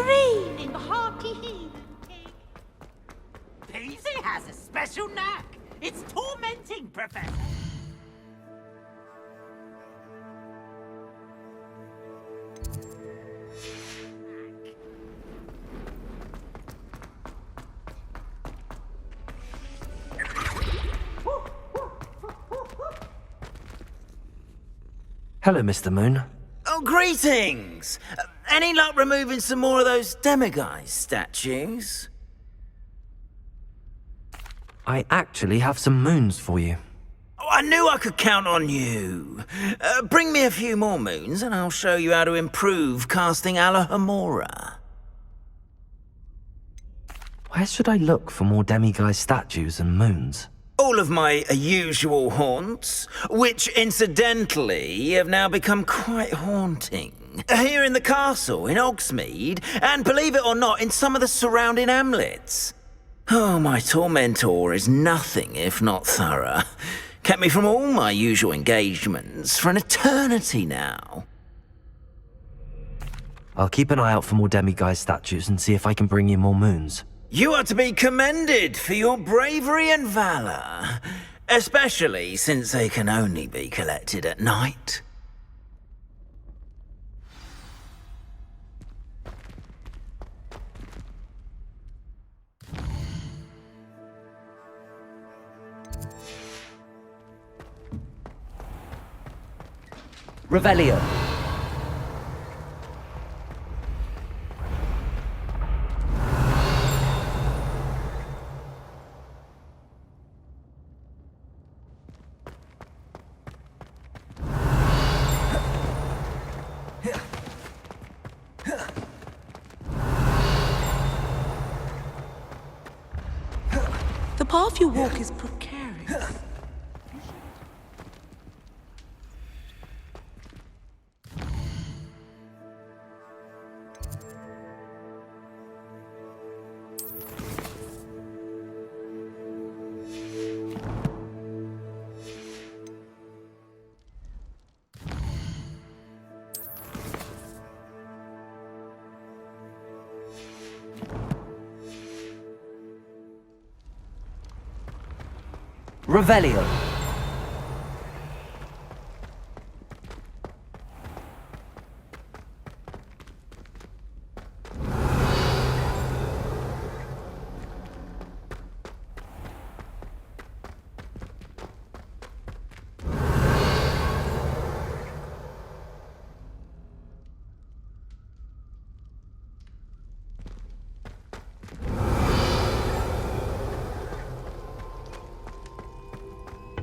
screaming, hearty heathen pig. Paisley has a special knack. It's tormenting, Professor. Hello, Mr. Moon. Oh, greetings! Any luck removing some more of those demiguise statues? I actually have some moons for you. Oh, I knew I could count on you. Bring me a few more moons and I'll show you how to improve casting Alohomora. Where should I look for more demiguise statues and moons? All of my usual haunts, which incidentally have now become quite haunting. Here in the castle, in Hogsmeade, and believe it or not, in some of the surrounding hamlets. Oh, my tormentor is nothing if not thorough. Kept me from all my usual engagements for an eternity now. I'll keep an eye out for more demiguise statues and see if I can bring you more moons. You are to be commended for your bravery and valor, especially since they can only be collected at night. Revelio. The path you walk is precarious. Revelio.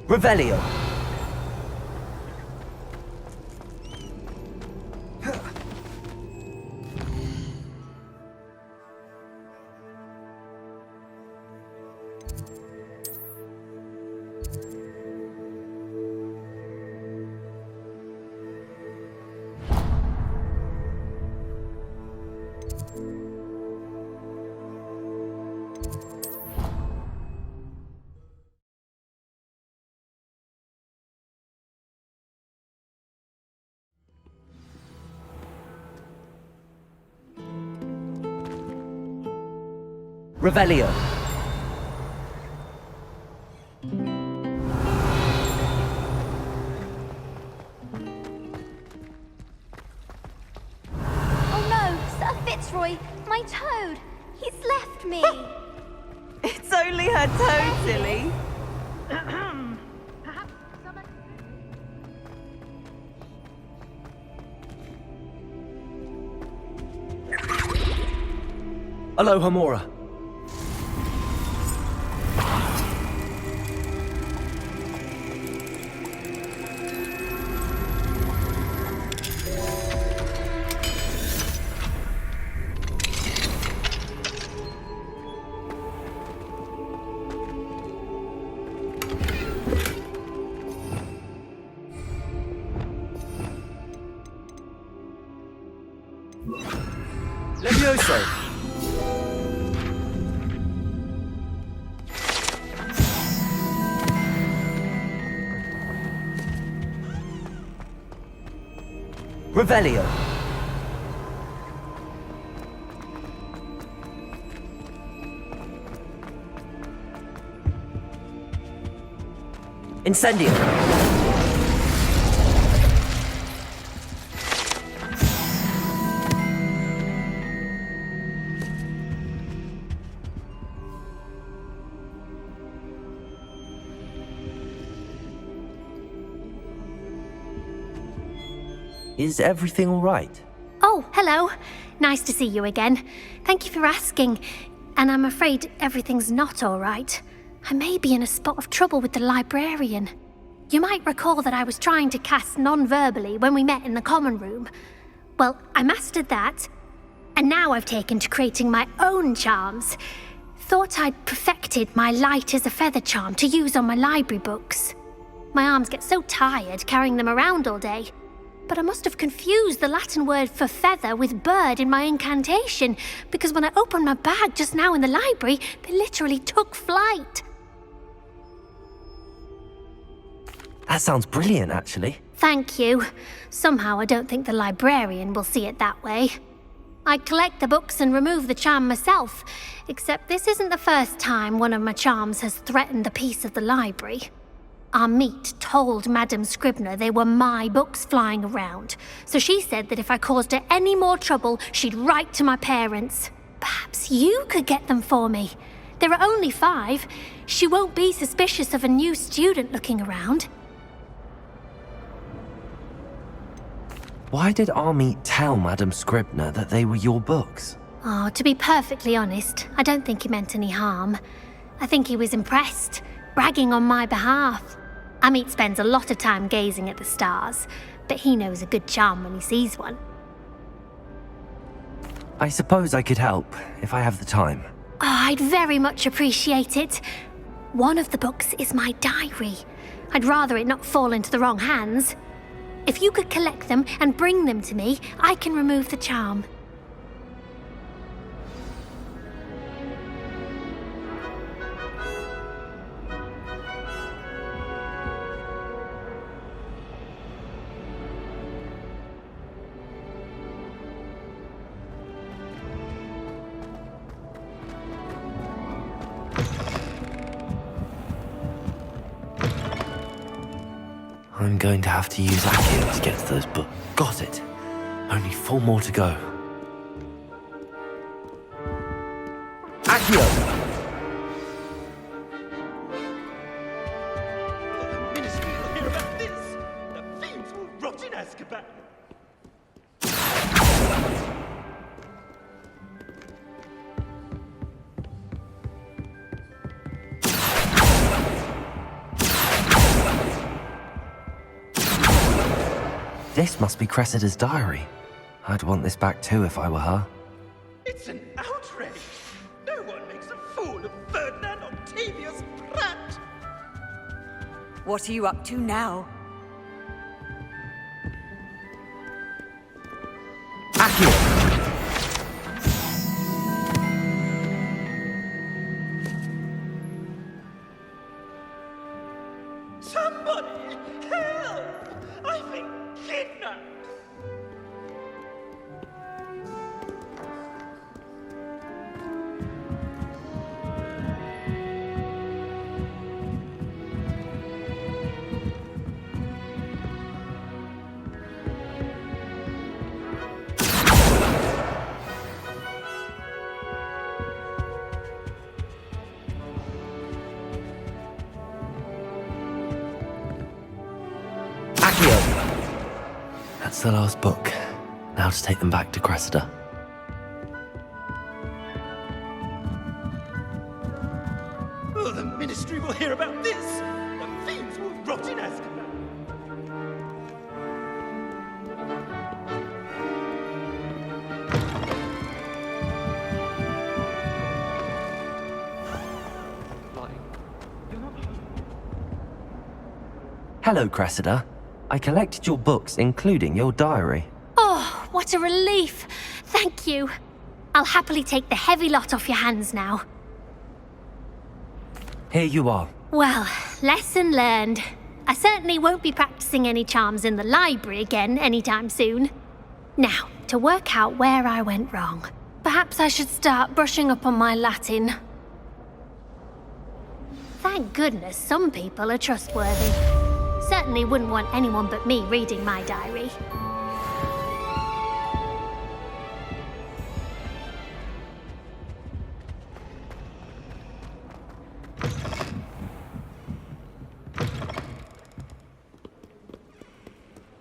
Revelio. Revelio. Oh no, Sir Fitzroy, my toad. He's left me. It's only her toad, silly. Alohomora. Levioso. Revelio. Incendio! Is everything all right? Oh, hello. Nice to see you again. Thank you for asking. And I'm afraid everything's not all right. I may be in a spot of trouble with the librarian. You might recall that I was trying to cast non-verbally when we met in the common room. Well, I mastered that, and now I've taken to creating my own charms. Thought I'd perfected my light as a feather charm to use on my library books. My arms get so tired carrying them around all day. But I must have confused the Latin word for feather with bird in my incantation, because when I opened my bag just now in the library, they literally took flight. That sounds brilliant, actually. Thank you. Somehow I don't think the librarian will see it that way. I collect the books and remove the charm myself, except this isn't the first time one of my charms has threatened the peace of the library. Our meet told Madame Scribner they were my books flying around, so she said that if I caused her any more trouble, she'd write to my parents. Perhaps you could get them for me. There are only 5. She won't be suspicious of a new student looking around. Why did Army tell Madame Scribner that they were your books? Oh, to be perfectly honest, I don't think he meant any harm. I think he was impressed, bragging on my behalf. Amit spends a lot of time gazing at the stars, but he knows a good charm when he sees one. I suppose I could help, if I have the time. Oh, I'd very much appreciate it. One of the books is my diary. I'd rather it not fall into the wrong hands. If you could collect them and bring them to me, I can remove the charm. I'm going to have to use Accio to get to those books. Got it. Only 4 more to go. Accio! The Ministry will hear about this! The fiends will rot in Azkaban! This must be Cressida's diary. I'd want this back too if I were her. It's an outrage! No one makes a fool of Ferdinand Octavius Pratt! What are you up to now? Accio! Somebody! Help! I've been kidnapped! That's the last book. Now to take them back to Cressida. Oh, the Ministry will hear about this! The fiends will rot in Azkaban! Hello, Cressida. I collected your books, including your diary. Oh, what a relief. Thank you. I'll happily take the heavy lot off your hands now. Here you are. Well, lesson learned. I certainly won't be practicing any charms in the library again anytime soon. Now, to work out where I went wrong. Perhaps I should start brushing up on my Latin. Thank goodness some people are trustworthy. Certainly wouldn't want anyone but me reading my diary.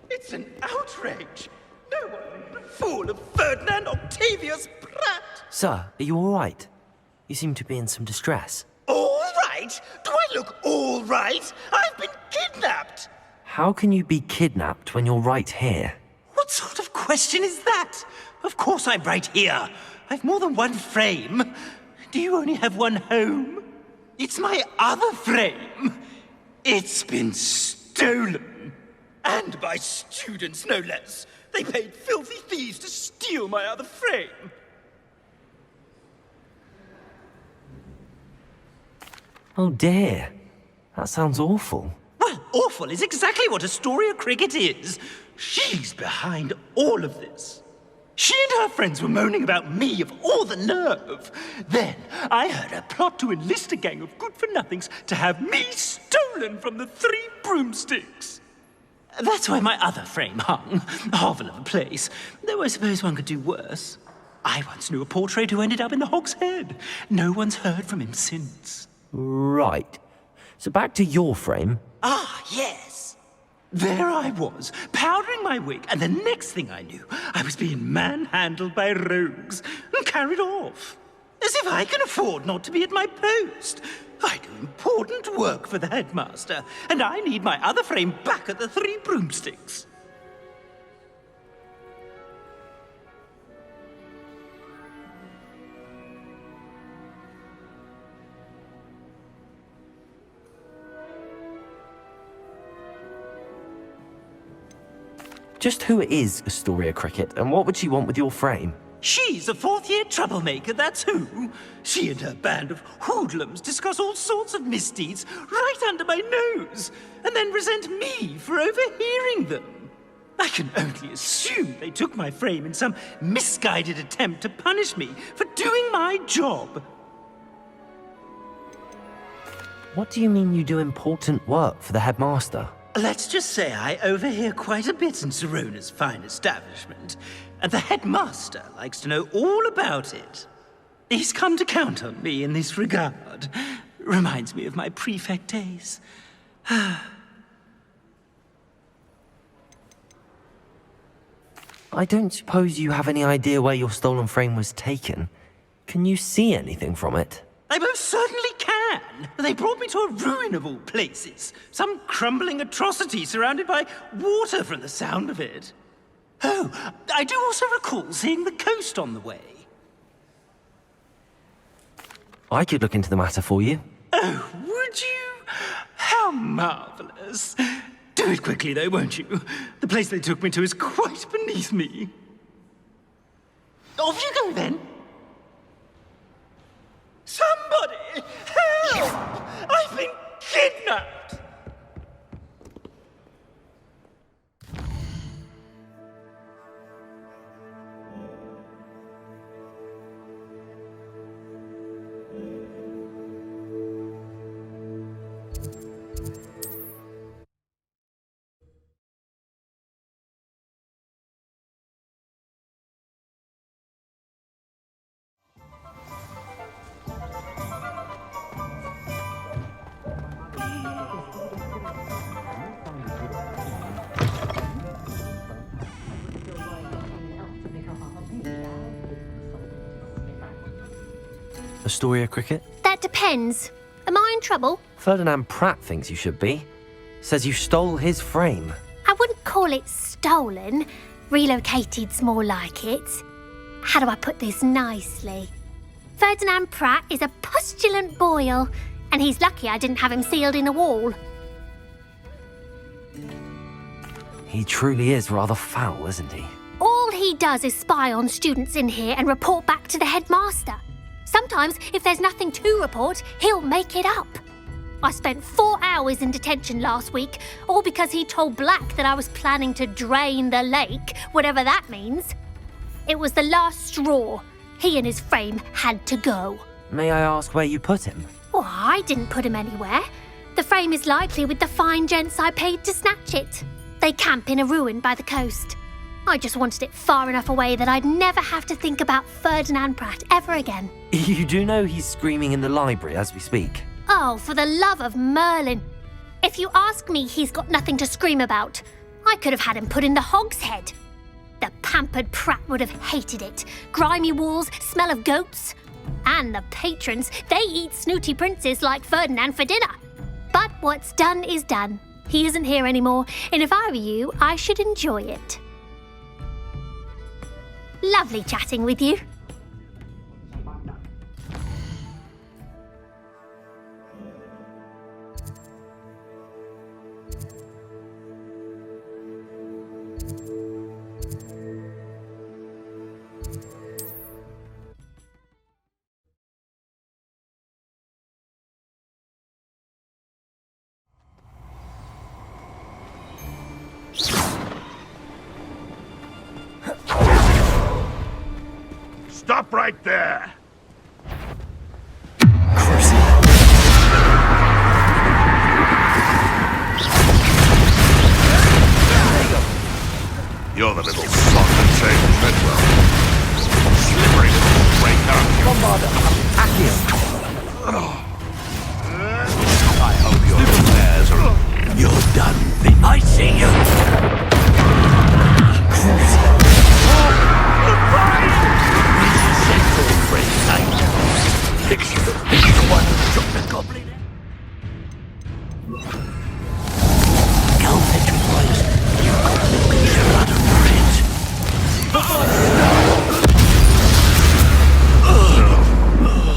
It's an outrage! No one made a fool of Ferdinand Octavius Pratt! Sir, are you all right? You seem to be in some distress. All right? Do I look all right? I've been kidnapped! How can you be kidnapped when you're right here? What sort of question is that? Of course I'm right here. I've more than one frame. Do you only have one home? It's my other frame. It's been stolen. And by students, no less. They paid filthy thieves to steal my other frame. Oh dear. That sounds awful. Well, awful is exactly what Astoria Cricket is. She's behind all of this. She and her friends were moaning about me of all the nerve. Then I heard her plot to enlist a gang of good-for-nothings to have me stolen from the Three Broomsticks. That's where my other frame hung. A hovel of a place. Though I suppose one could do worse. I once knew a portrait who ended up in the Hog's Head. No one's heard from him since. Right. So back to your frame. Ah, yes. There I was, powdering my wig, and the next thing I knew, I was being manhandled by rogues and carried off. As if I can afford not to be at my post. I do important work for the headmaster, and I need my other frame back at the Three Broomsticks. Just who is Astoria Cricket, and what would she want with your frame? She's a fourth-year troublemaker, that's who. She and her band of hoodlums discuss all sorts of misdeeds right under my nose, and then resent me for overhearing them. I can only assume they took my frame in some misguided attempt to punish me for doing my job. What do you mean you do important work for the headmaster? Let's just say I overhear quite a bit in Serona's fine establishment, and the headmaster likes to know all about it. He's come to count on me in this regard. Reminds me of my prefect days. I don't suppose you have any idea where your stolen frame was taken. Can you see anything from it? I most certainly can. They brought me to a ruin of all places. Some crumbling atrocity surrounded by water from the sound of it. Oh, I do also recall seeing the coast on the way. I could look into the matter for you. Oh, would you? How marvelous. Do it quickly, though, won't you? The place they took me to is quite beneath me. Off you go, then. Somebody! Help! I've been kidnapped! Astoria Cricket? That depends. Am I in trouble? Ferdinand Pratt thinks you should be. Says you stole his frame. I wouldn't call it stolen. Relocated's more like it. How do I put this nicely? Ferdinand Pratt is a pustulant boil, and he's lucky I didn't have him sealed in a wall. He truly is rather foul, isn't he? All he does is spy on students in here and report back to the headmaster. Sometimes, if there's nothing to report, he'll make it up. I spent 4 hours in detention last week, all because he told Black that I was planning to drain the lake, whatever that means. It was the last straw. He and his frame had to go. May I ask where you put him? Well, I didn't put him anywhere. The frame is likely with the fine gents I paid to snatch it. They camp in a ruin by the coast. I just wanted it far enough away that I'd never have to think about Ferdinand Pratt ever again. You do know he's screaming in the library as we speak. Oh, for the love of Merlin. If you ask me, he's got nothing to scream about. I could have had him put in the hogshead. The pampered Pratt would have hated it. Grimy walls, smell of goats. And the patrons, they eat snooty princes like Ferdinand for dinner. But what's done is done. He isn't here anymore, and if I were you, I should enjoy it. Lovely chatting with you. Stop right there! You're the little slot that saved Treadwell. Slippery little break, aren't you? I hope your affairs are... You're done. I see you!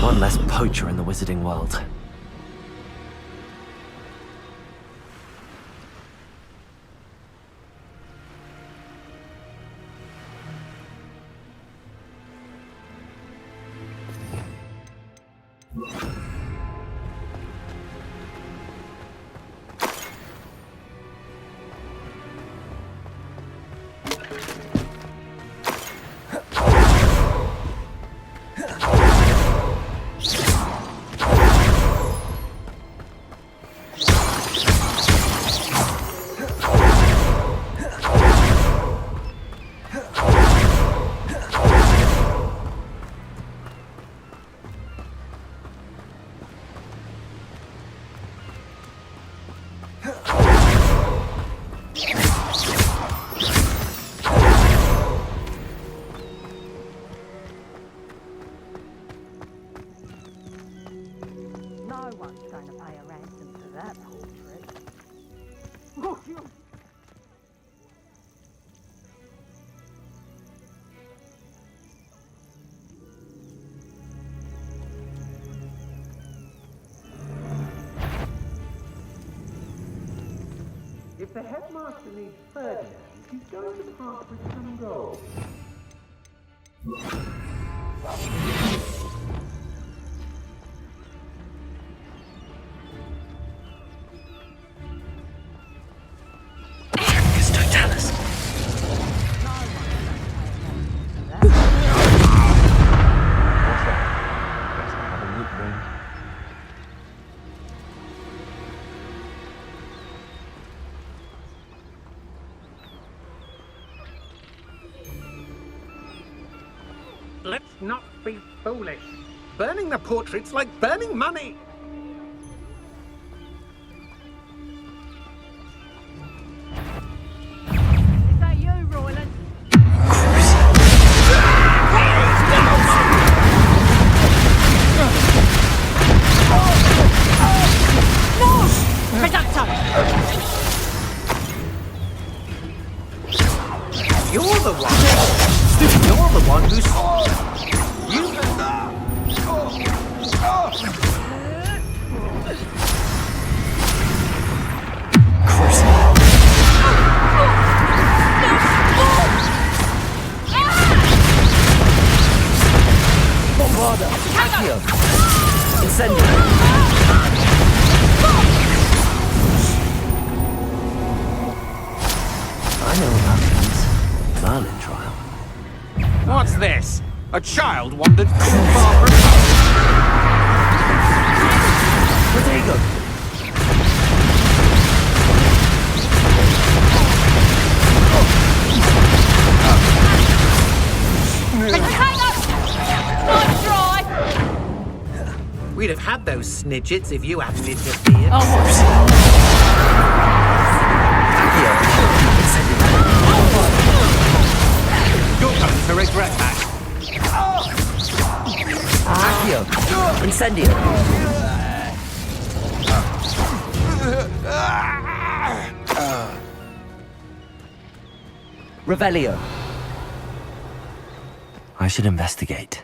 One less poacher in the wizarding world. No one's going to pay a ransom for that portrait. If the headmaster needs Ferdinand, he's going to part with some gold. Let's not be foolish. Burning the portrait's like burning money. Is that you, Royland? No! Reducto! You're the one. You're the one who's... You... Bombarda! Accio! Incendio! I know about these. Merlin trial. What's this? A child wandered too far from home. Protego! Nice try! We'd have had those snidgets if you hadn't interfered. You're coming to regret that. Accio! Incendio! Revelio! I should investigate.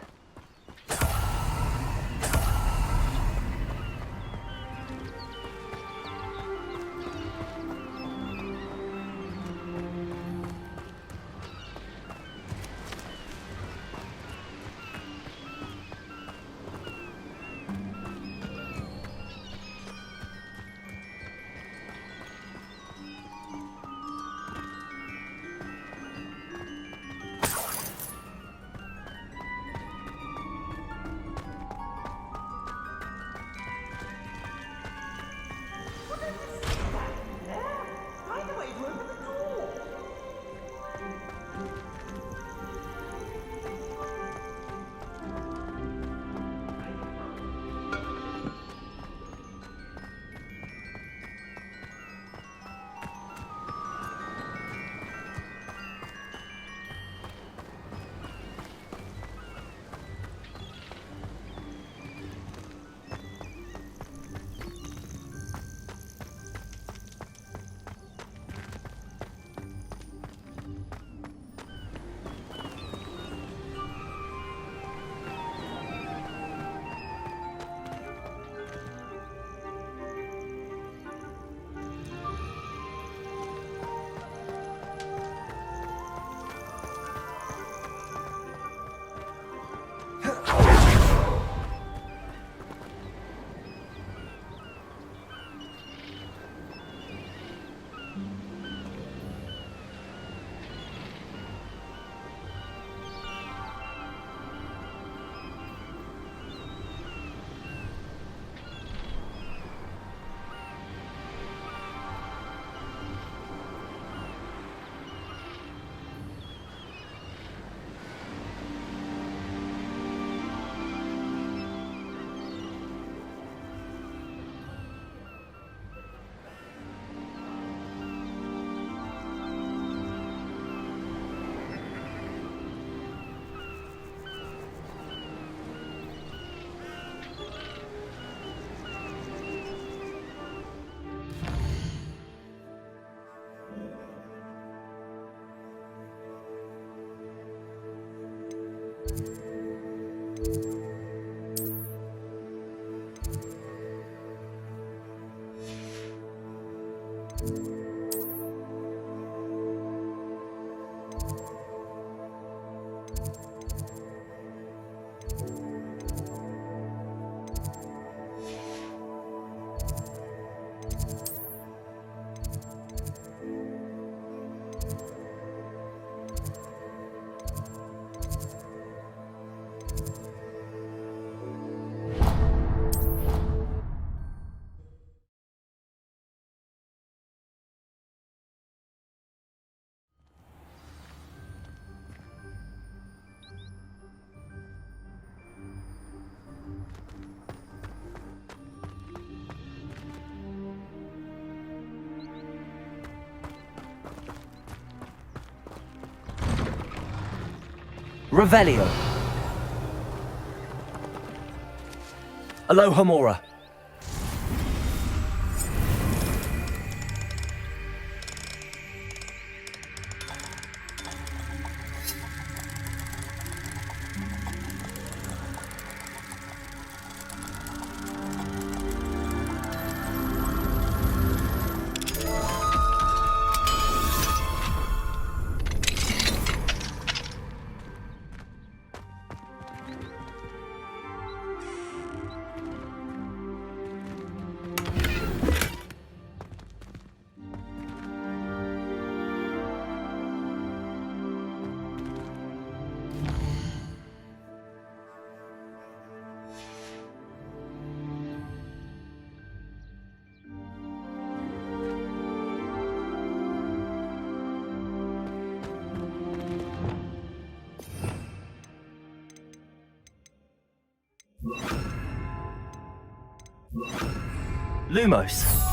Revelio. Alohomora. Lumos.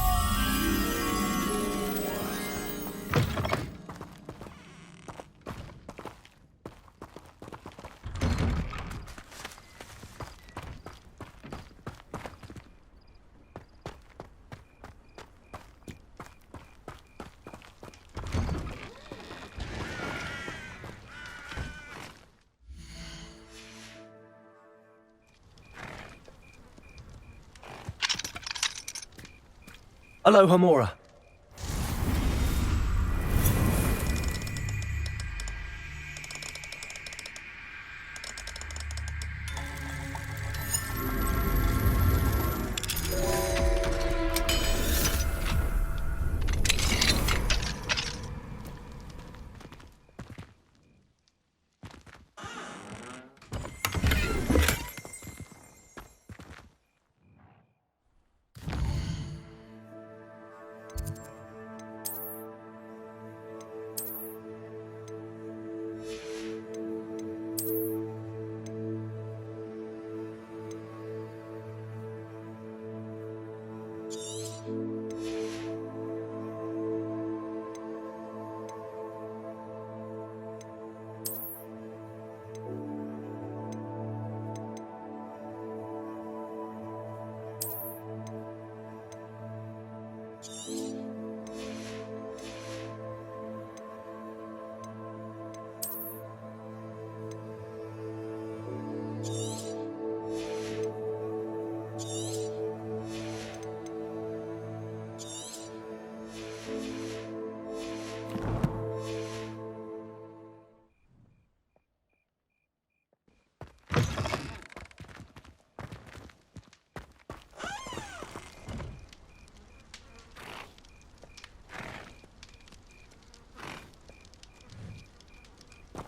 Aloha Mora.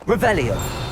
Revelio.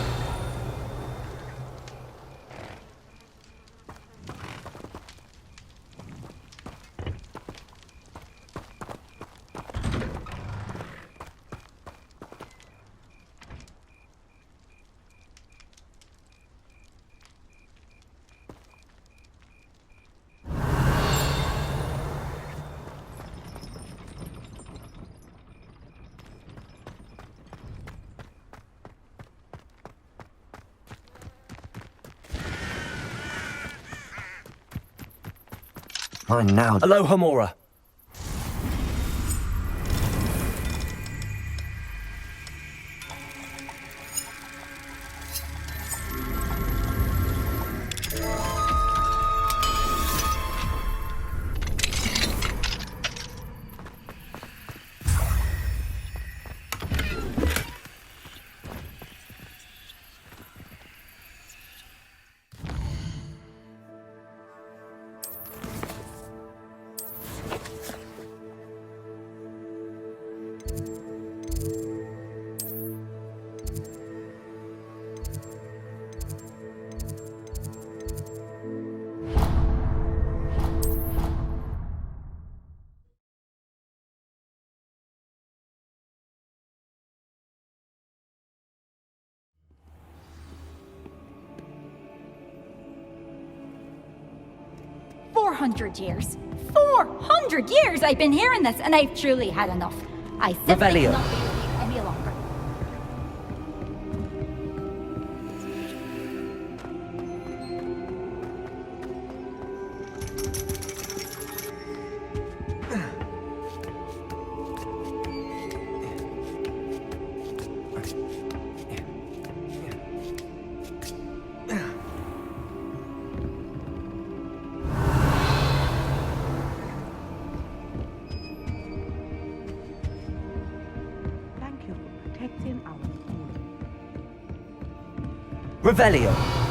Mine now. Aloha Mora. Years. 400 years I've been hearing this, and I've truly had enough. I simply Revelio. cannot be with you any longer. Revelio.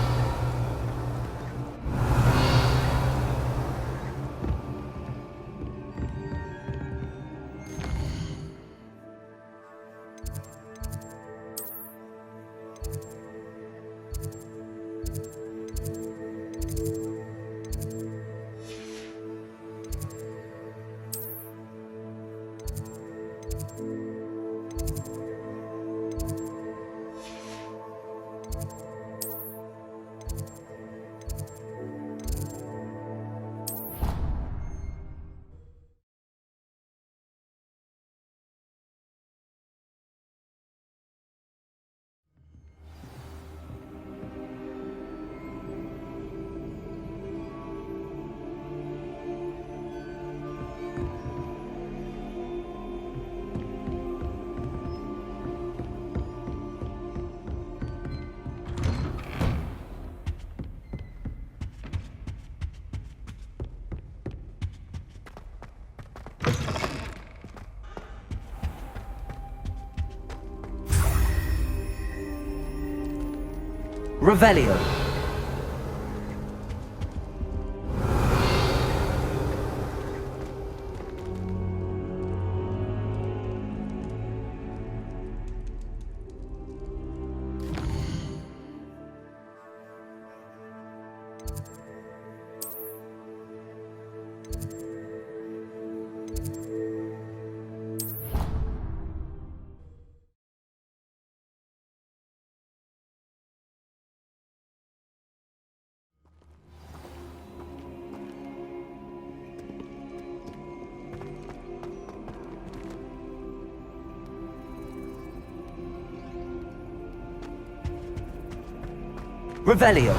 Revelio. Revelio.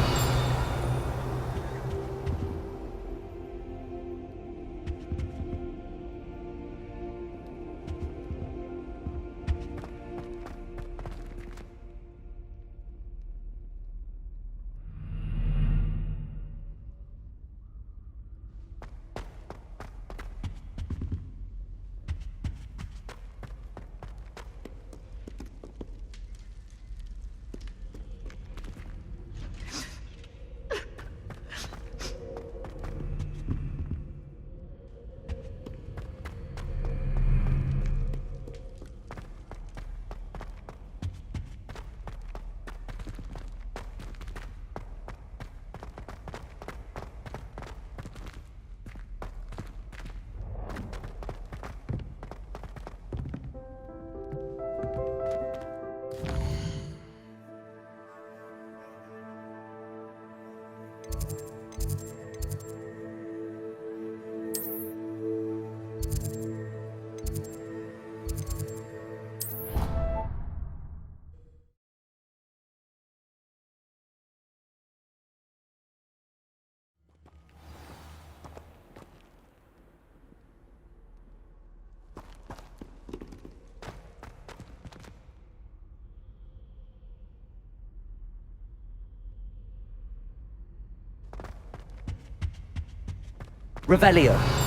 Revelio.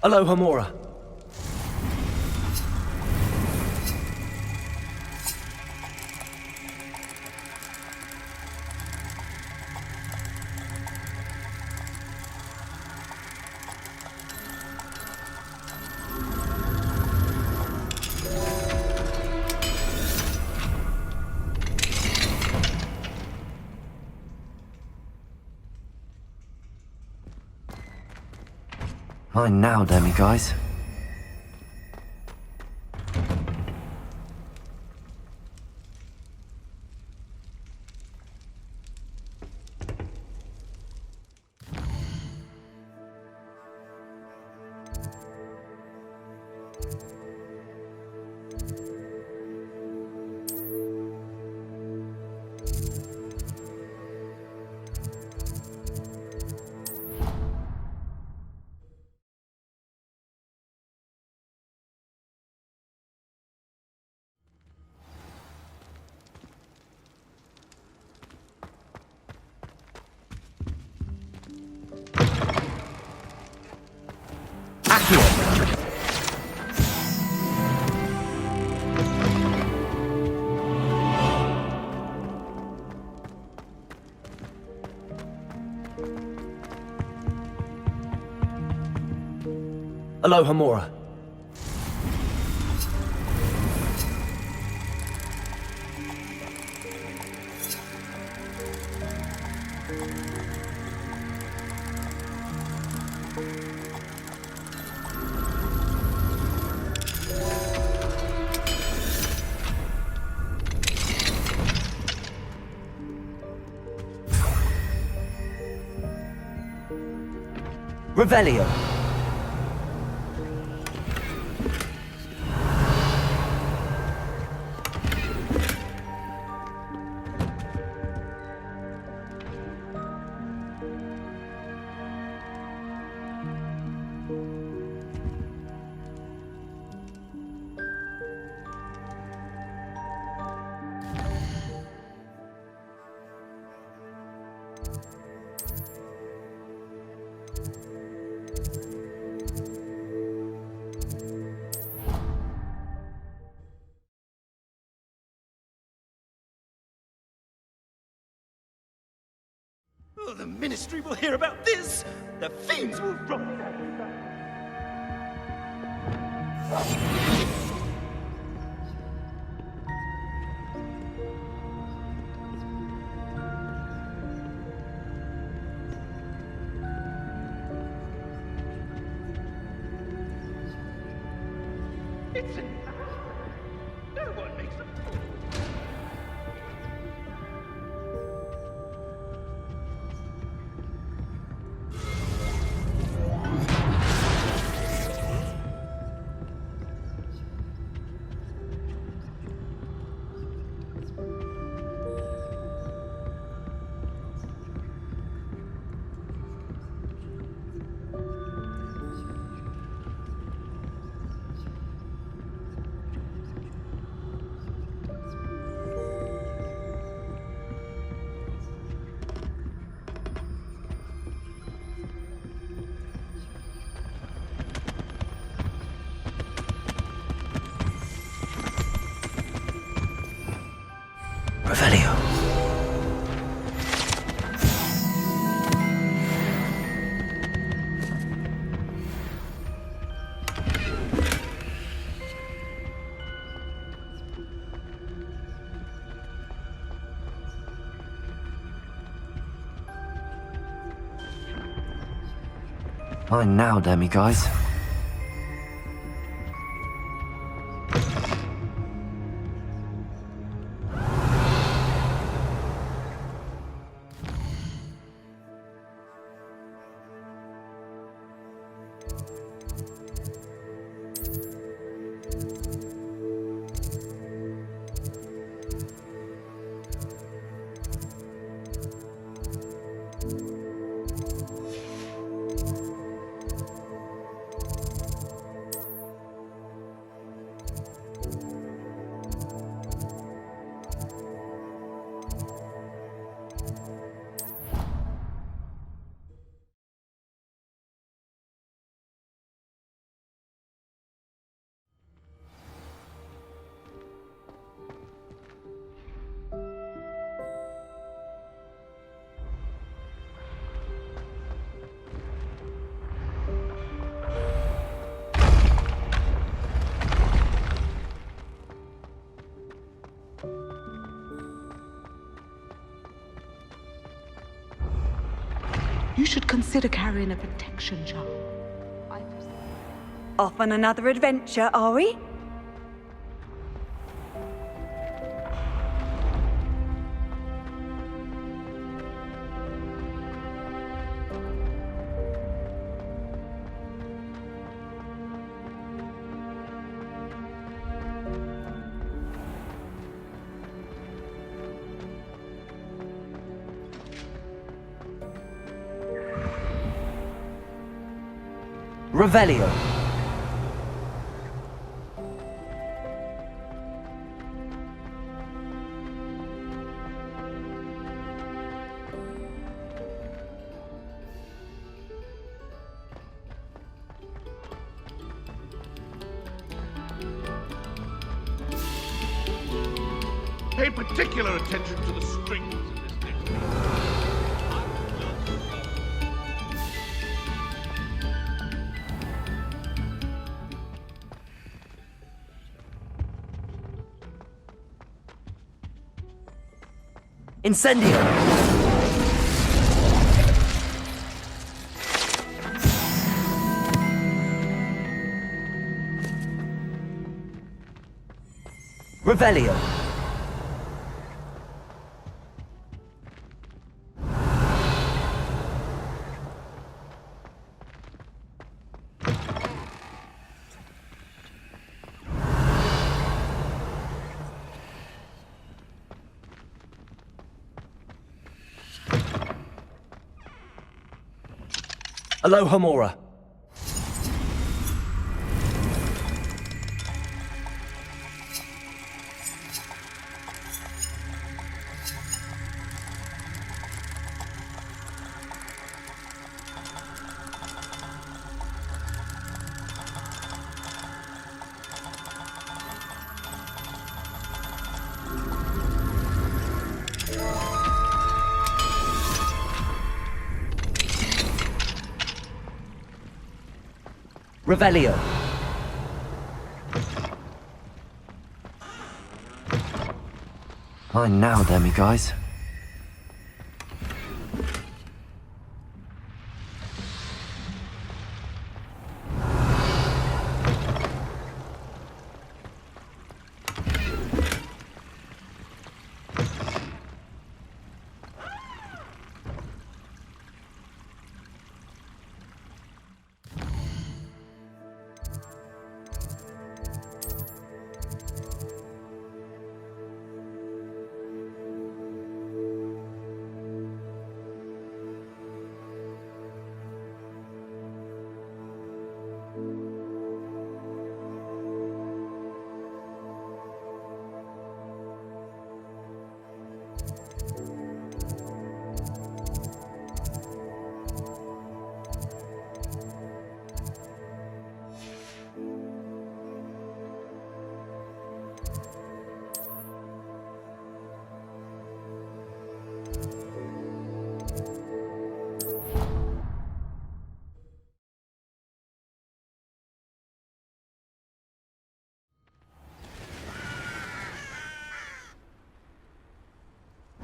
Aloha Mora. Mine now, Demi guys. Aloha Mora. Revelio. Oh, the Ministry will hear about this! The fiends will run! It's an no one makes a fool. Revelio. Mine now, demiguise. You should consider carrying a protection charm. Off on another adventure, are we? Revelio. Pay particular attention to the strings in this thing. Incendio. Revelio. Aloha Mora. Revelio. Fine now, demiguise.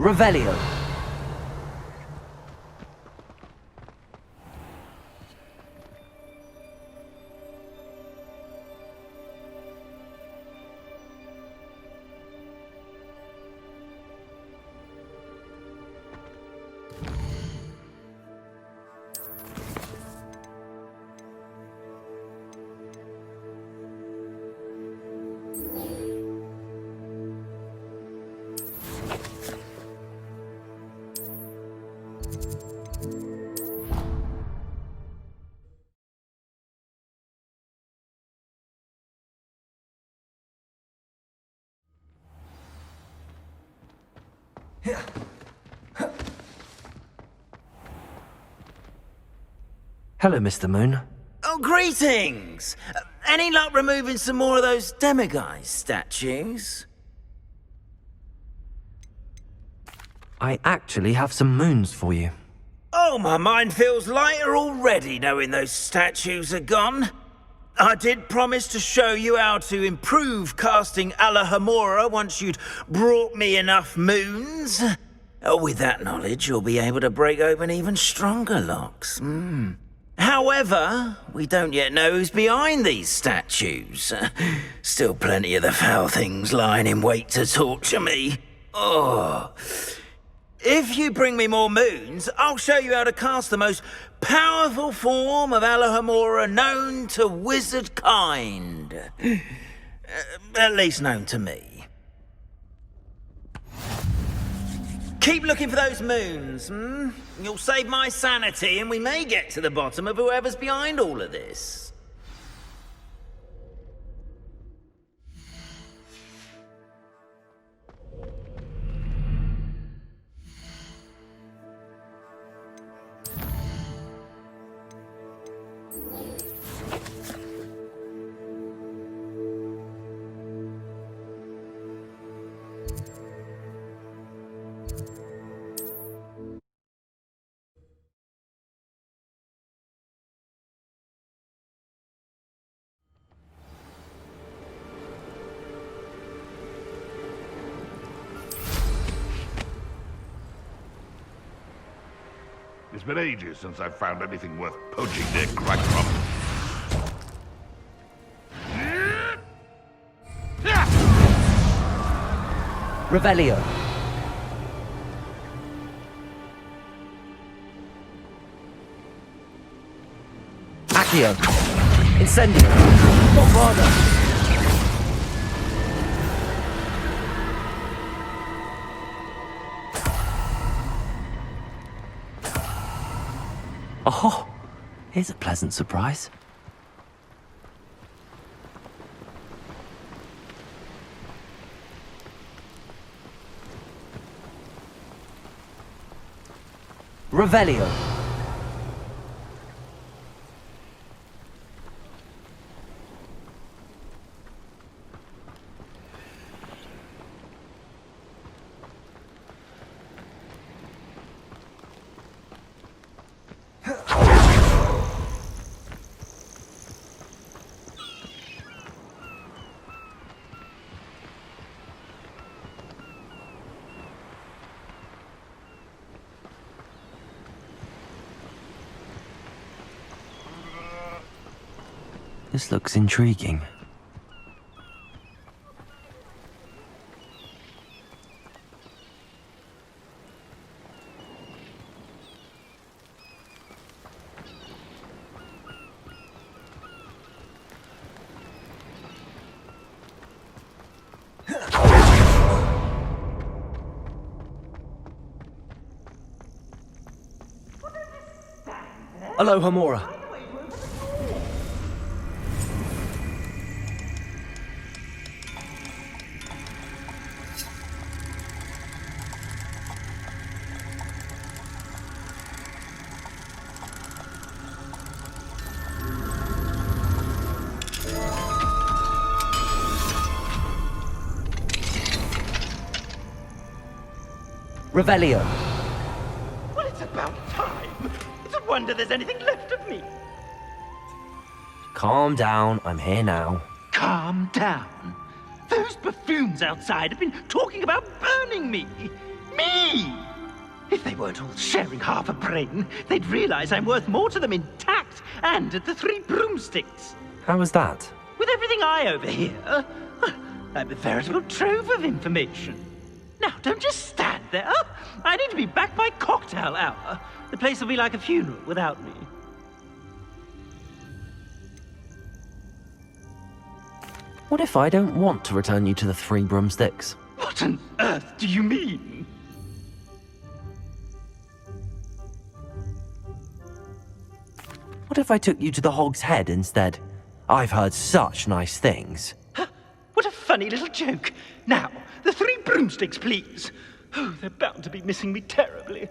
Revelio. Hello, Mr. Moon. Oh, greetings! Any luck removing some more of those demiguise statues? I actually have some moons for you. Oh, my mind feels lighter already knowing those statues are gone. I did promise to show you how to improve casting Alohomora once you'd brought me enough moons. With that knowledge, you'll be able to break open even stronger locks. However, we don't yet know who's behind these statues. Still plenty of the foul things lying in wait to torture me. Oh. If you bring me more moons, I'll show you how to cast the most powerful form of Alohomora known to wizard kind. At least known to me. Keep looking for those moons, You'll save my sanity and we may get to the bottom of whoever's behind all of this. It's been ages since I've found anything worth poaching their crack from. Revelio. Accio. Incendio. Bombarda. Oh, Here's a pleasant surprise. Revelio. This looks intriguing. Aloha, Mora. Revelio. Well, it's about time. It's a wonder there's anything left of me. Calm down, I'm here now. Calm down. Those buffoons outside have been talking about burning me. Me! If they weren't all sharing half a brain, they'd realize I'm worth more to them intact and at the Three Broomsticks. How was that? With everything I overhear, I'm a veritable trove of information. Now, don't just stand there. I need to be back by cocktail hour. The place will be like a funeral without me. What if I don't want to return you to the Three Broomsticks? What on earth do you mean? What if I took you to the Hog's Head instead? I've heard such nice things. What a funny little joke. Now, the Three Broomsticks, please. Oh, they're bound to be missing me terribly.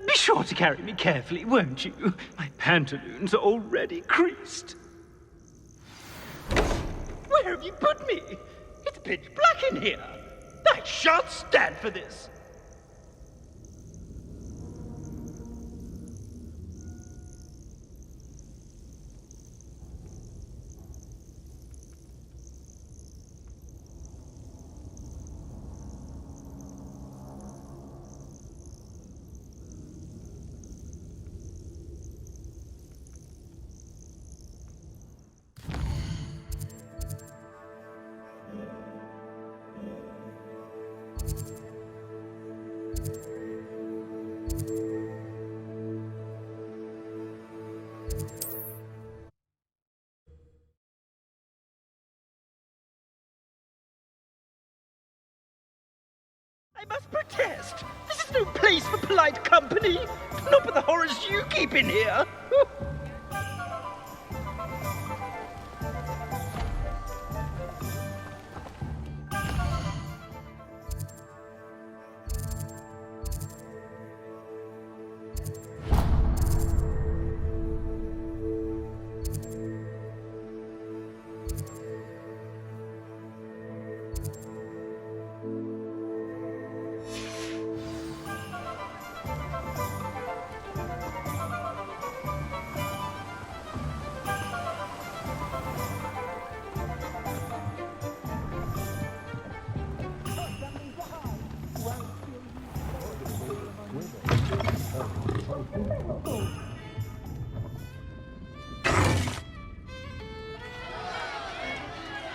Be sure to carry me carefully, won't you? My pantaloons are already creased. Where have you put me? It's pitch black in here. I shan't stand for this. I must protest. This is no place for polite company. Not with the horrors you keep in here.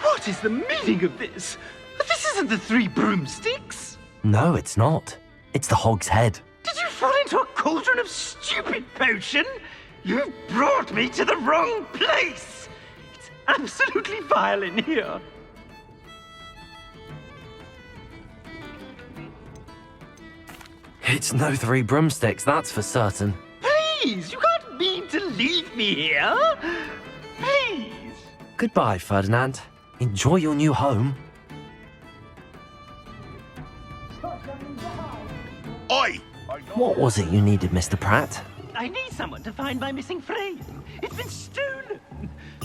What is the meaning of this? This isn't the Three Broomsticks. No, it's not. It's the Hog's Head. Did you fall into a cauldron of stupid potion? You've brought me to the wrong place. It's absolutely vile in here. It's no Three Broomsticks, that's for certain. Please, you can't mean to leave me here. Please. Goodbye, Ferdinand. Enjoy your new home. Oi! What was it you needed, Mr. Pratt? I need someone to find my missing frame. It's been stolen.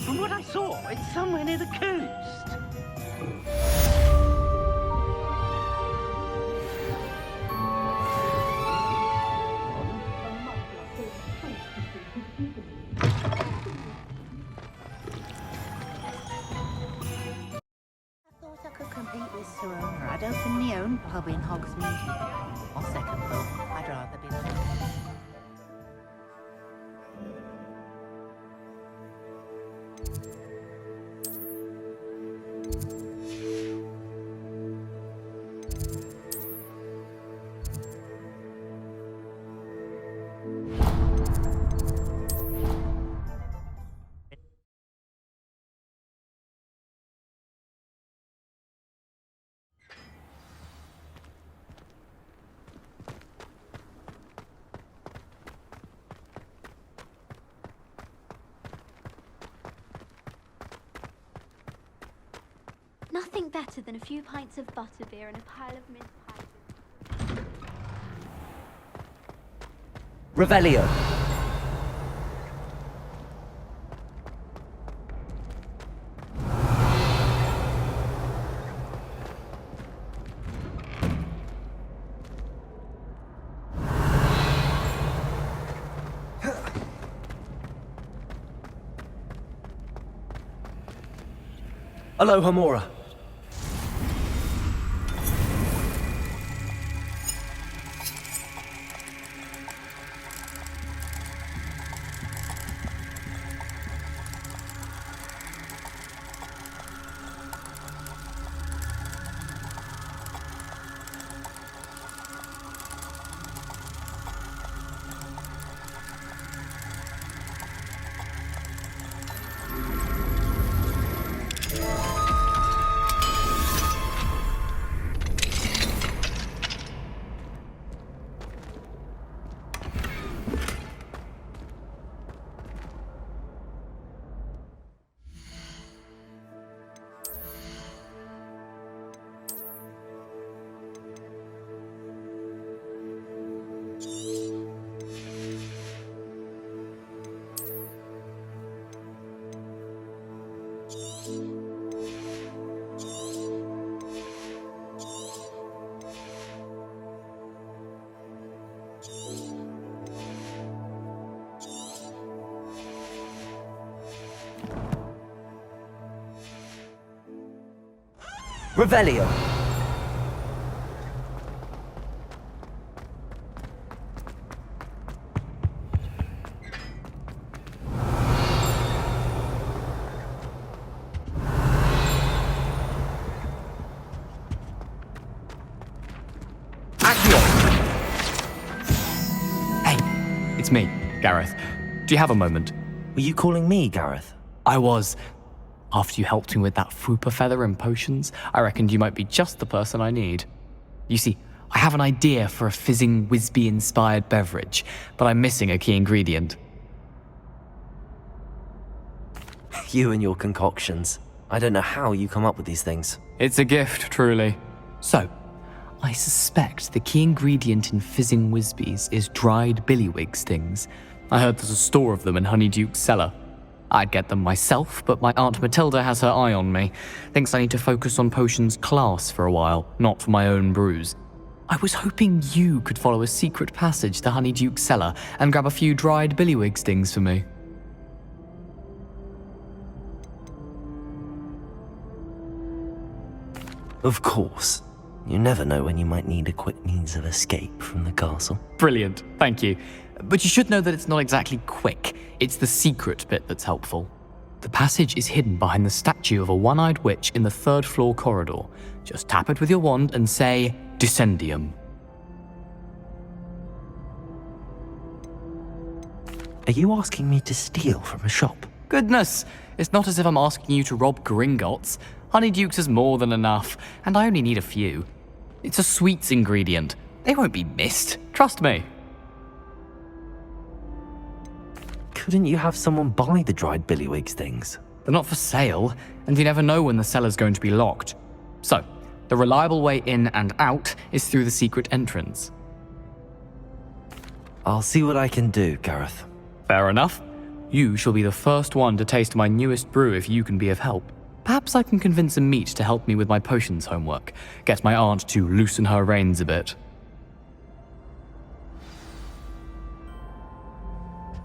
From what I saw, it's somewhere near the coast. I could compete with Serona. I'd open my own pub in Hogsmeade. On second thought, I'd rather be like... Nothing better than a few pints of butterbeer and a pile of mince pies. Revelio. Aloha Mora. Revelio. Hey, it's me, Gareth. Do you have a moment? Were you calling me, Gareth? I was. After you helped me with that Fupa feather and potions, I reckoned you might be just the person I need. You see, I have an idea for a fizzing Wisby-inspired beverage, but I'm missing a key ingredient. You and your concoctions. I don't know how you come up with these things. It's a gift, truly. So, I suspect the key ingredient in fizzing Wisbies is dried billywig stings. I heard there's a store of them in Honeyduke's cellar. I'd get them myself, but my Aunt Matilda has her eye on me. Thinks I need to focus on potions class for a while, not for my own brews. I was hoping you could follow a secret passage to Honeyduke's cellar and grab a few dried billywig stings for me. Of course. You never know when you might need a quick means of escape from the castle. Brilliant, thank you. But you should know that it's not exactly quick. It's the secret bit that's helpful. The passage is hidden behind the statue of a one-eyed witch in the third floor corridor. Just tap it with your wand and say, Descendium. Are you asking me to steal from a shop? Goodness, it's not as if I'm asking you to rob Gringotts. Honeyduke's is more than enough, and I only need a few. It's a sweets ingredient. They won't be missed, trust me. couldn't you have someone buy the dried billywig's things? They're not for sale, and you never know when the cellar's going to be locked. So, the reliable way in and out is through the secret entrance. I'll see what I can do, Gareth. Fair enough. You shall be the first one to taste my newest brew if you can be of help. Perhaps I can convince a meat to help me with my potions homework, get my aunt to loosen her reins a bit.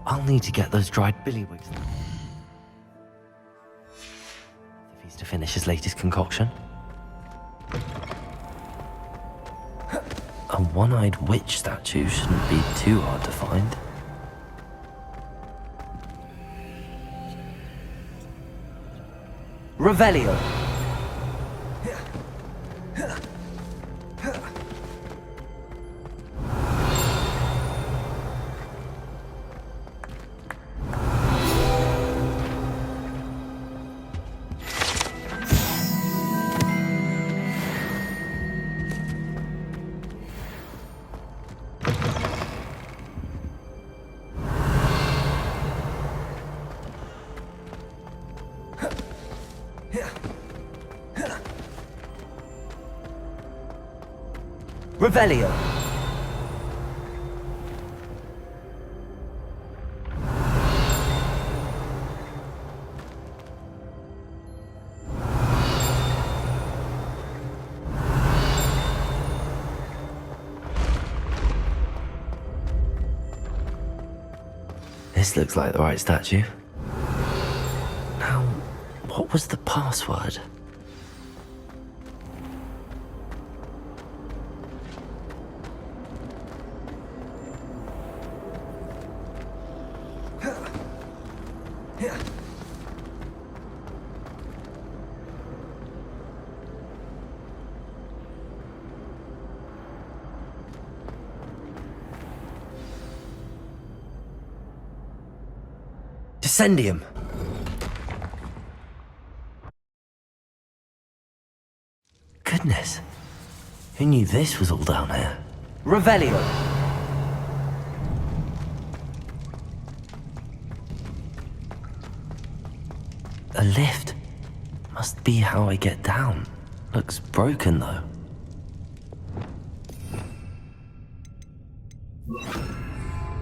I'll need to get those dried billywigs. If he's to finish his latest concoction. A one-eyed witch statue shouldn't be too hard to find. Revelio. Revelio. This looks like the right statue. Now, what was the password? Descendium. Goodness. Who knew this was all down here? Revelio. A lift. Must be how I get down. Looks broken though.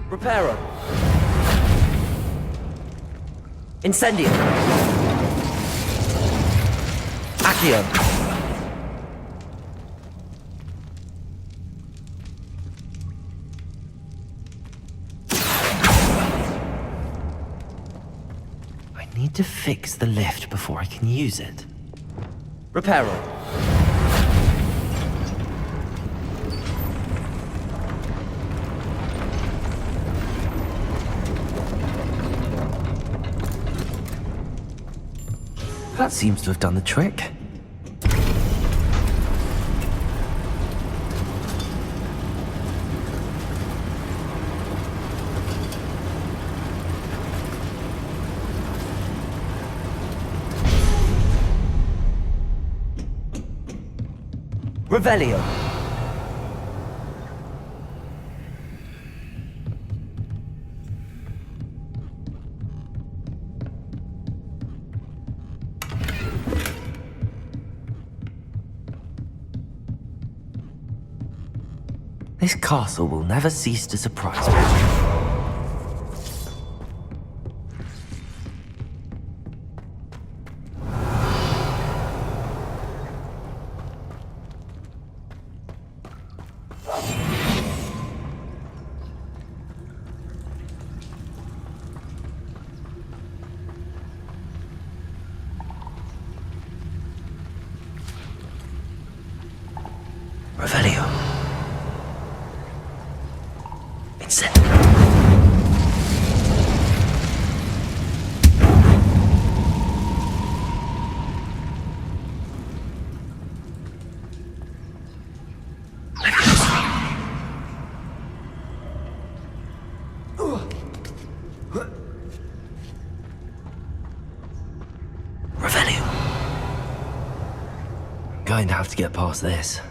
Reparo. Incendio. Accio. I need to fix the lift before I can use it. Reparo. That seems to have done the trick. Revelio. This castle will never cease to surprise me. Revelio. It's it. Revelio. I'm going to have to get past this.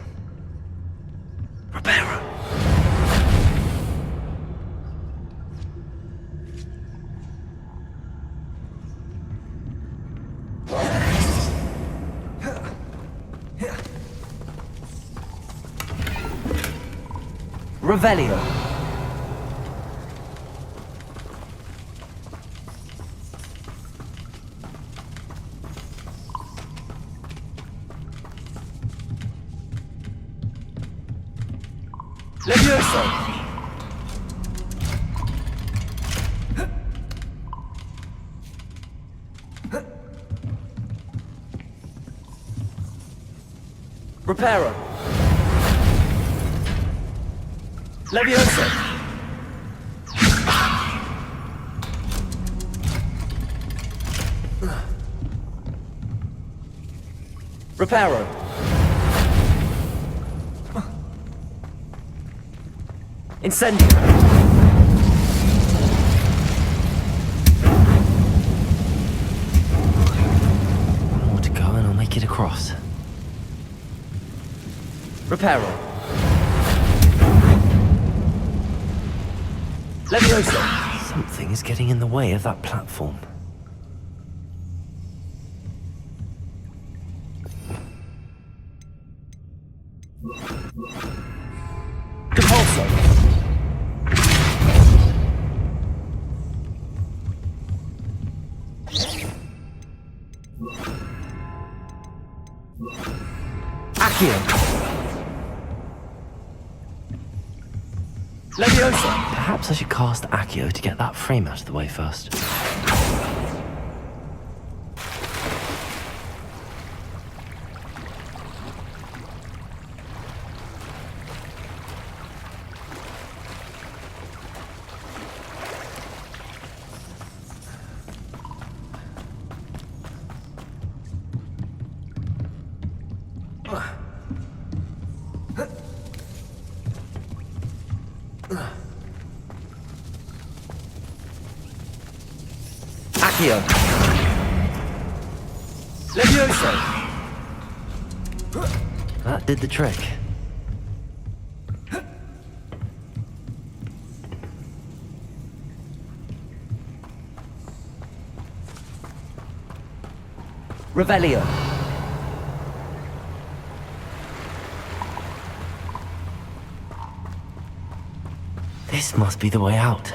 Revelio. Levioso. Reparo. Levioso. Reparo. Incendio. One more to go and I'll make it across. Reparo. Levioso. Something is getting in the way of that platform. Depulso. Accio. Leviosa! Perhaps I should cast Accio to get that frame out of the way first. Accio. Levioso. That did the trick. Revelio. This must be the way out.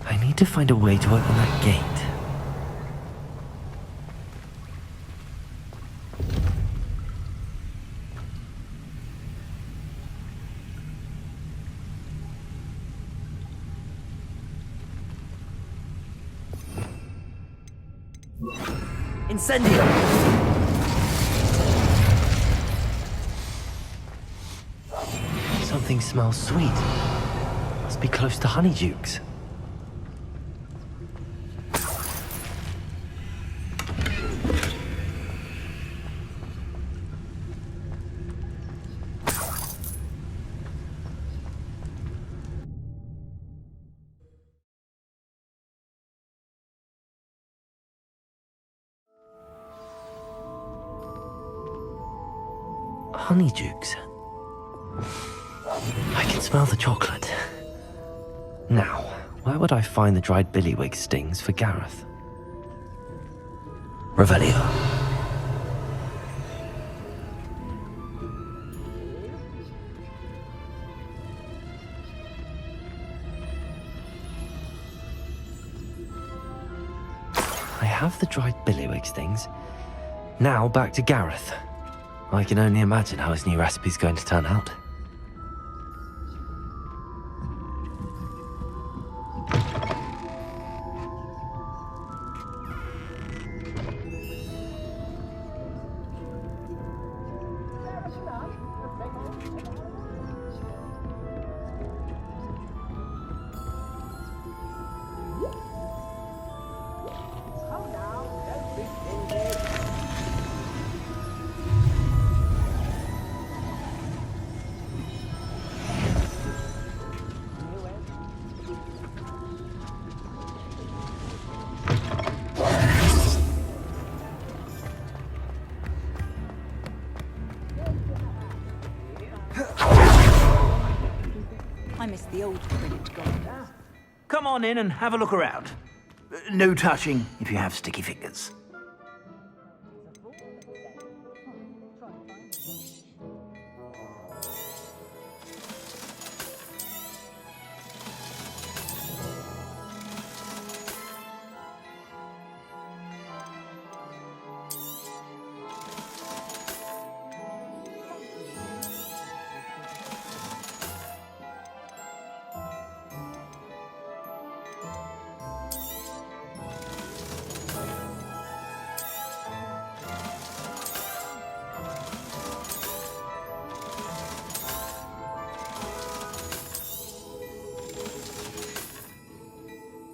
I need to find a way to open that gate. Incendio! Something smells sweet. Must be close to Honeydukes. Honeydukes. I can smell the chocolate. Now, where would I find the dried billywig stings for Gareth? Revelio. I have the dried billywig stings. Now back to Gareth. I can only imagine how his new recipe's going to turn out. I miss the old Quidditch god. come on in and have a look around. No touching if you have sticky fingers.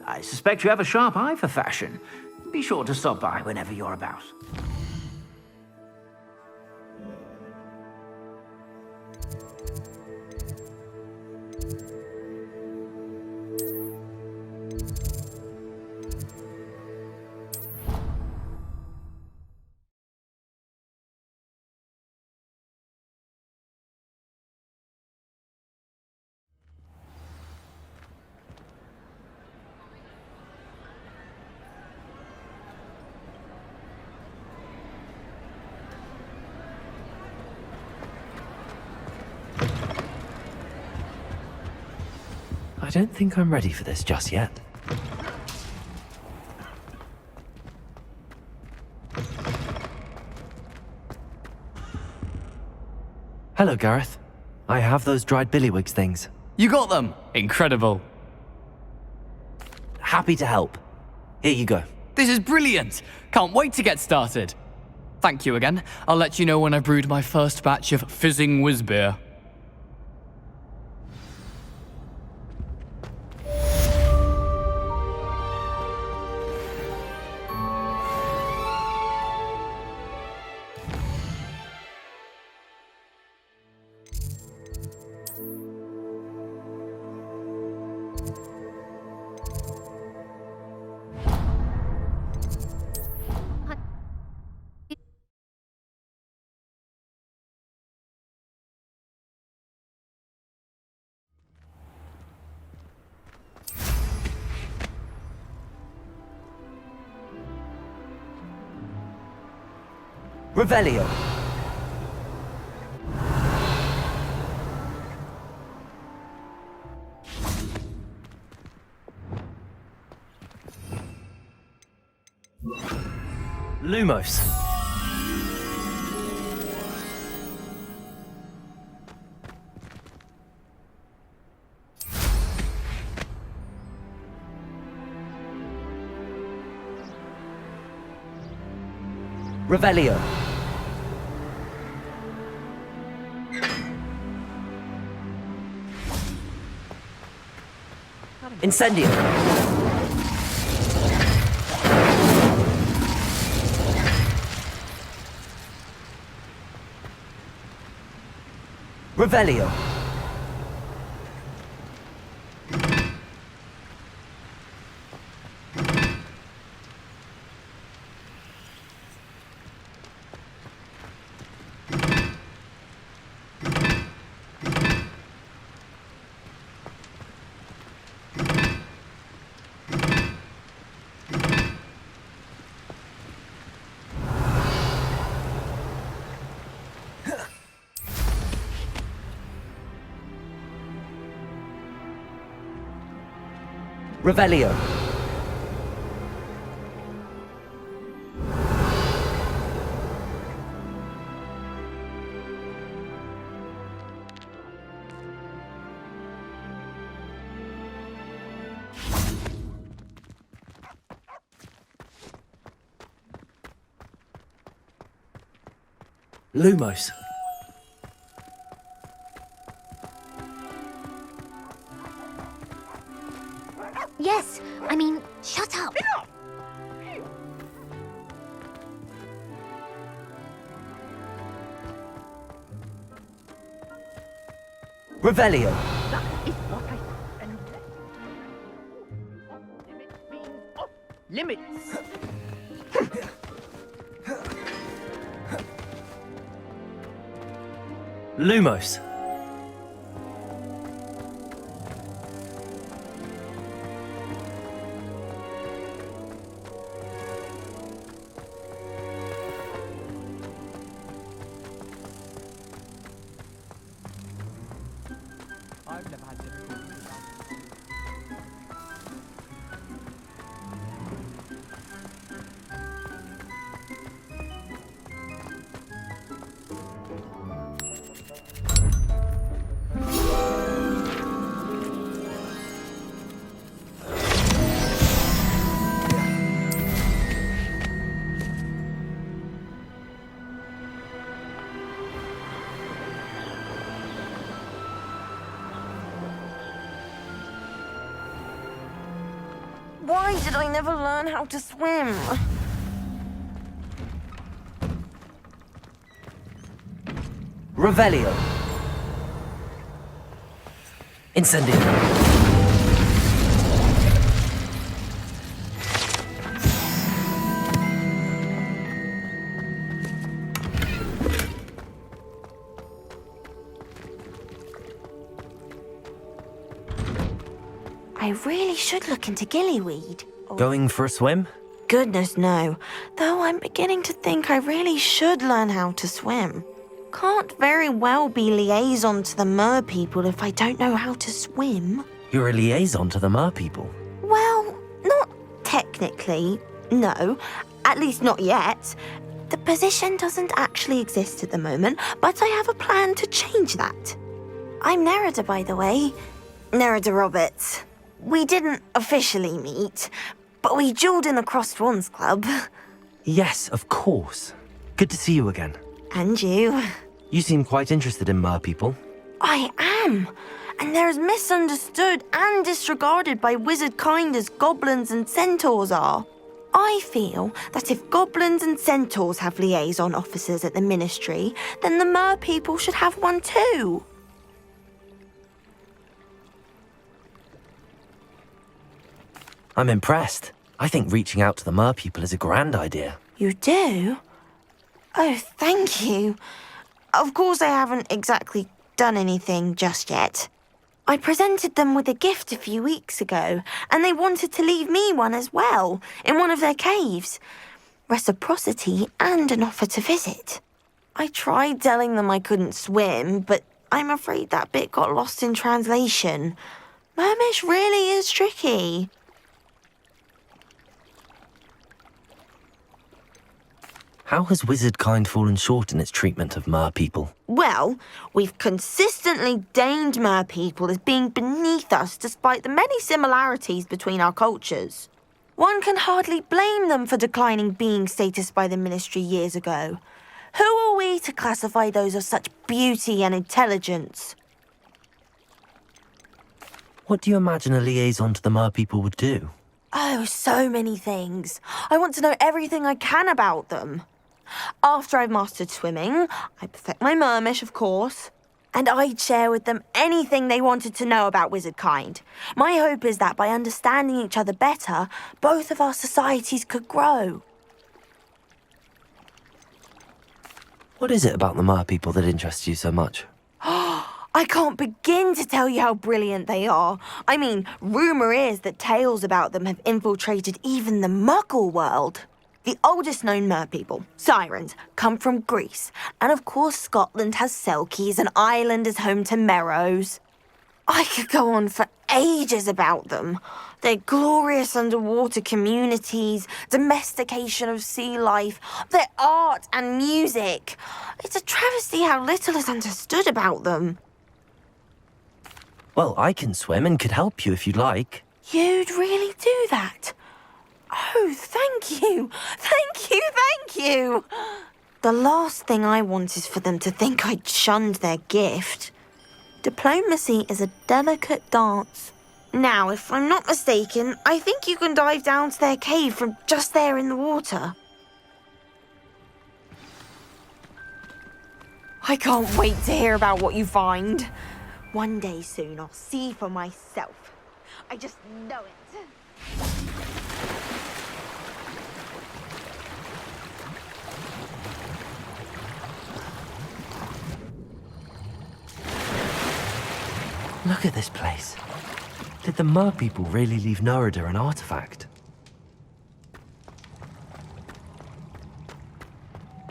I suspect you have a sharp eye for fashion. Be sure to stop by whenever you're about. I don't think I'm ready for this just yet. Hello, Gareth. I have those dried billywigs things. You got them! Incredible. Happy to help. Here you go. This is brilliant! Can't wait to get started. Thank you again. I'll let you know when I've brewed my first batch of fizzing whiz beer. Revelio. Lumos. Revelio. Incendio. Revelio. Revelio. Lumos. Yes, I mean, shut up. Revelio. That is what I and limits means off limits. Lumos. Why did I never learn how to swim? Revelio. Incendio. I really should look into gillyweed. Going for a swim? Goodness, no. Though I'm beginning to think I really should learn how to swim. Can't very well be liaison to the mer people if I don't know how to swim. You're a liaison to the mer people. Well, not technically, no. At least not yet. The position doesn't actually exist at the moment, but I have a plan to change that. I'm Nerida, by the way. Nerida Roberts. We didn't officially meet, but we duelled in the Crossed Wands Club. Yes, of course. Good to see you again. And you. You seem quite interested in mer people. I am. And they're as misunderstood and disregarded by wizard kind as goblins and centaurs are. I feel that if goblins and centaurs have liaison officers at the ministry, then the mer people should have one too. I'm impressed. I think reaching out to the mer people is a grand idea. You do? Oh, thank you. Of course I haven't exactly done anything just yet. I presented them with a gift a few weeks ago, and they wanted to leave me one as well, in one of their caves. Reciprocity and an offer to visit. I tried telling them I couldn't swim, but I'm afraid that bit got lost in translation. Mermish really is tricky. How has wizard kind fallen short in its treatment of mer people? Well, we've consistently deemed mer people as being beneath us despite the many similarities between our cultures. One can hardly blame them for declining being status by the ministry years ago. Who are we to classify those of such beauty and intelligence? What do you imagine a liaison to the mer people would do? Oh, so many things. I want to know everything I can about them. After I've mastered swimming, I perfect my mermish, of course, and I'd share with them anything they wanted to know about wizard kind. My hope is that by understanding each other better, both of our societies could grow. What is it about the mer people that interests you so much? I can't begin to tell you how brilliant they are. I mean, rumour is that tales about them have infiltrated even the Muggle world. The oldest known mer people, sirens, come from Greece. And of course Scotland has Selkies and Ireland is home to Merrows. I could go on for ages about them. Their glorious underwater communities, domestication of sea life, their art and music. It's a travesty how little is understood about them. Well, I can swim and could help you if you'd like. You'd really do that? Oh, thank you. Thank you, thank you. The last thing I want is for them to think I'd shunned their gift. Diplomacy is a delicate dance. Now, if I'm not mistaken, I think you can dive down to their cave from just there in the water. I can't wait to hear about what you find. One day soon, I'll see for myself. I just know it. Look at this place. Did the mer people really leave Nerida an artifact?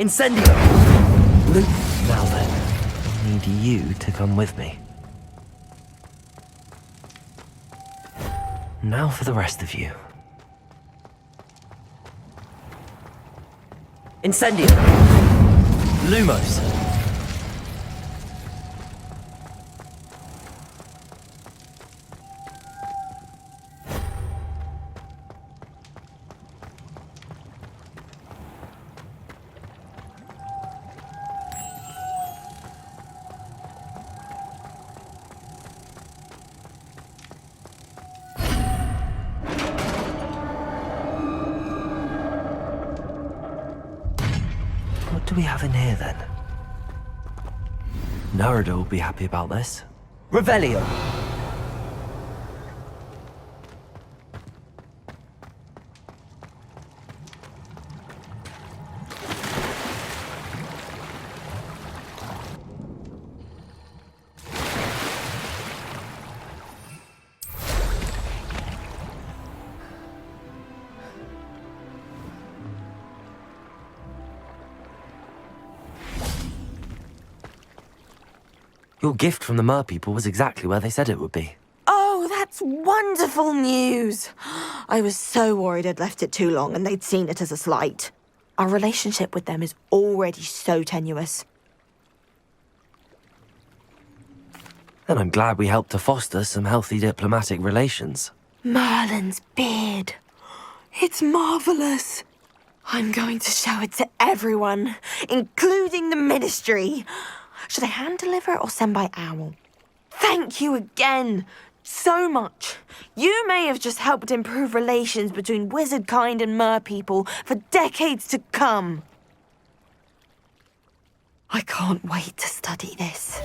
Incendio! Luke, now then, I need you to come with me. Now for the rest of you. Incendio! Lumos! What do we have in here then? Nerida will be happy about this. Revelio! Your gift from the Mer people was exactly where they said it would be. Oh, that's wonderful news. I was so worried I'd left it too long and they'd seen it as a slight. Our relationship with them is already so tenuous. And I'm glad we helped to foster some healthy diplomatic relations. Merlin's beard. It's marvelous. I'm going to show it to everyone, including the Ministry. Should I hand deliver it or send by owl? Thank you again, so much. You may have just helped improve relations between wizard kind and mer people for decades to come. I can't wait to study this.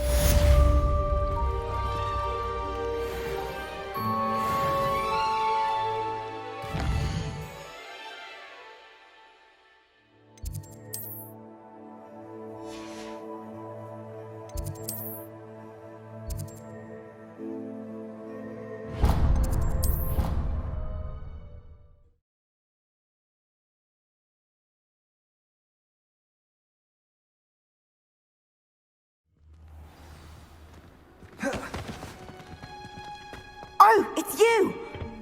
Oh, it's you!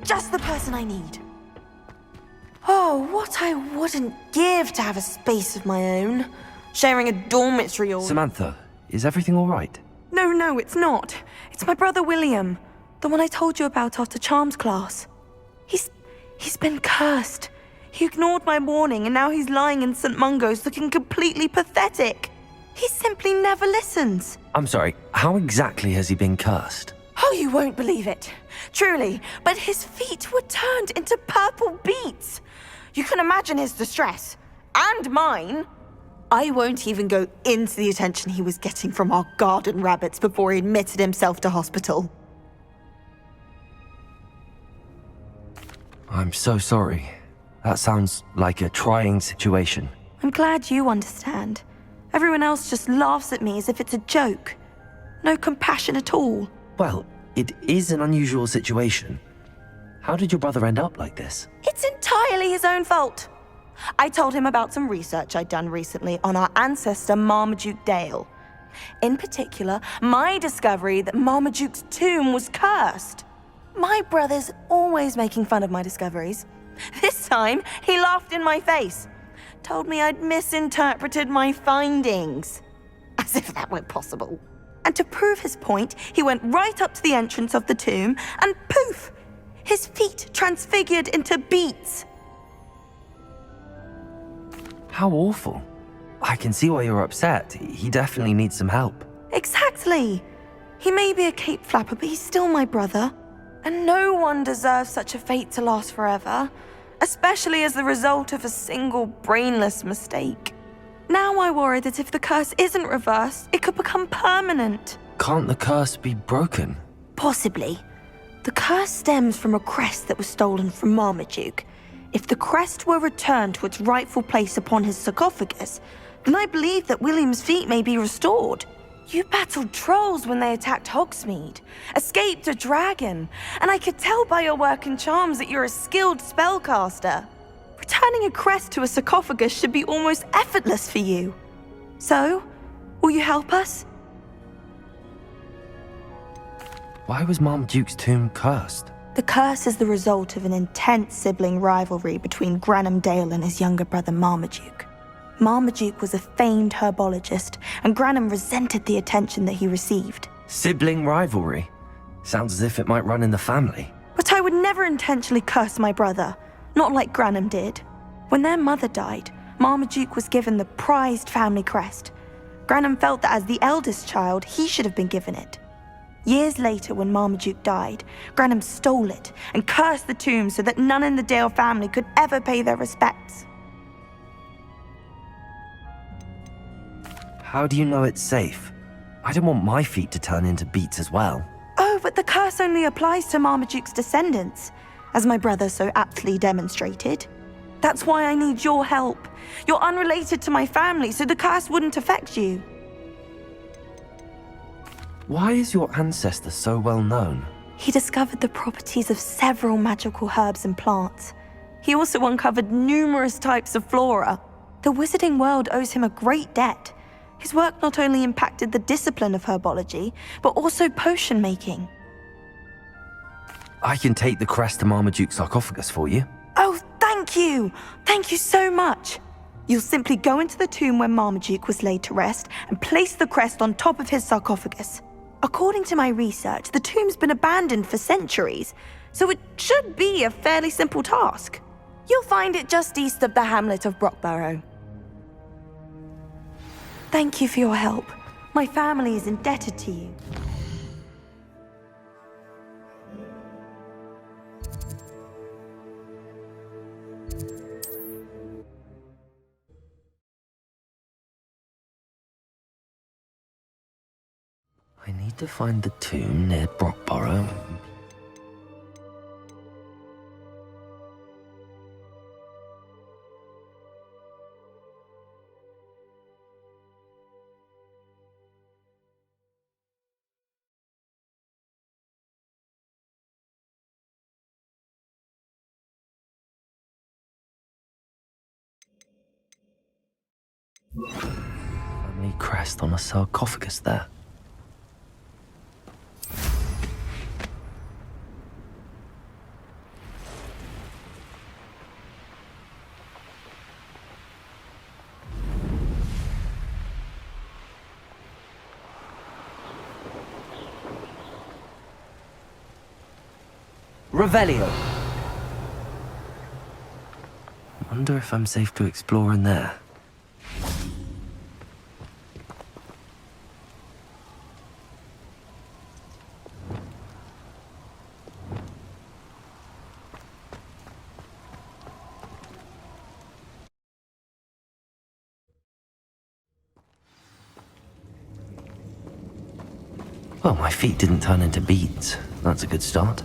Just the person I need. Oh, what I wouldn't give to have a space of my own. Sharing a dormitory or... Samantha, is everything all right? No, it's not. It's my brother William. The one I told you about after Charms class. He's been cursed. He ignored my warning and now he's lying in St. Mungo's looking completely pathetic. He simply never listens. I'm sorry, how exactly has he been cursed? Oh, you won't believe it. Truly, but his feet were turned into purple beets. You can imagine his distress. And mine. I won't even go into the attention he was getting from our garden rabbits before he admitted himself to hospital. I'm so sorry. That sounds like a trying situation. I'm glad you understand. Everyone else just laughs at me as if it's a joke. No compassion at all. Well, it is an unusual situation. How did your brother end up like this? It's entirely his own fault. I told him about some research I'd done recently on our ancestor Marmaduke Dale. In particular, my discovery that Marmaduke's tomb was cursed. My brother's always making fun of my discoveries. This time, he laughed in my face. Told me I'd misinterpreted my findings. As if that were possible. And to prove his point, he went right up to the entrance of the tomb and poof! His feet transfigured into beets. How awful. I can see why you're upset. He definitely needs some help. Exactly. He may be a cape flapper, but he's still my brother. And no one deserves such a fate to last forever, especially as the result of a single brainless mistake. Now I worry that if the curse isn't reversed, it could become permanent. Can't the curse be broken? Possibly. The curse stems from a crest that was stolen from Marmaduke. If the crest were returned to its rightful place upon his sarcophagus, then I believe that William's feet may be restored. You battled trolls when they attacked Hogsmeade, escaped a dragon, and I could tell by your work and charms that you're a skilled spellcaster. Returning a crest to a sarcophagus should be almost effortless for you. So, will you help us? Why was Marmaduke's tomb cursed? The curse is the result of an intense sibling rivalry between Granham Dale and his younger brother Marmaduke. Marmaduke was a famed herbologist, and Granham resented the attention that he received. Sibling rivalry? Sounds as if it might run in the family. But I would never intentionally curse my brother, not like Granham did. When their mother died, Marmaduke was given the prized family crest. Granham felt that as the eldest child, he should have been given it. Years later, when Marmaduke died, Granham stole it and cursed the tomb so that none in the Dale family could ever pay their respects. How do you know it's safe? I don't want my feet to turn into beets as well. Oh, but the curse only applies to Marmaduke's descendants, as my brother so aptly demonstrated. That's why I need your help. You're unrelated to my family, so the curse wouldn't affect you. Why is your ancestor so well known? He discovered the properties of several magical herbs and plants. He also uncovered numerous types of flora. The wizarding world owes him a great debt. His work not only impacted the discipline of herbology, but also potion making. I can take the crest to Marmaduke's sarcophagus for you. Oh, thank you! Thank you so much! You'll simply go into the tomb where Marmaduke was laid to rest and place the crest on top of his sarcophagus. According to my research, the tomb's been abandoned for centuries, so it should be a fairly simple task. You'll find it just east of the hamlet of Brockborough. Thank you for your help. My family is indebted to you. I need to find the tomb near Brockborough. Family crest on a sarcophagus there. Revelio. Wonder if I'm safe to explore in there. Well, my feet didn't turn into beads. That's a good start.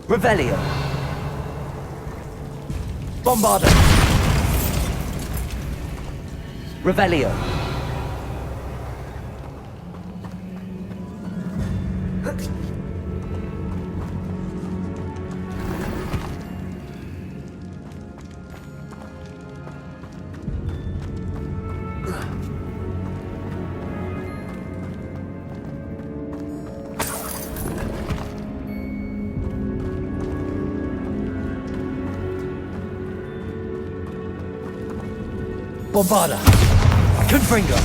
Revelio. Bombarda. Revelio. Bombarda. Confringo.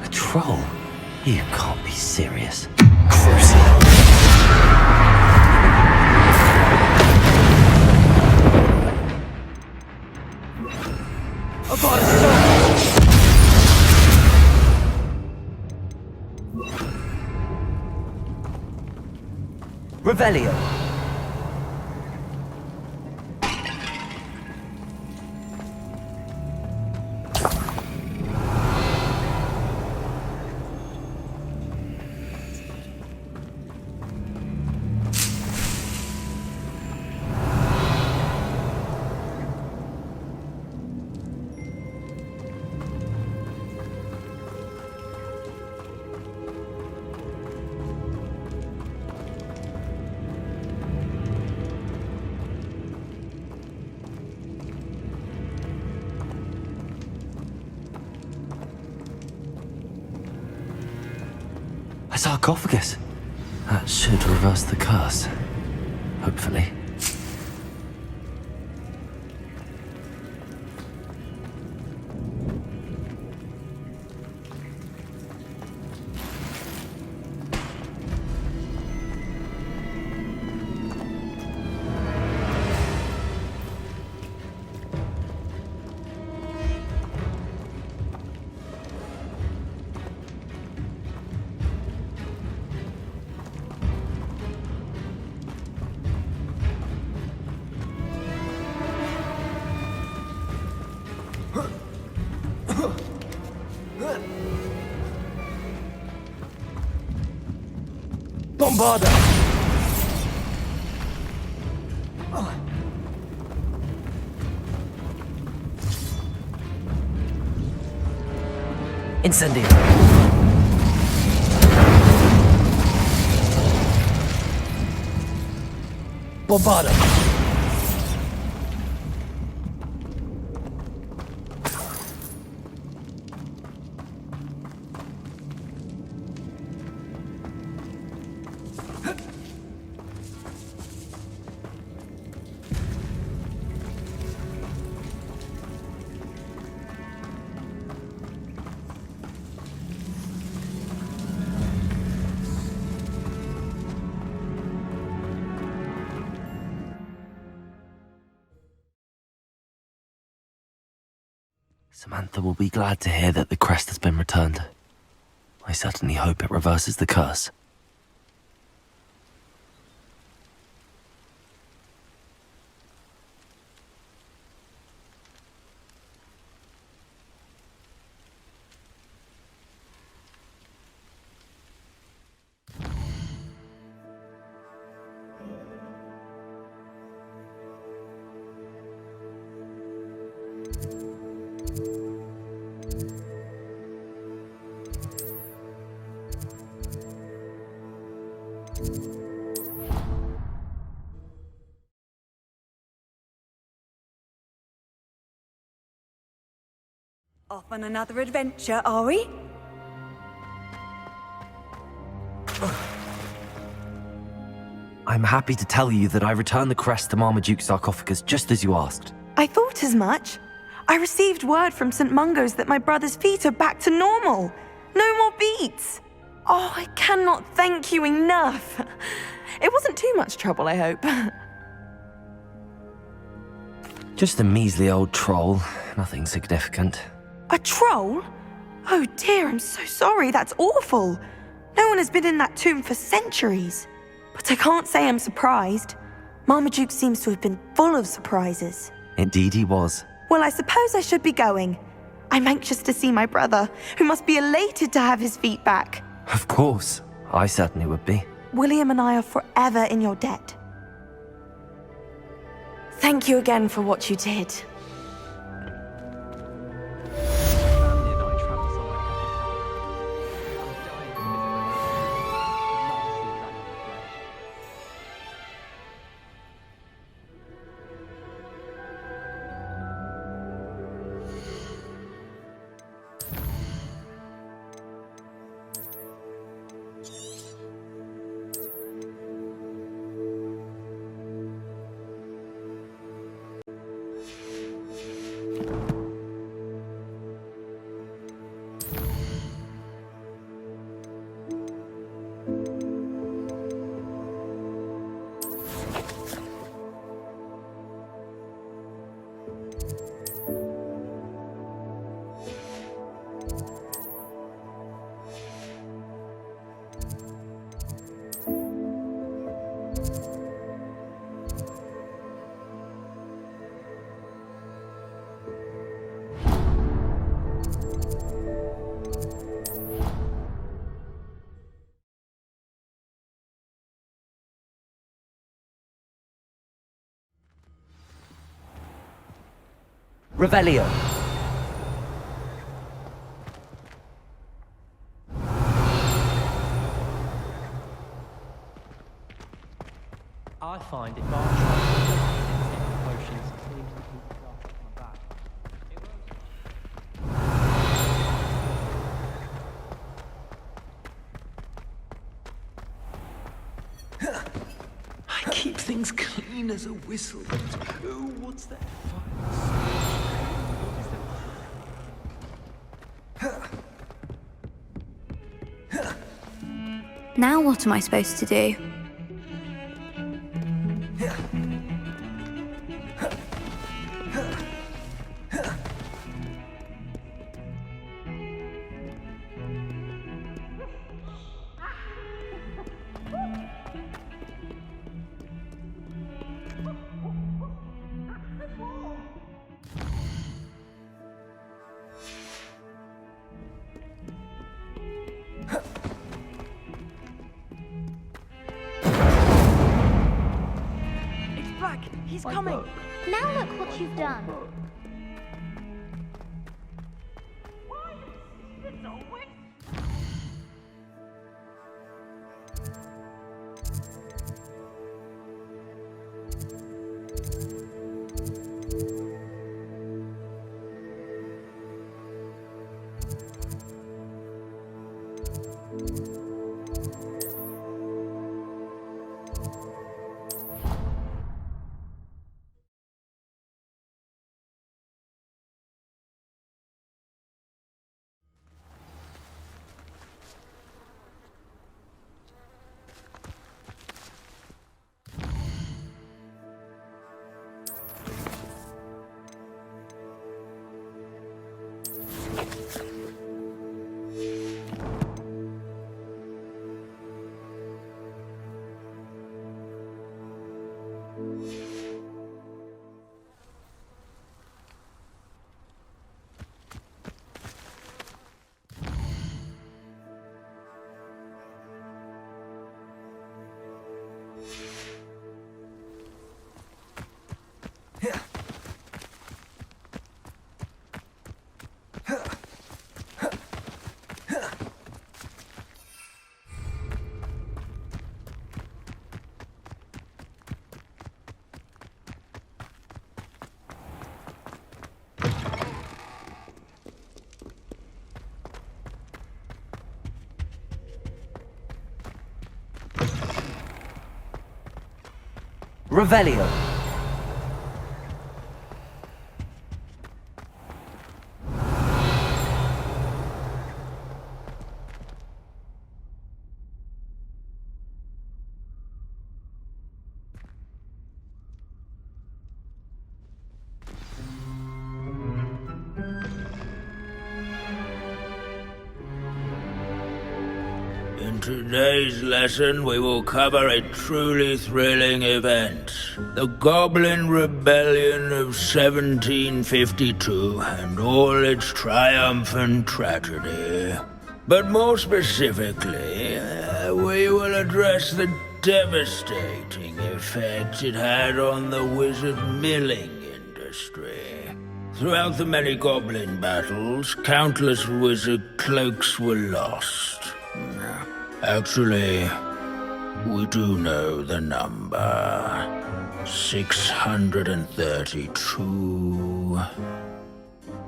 A troll? You can't be serious. Crucial. Revelio. A sarcophagus. That should reverse the curse. Hopefully. Bombarda! Incendio! Bombarda! Samantha will be glad to hear that the crest has been returned. I certainly hope it reverses the curse. Off on another adventure, are we? I'm happy to tell you that I returned the crest to Marmaduke's sarcophagus just as you asked. I thought as much. I received word from St. Mungo's that my brother's feet are back to normal. No more beats. Oh, I cannot thank you enough. It wasn't too much trouble, I hope. Just a measly old troll, nothing significant. A troll? Oh dear, I'm so sorry, that's awful. No one has been in that tomb for centuries. But I can't say I'm surprised. Marmaduke seems to have been full of surprises. Indeed he was. Well, I suppose I should be going. I'm anxious to see my brother, who must be elated to have his feet back. Of course, I certainly would be. William and I are forever in your debt. Thank you again for what you did. Revelio. I find if I try potions, it seems to keep the dark off my back. I keep things clean as a whistle. Oh, what's that? Now what am I supposed to do? Black, he's coming. Now look what you've done. Revelio. In today's lesson, we will cover a truly thrilling event. The Goblin Rebellion of 1752 and all its triumphant tragedy. But more specifically, we will address the devastating effect it had on the wizard milling industry. Throughout the many goblin battles, countless wizard cloaks were lost. Actually, we do know the number. 632.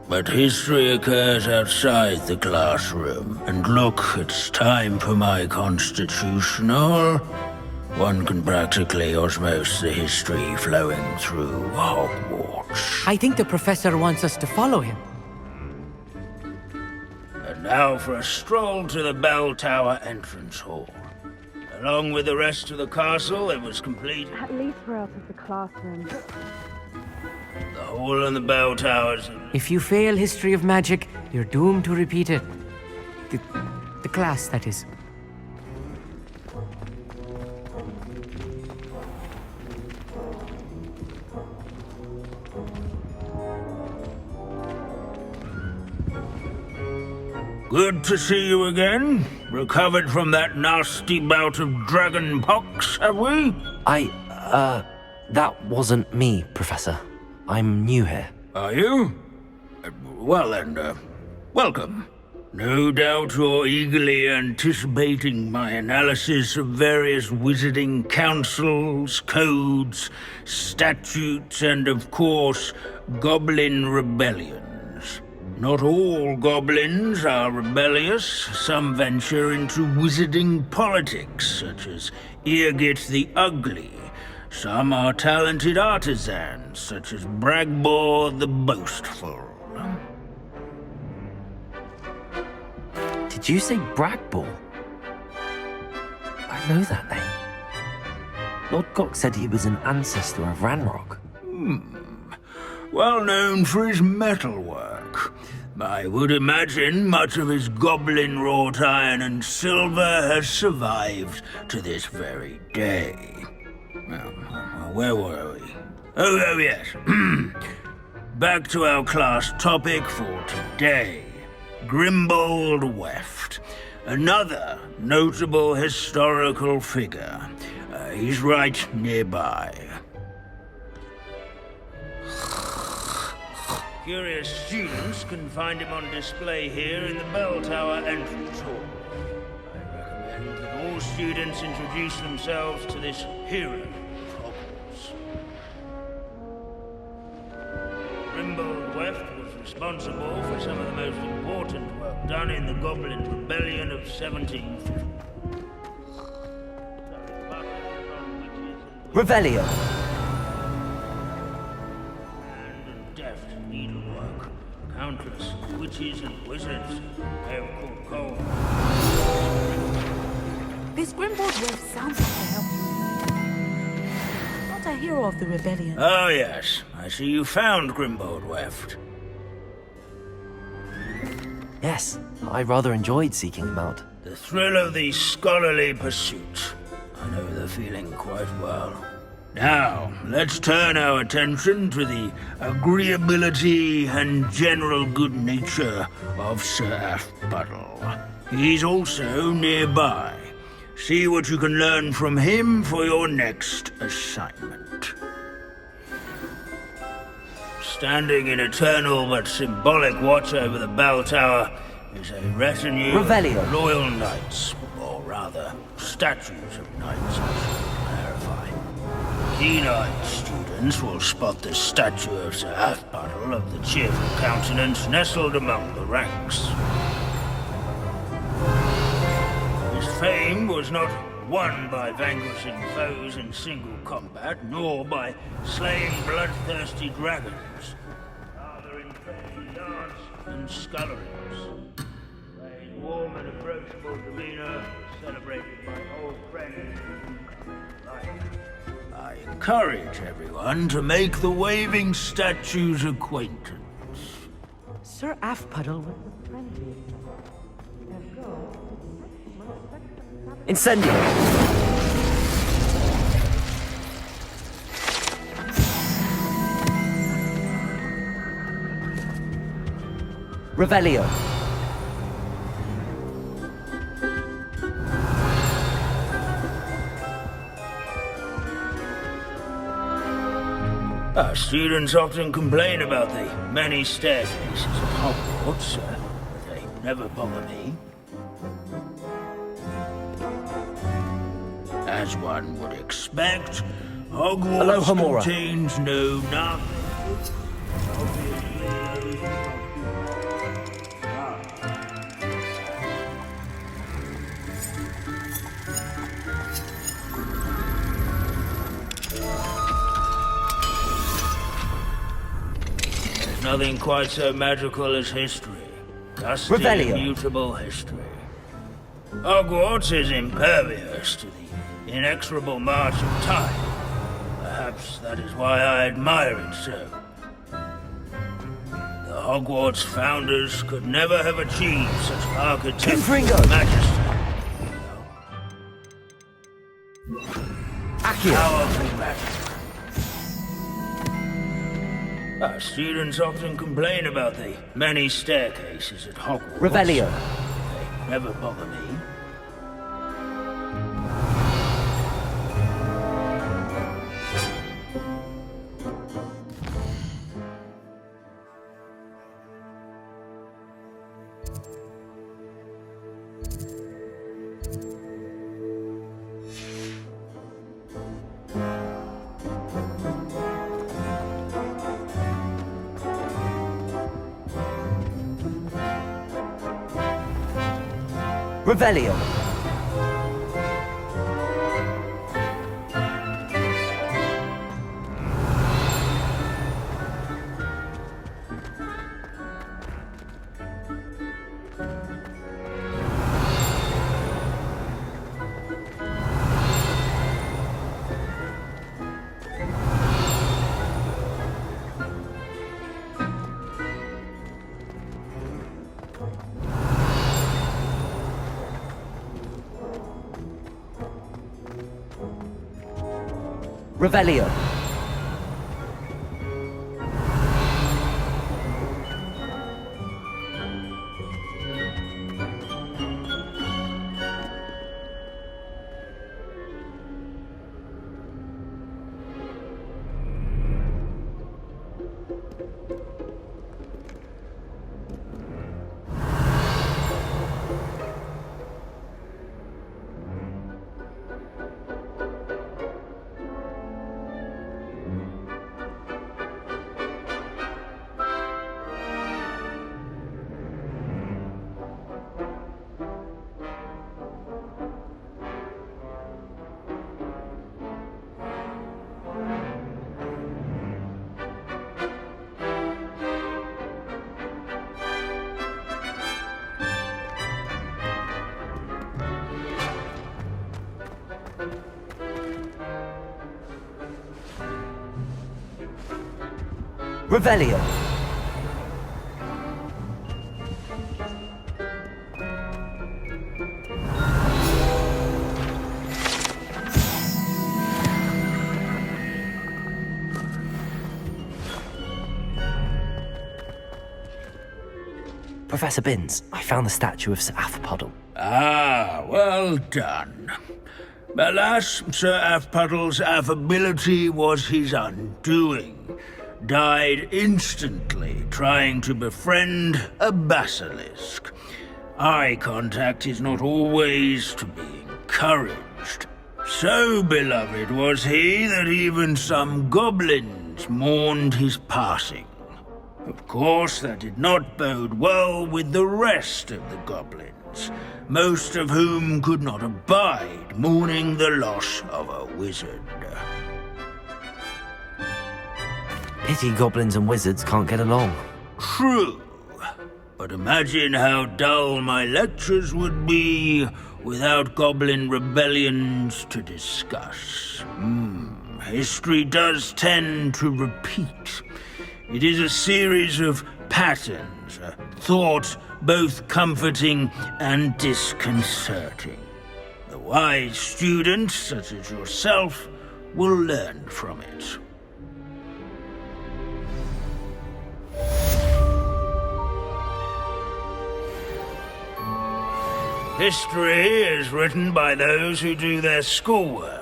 But history occurs outside the classroom, and look, it's time for my constitutional. One can practically osmose the history flowing through Hogwarts. I think the professor wants us to follow him. And now for a stroll to the bell tower entrance hall. Along with the rest of the castle, it was completed. At least we're out of the classroom. The hall and the bell towers. If you fail history of magic, you're doomed to repeat it. The class, that is. Good to see you again. Recovered from that nasty bout of dragon pox, have we? That wasn't me, Professor. I'm new here. Are you? Well then, welcome. No doubt you're eagerly anticipating my analysis of various wizarding councils, codes, statutes, and of course, goblin rebellions. Not all goblins are rebellious. Some venture into wizarding politics, such as Eargit the Ugly. Some are talented artisans, such as Bragbor the Boastful. Did you say Bragbor? I know that name. Lord Gok said he was an ancestor of Ranrock. Well known for his metalwork. I would imagine much of his goblin wrought iron and silver has survived to this very day. Where were we? Oh yes. Back to our class topic for today. Grimbold Weft. Another notable historical figure. He's right nearby. Curious students can find him on display here in the bell tower entrance hall. I recommend that all students introduce themselves to this hero of Hogwarts. Grimbold Weft was responsible for some of the most important work done in the Goblin Rebellion of 1750. Revelio. Deft needlework. Countless witches and wizards have caught cold. This Grimbold Weft sounds like a help. Not a hero of the rebellion. Oh yes, I see you found Grimbold Weft. Yes, I rather enjoyed seeking him out. The thrill of the scholarly pursuit. I know the feeling quite well. Now, let's turn our attention to the agreeability and general good nature of Sir Aphbuttle. He's also nearby. See what you can learn from him for your next assignment. Standing in eternal but symbolic watch over the bell tower is a retinue Revelio. of loyal knights, or rather, statues of knights, I should clarify. Keen-eyed students will spot the statue of Sir Aphbuttle of the cheerful countenance nestled among the ranks. His fame was not won by vanquishing foes in single combat, nor by slaying bloodthirsty dragons, rather in friendly yards and sculleries. By his warm and approachable demeanor, celebrated by old friends alike. I encourage everyone to make the waving statue's acquaintance. Sir Aphbuttle was friendly. Incendio. Revelio. Our students often complain about the many staircases at Hogwarts, but they never bother me. As one would expect, Hogwarts contains no nothing. There's nothing quite so magical as history. Dusty, immutable history. Hogwarts is impervious to the inexorable march of time. Perhaps that is why I admire it so. The Hogwarts founders could never have achieved such architectural majesty. Powerful magic. Our students often complain about the many staircases at Hogwarts. Revelio. They never bother me. Revelio. Revelio. Revelio. Professor Binns, I found the statue of Sir Afpuddle. Ah, well done. Alas, Sir Afpuddle's affability was his undoing. Died instantly trying to befriend a basilisk. Eye contact is not always to be encouraged. So beloved was he that even some goblins mourned his passing. Of course, that did not bode well with the rest of the goblins, most of whom could not abide mourning the loss of a wizard. Pity goblins and wizards can't get along. True. But imagine how dull my lectures would be without goblin rebellions to discuss. History does tend to repeat. It is a series of patterns, a thought both comforting and disconcerting. The wise student, such as yourself, will learn from it. History is written by those who do their schoolwork.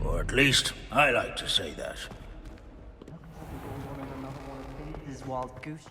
Or at least, I like to say that. This is wild goose.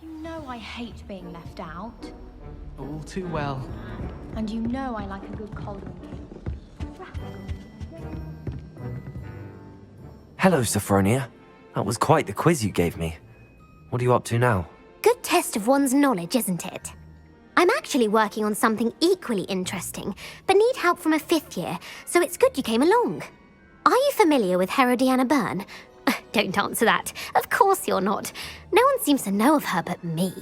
You know I hate being left out. All too well. And you know I like a good cauldron cake. Hello, Sophronia. That was quite the quiz you gave me. What are you up to now? Good test of one's knowledge, isn't it? I'm actually working on something equally interesting, but need help from a 5th year, so it's good you came along. Are you familiar with Herodiana Byrne? Don't answer that. Of course you're not. No one seems to know of her but me.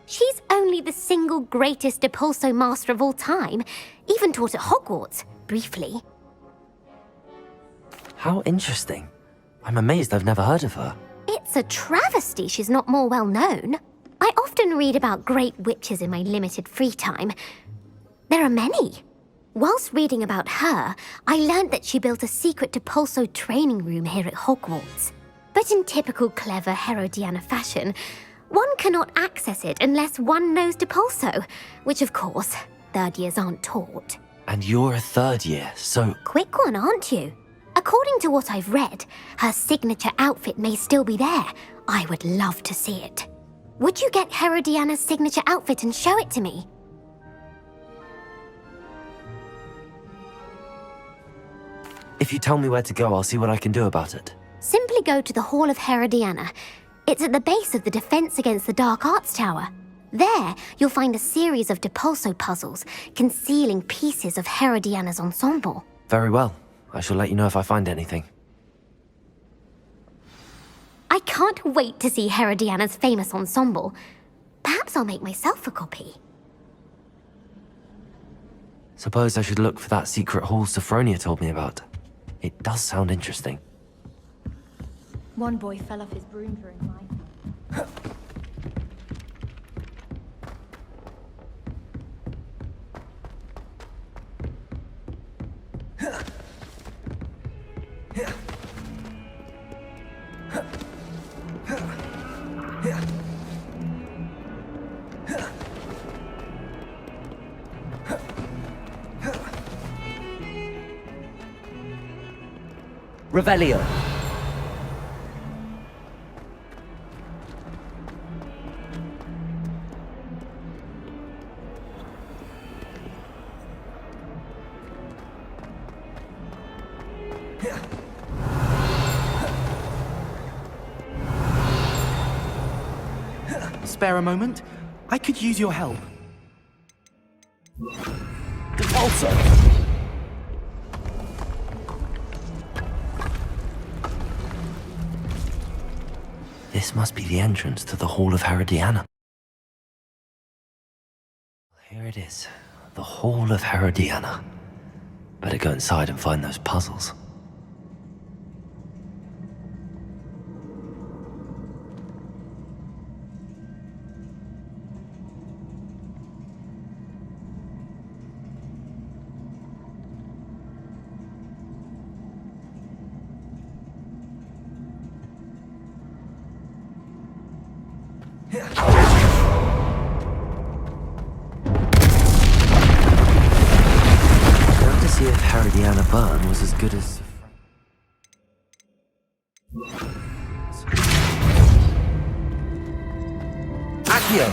She's only the single greatest Depulso master of all time, even taught at Hogwarts, briefly. How interesting. I'm amazed I've never heard of her. It's a travesty she's not more well known. I often read about great witches in my limited free time. There are many. Whilst reading about her, I learned that she built a secret Depulso training room here at Hogwarts. But in typical clever Herodiana fashion, one cannot access it unless one knows Depulso, which of course, 3rd years aren't taught. And you're a 3rd year, so... Quick one, aren't you? According to what I've read, her signature outfit may still be there. I would love to see it. Would you get Herodiana's signature outfit and show it to me? If you tell me where to go, I'll see what I can do about it. Simply go to the Hall of Herodiana. It's at the base of the Defense Against the Dark Arts Tower. There, you'll find a series of Depulso puzzles concealing pieces of Herodiana's ensemble. Very well. I shall let you know if I find anything. I can't wait to see Herodiana's famous ensemble. Perhaps I'll make myself a copy. Suppose I should look for that secret hall Sophronia told me about. It does sound interesting. One boy fell off his broom during mine. Yeah. Revelio. Spare a moment? I could use your help. Also. This must be the entrance to the Hall of Herodiana. Here it is, the Hall of Herodiana. Better go inside and find those puzzles. Now to see if Herodiana Burn was as good as... Accio.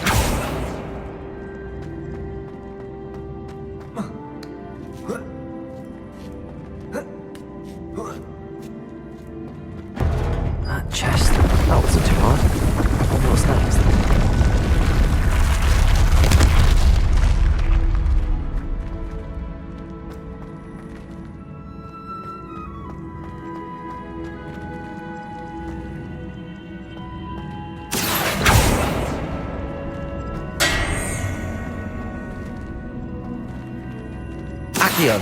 That chest, that wasn't too hard. I wonder what's next. Accio.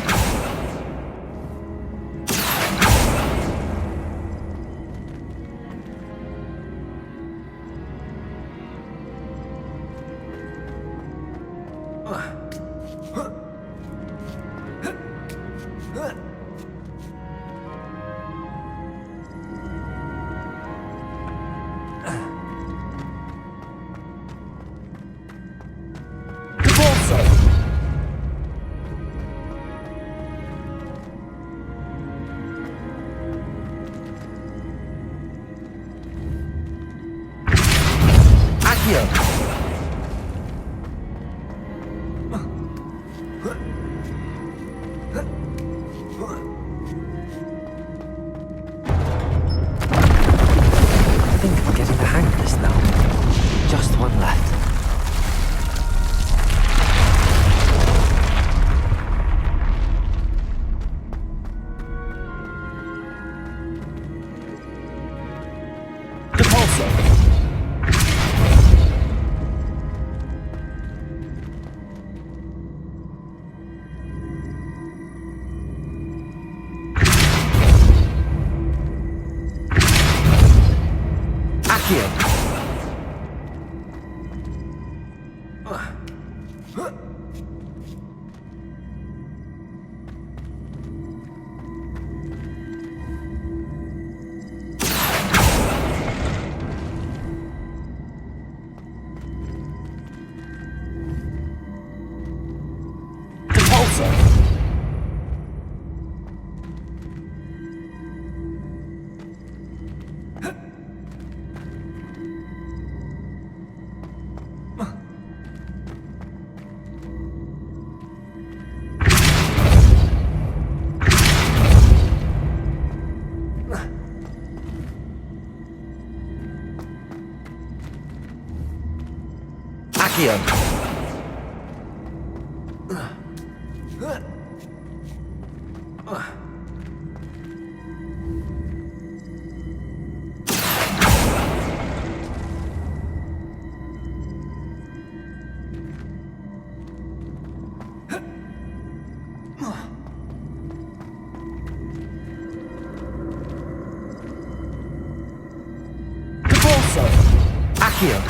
I think I'm getting the hang of this now. Just one left. Accio. Accio.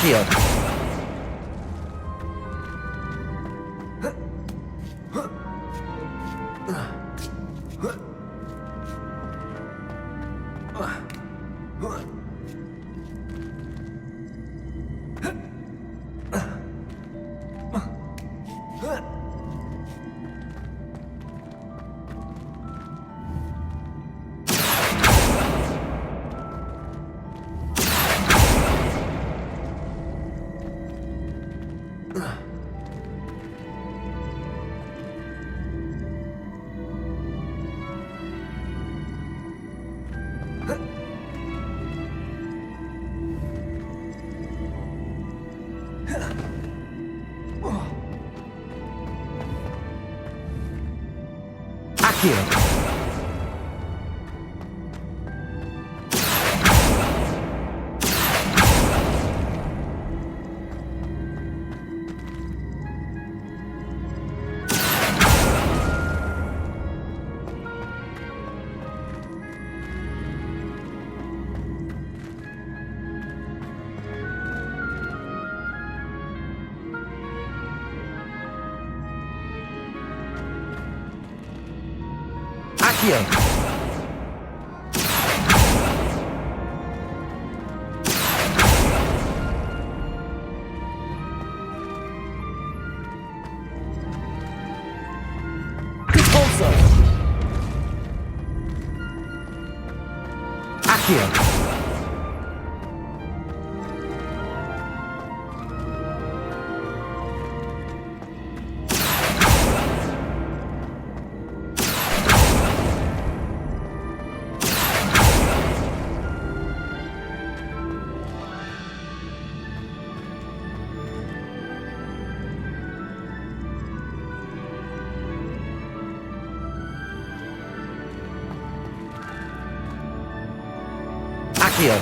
Accio. Accio. Accio. Repulso. Accio. Accio.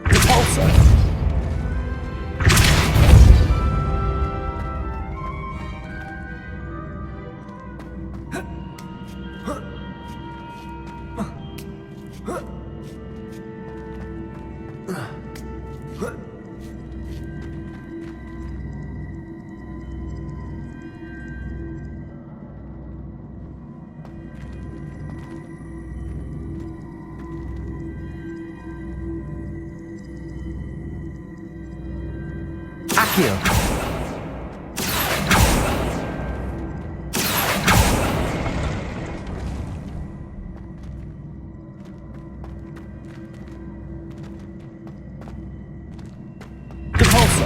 Repulso. Accio. Repulso.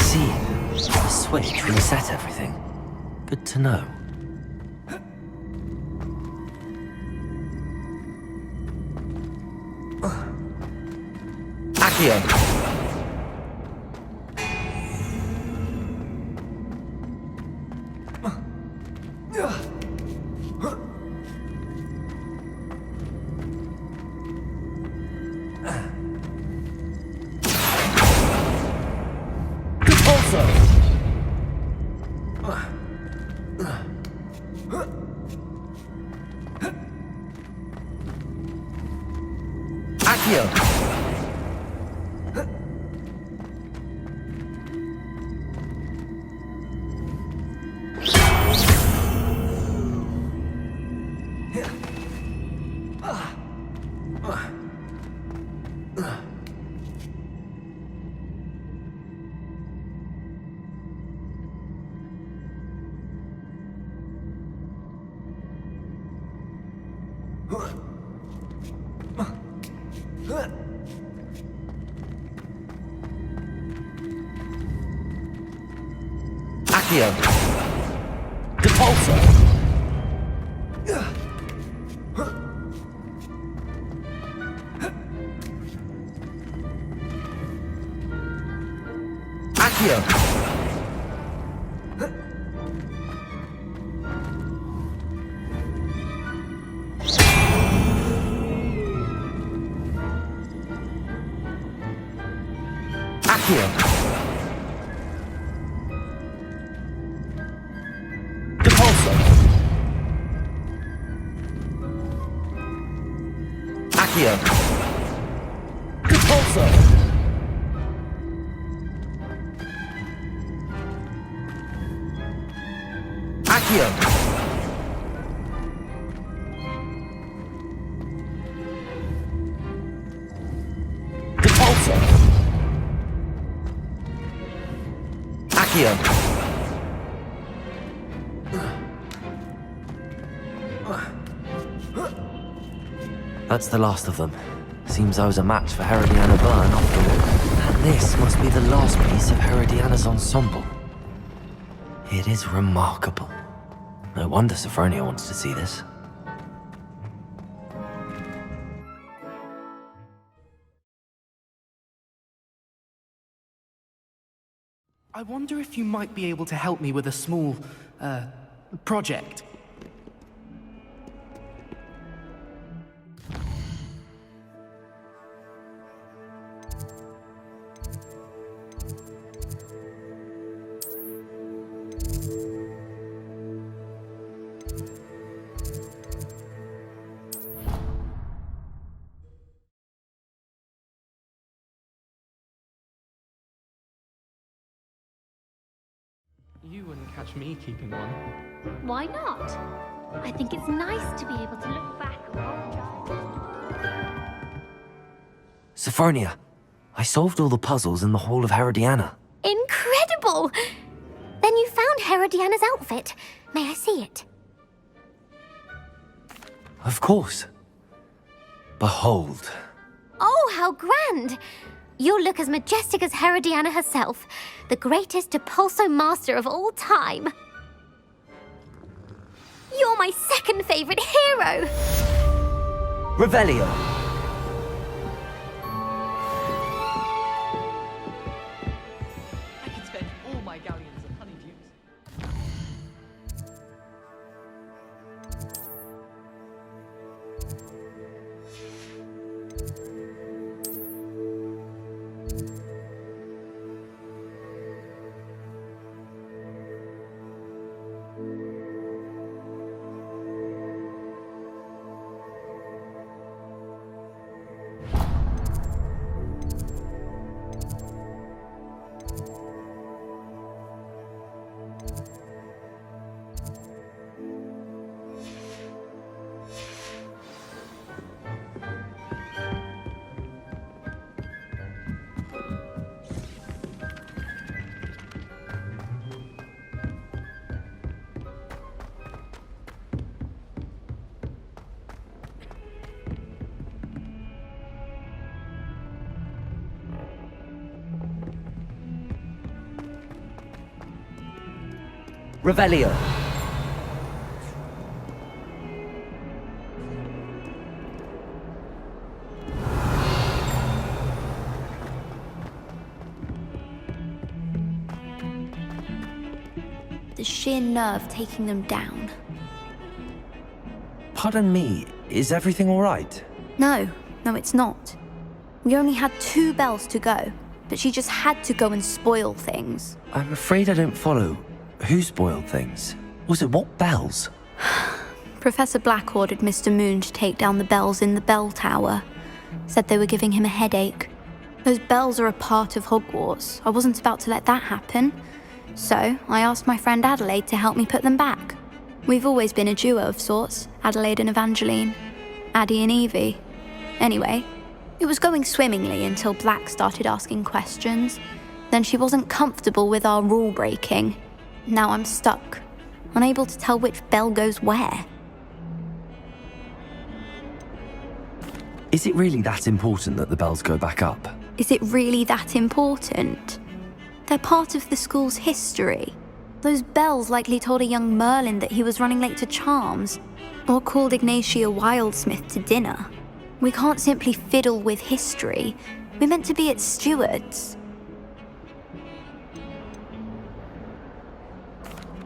See, the switch reset everything. Good to know. Accio. Repulso. Accio. Accio. Repulso. Accio. Accio. Depulso. Accio. Depulso. Accio. Depulso. Accio. That's the last of them. Seems I was a match for Herodiana Byrne after all. And this must be the last piece of Herodiana's ensemble. It is remarkable. No wonder Sophronia wants to see this. I wonder if you might be able to help me with a small, project. You wouldn't catch me keeping one. Why not? I think it's nice to be able to look back at old times. Sophronia, I solved all the puzzles in the Hall of Herodiana. Incredible! Then you found Herodiana's outfit. May I see it? Of course. Behold. Oh, how grand! You'll look as majestic as Herodiana herself, the greatest Depulso master of all time. You're my second favorite hero! Revelio. I could spend all my galleons on honeydukes. Revelio. The sheer nerve taking them down. Pardon me, is everything all right? No, it's not. We only had 2 bells to go, but she just had to go and spoil things. I'm afraid I don't follow. Who spoiled things? Was it what bells? Professor Black ordered Mr. Moon to take down the bells in the bell tower. Said they were giving him a headache. Those bells are a part of Hogwarts. I wasn't about to let that happen. So I asked my friend Adelaide to help me put them back. We've always been a duo of sorts, Adelaide and Evangeline. Addie and Evie. Anyway, it was going swimmingly until Black started asking questions. Then she wasn't comfortable with our rule breaking. Now I'm stuck, unable to tell which bell goes where. Is it really that important that the bells go back up? Is it really that important? They're part of the school's history. Those bells likely told a young Merlin that he was running late to Charms, or called Ignatia Wildsmith to dinner. We can't simply fiddle with history. We're meant to be its stewards.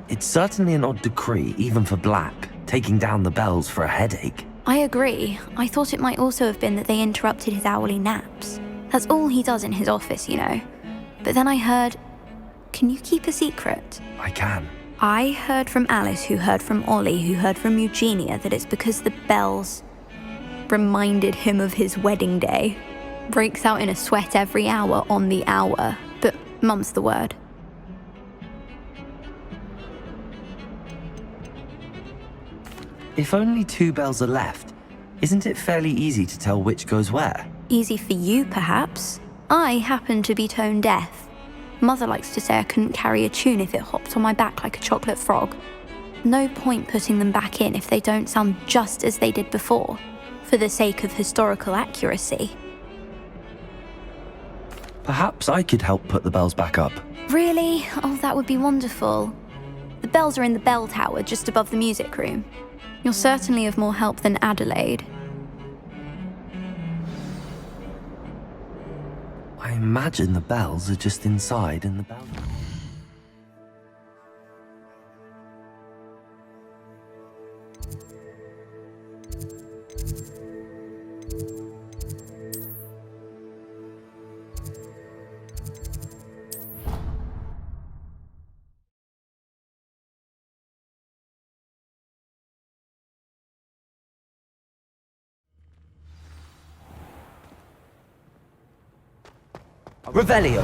It's certainly an odd decree, even for Black, taking down the bells for a headache. I agree. I thought it might also have been that they interrupted his hourly naps. That's all he does in his office, you know. But then I heard... Can you keep a secret? I can. I heard from Alice, who heard from Ollie, who heard from Eugenia, that it's because the bells reminded him of his wedding day. Breaks out in a sweat every hour on the hour. But Mum's the word. If only 2 bells are left, isn't it fairly easy to tell which goes where? Easy for you, perhaps. I happen to be tone deaf. Mother likes to say I couldn't carry a tune if it hopped on my back like a chocolate frog. No point putting them back in if they don't sound just as they did before, for the sake of historical accuracy. Perhaps I could help put the bells back up. Really? Oh, that would be wonderful. The bells are in the bell tower just above the music room. You're certainly of more help than Adelaide. I imagine the bells are just inside in the bell. Revelio.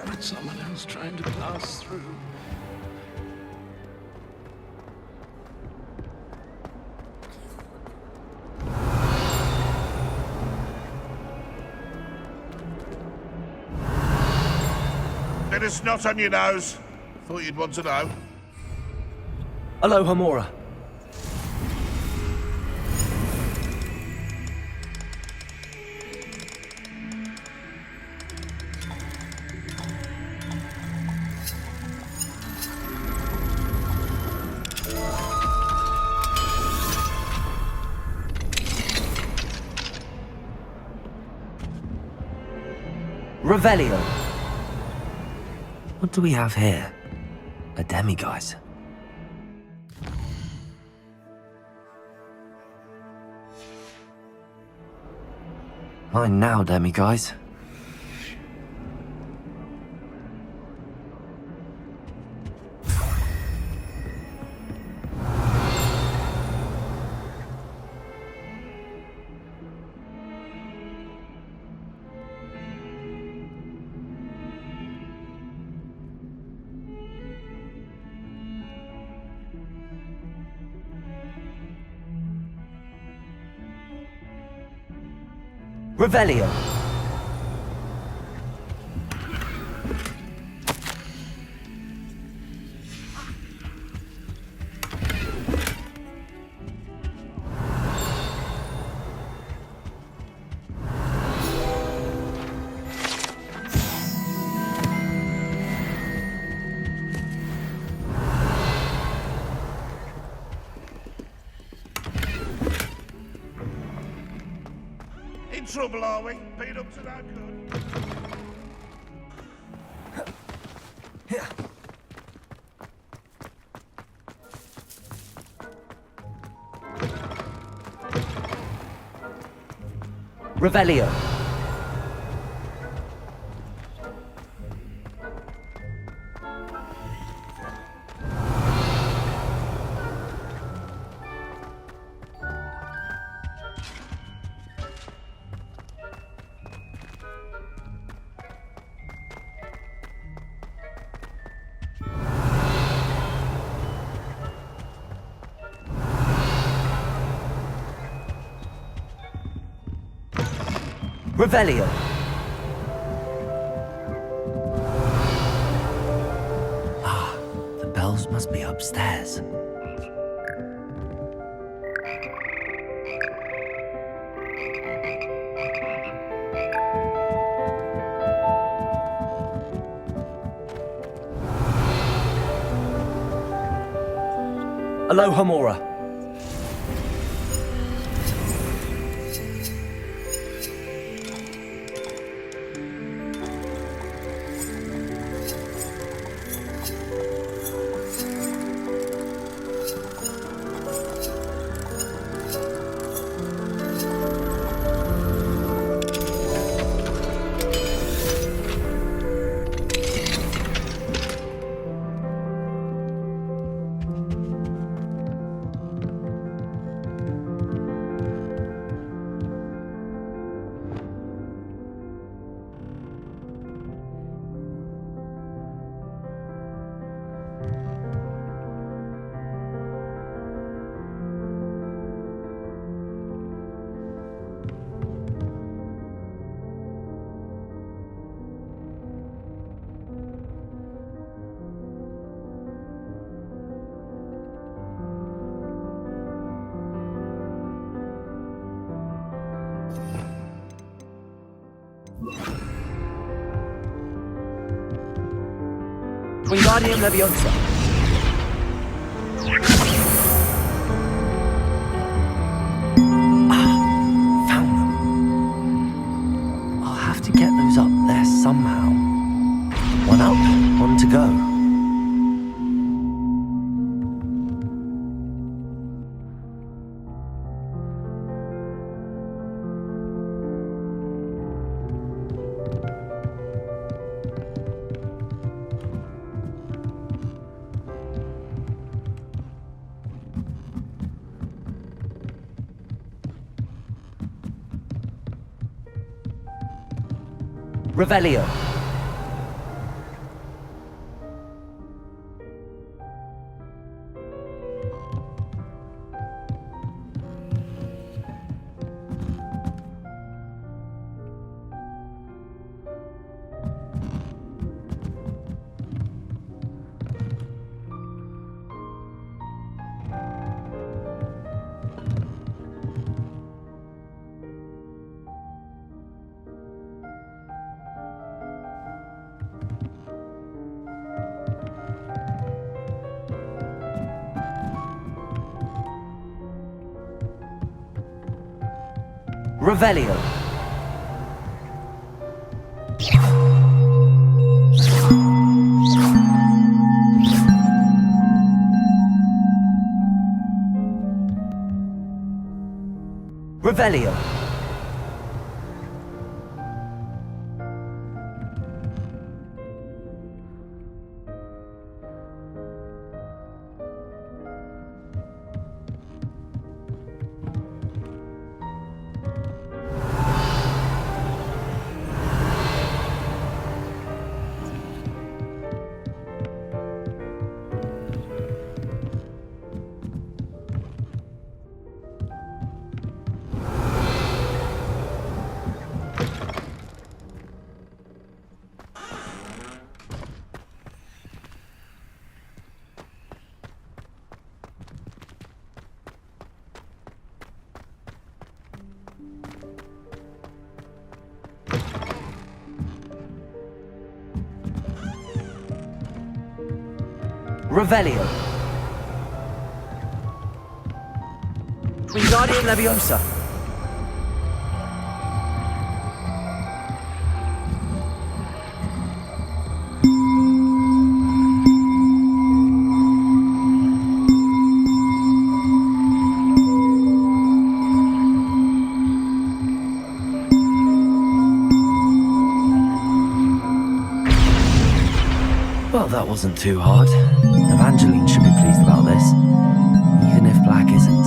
But someone else trying to pass through. Bit of snot on your nose. Thought you'd want to know. Aloha Mora. Revelio. What do we have here? A demiguise. Mine now, demiguise. Revelio. Trouble, are we? Beat up to no good. Revelio. Revelio. Ah, the bells must be upstairs. Aloha Mora. Wingardium Leviosa. Found them. I'll have to get those up there somehow. One up, one to go. Revelio. Revelio. Revelio. Revelio. Wingardium Leviosa. Well, that wasn't too hard. Evangeline should be pleased about this, even if Black isn't.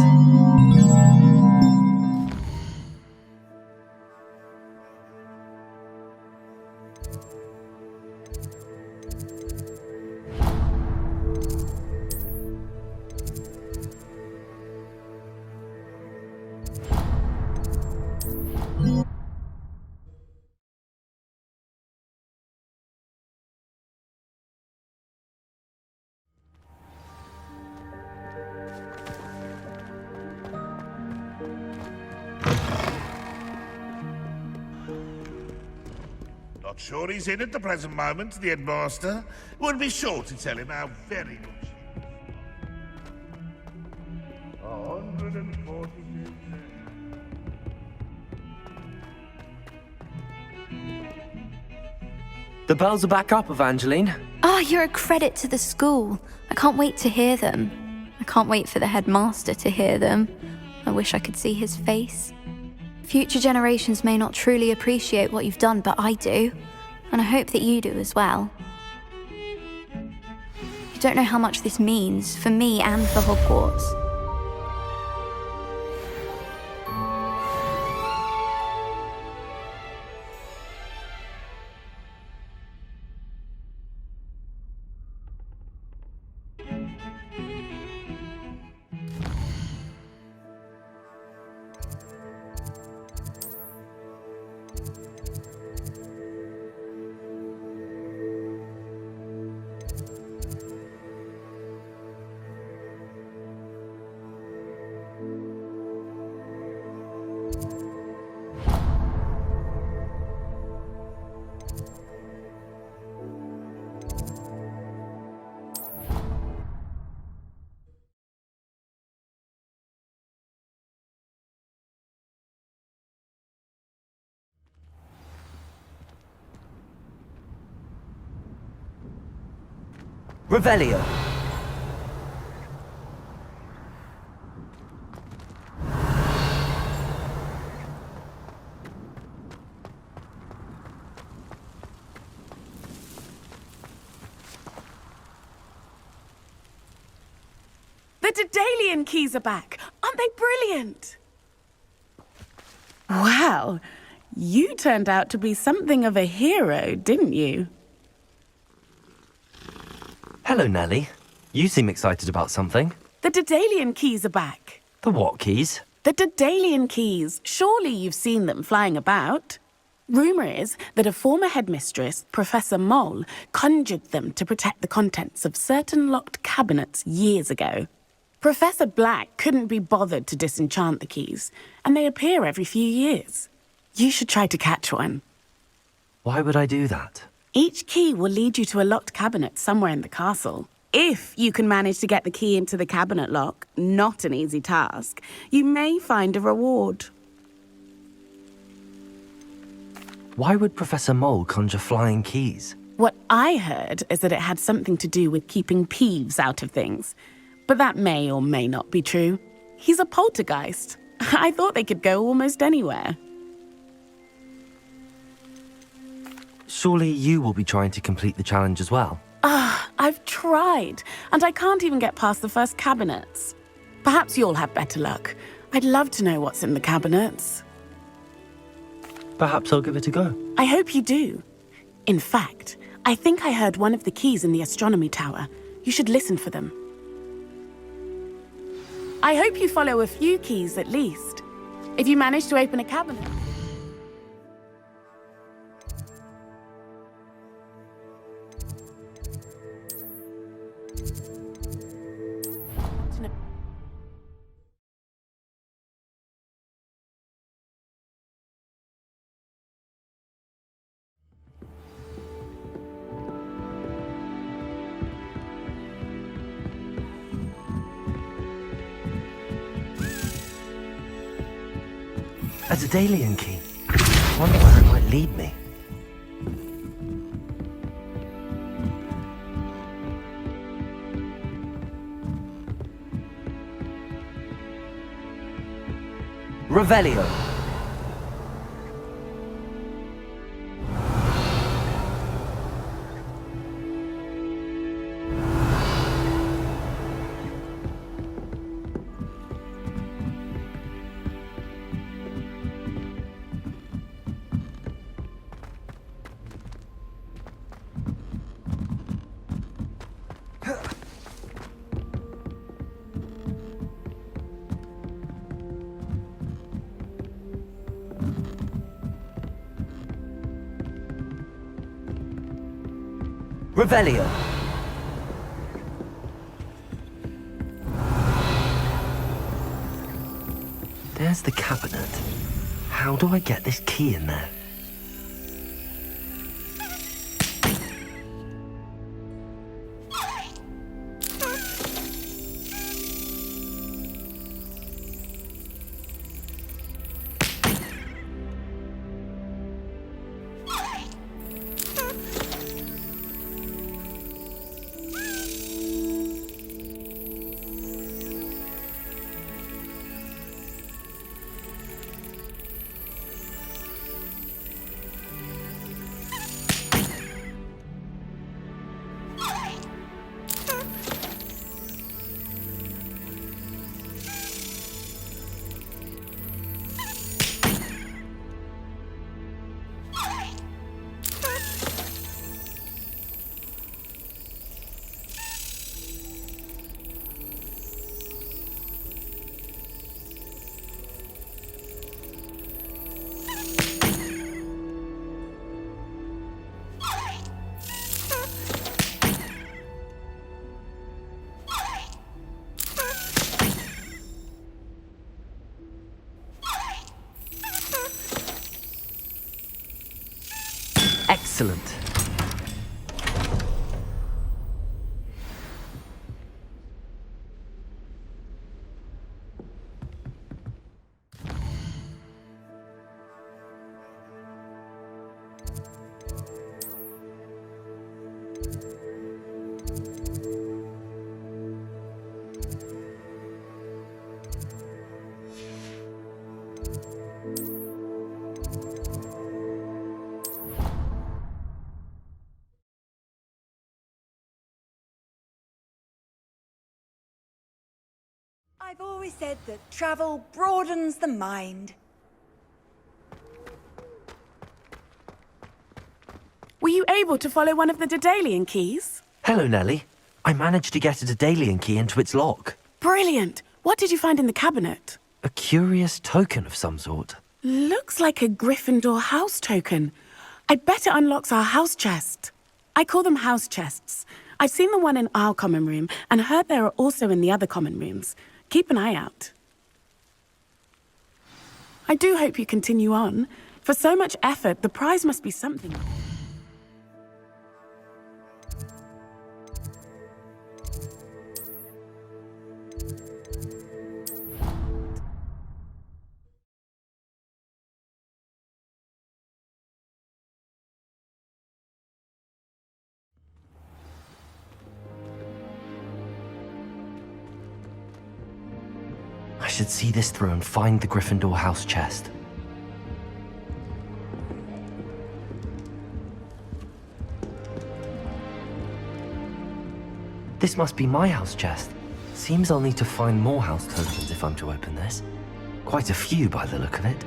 Not sure he's in at the present moment, the headmaster. Would be sure to tell him how very good she is. 142. The bells are back up, Evangeline. Oh, you're a credit to the school. I can't wait to hear them. I can't wait for the headmaster to hear them. I wish I could see his face. Future generations may not truly appreciate what you've done, but I do. And I hope that you do as well. You don't know how much this means for me and for Hogwarts. Revelio. The Daedalian keys are back. Aren't they brilliant? Wow. You turned out to be something of a hero, didn't you? Hello, Nellie. You seem excited about something. The Daedalian keys are back. The what keys? The Daedalian keys. Surely you've seen them flying about. Rumour is that a former headmistress, Professor Mole, conjured them to protect the contents of certain locked cabinets years ago. Professor Black couldn't be bothered to disenchant the keys, and they appear every few years. You should try to catch one. Why would I do that? Each key will lead you to a locked cabinet somewhere in the castle. If you can manage to get the key into the cabinet lock, not an easy task, you may find a reward. Why would Professor Mole conjure flying keys? What I heard is that it had something to do with keeping Peeves out of things. But that may or may not be true. He's a poltergeist. I thought they could go almost anywhere. Surely you will be trying to complete the challenge as well. I've tried, and I can't even get past the first cabinets. Perhaps you'll have better luck. I'd love to know what's in the cabinets. Perhaps I'll give it a go. I hope you do. In fact, I think I heard one of the keys in the astronomy tower. You should listen for them. I hope you follow a few keys at least. If you manage to open a cabinet... A Daedalian key. I wonder where it might lead me. Revelio. Revelio. There's the cabinet. How do I get this key in there? Excellent. I've always said that travel broadens the mind. Were you able to follow one of the Daedalian keys? Hello, Nellie. I managed to get a Daedalian key into its lock. Brilliant! What did you find in the cabinet? A curious token of some sort. Looks like a Gryffindor house token. I bet it unlocks our house chest. I call them house chests. I've seen the one in our common room and heard there are also in the other common rooms. Keep an eye out. I do hope you continue on. For so much effort, the prize must be something. I should see this through and find the Gryffindor house chest. This must be my house chest. Seems I'll need to find more house tokens if I'm to open this. Quite a few by the look of it.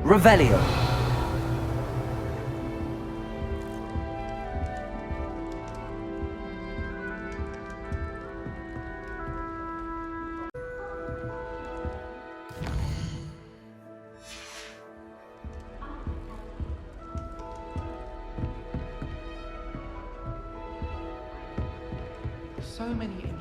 Revelio. So many interesting.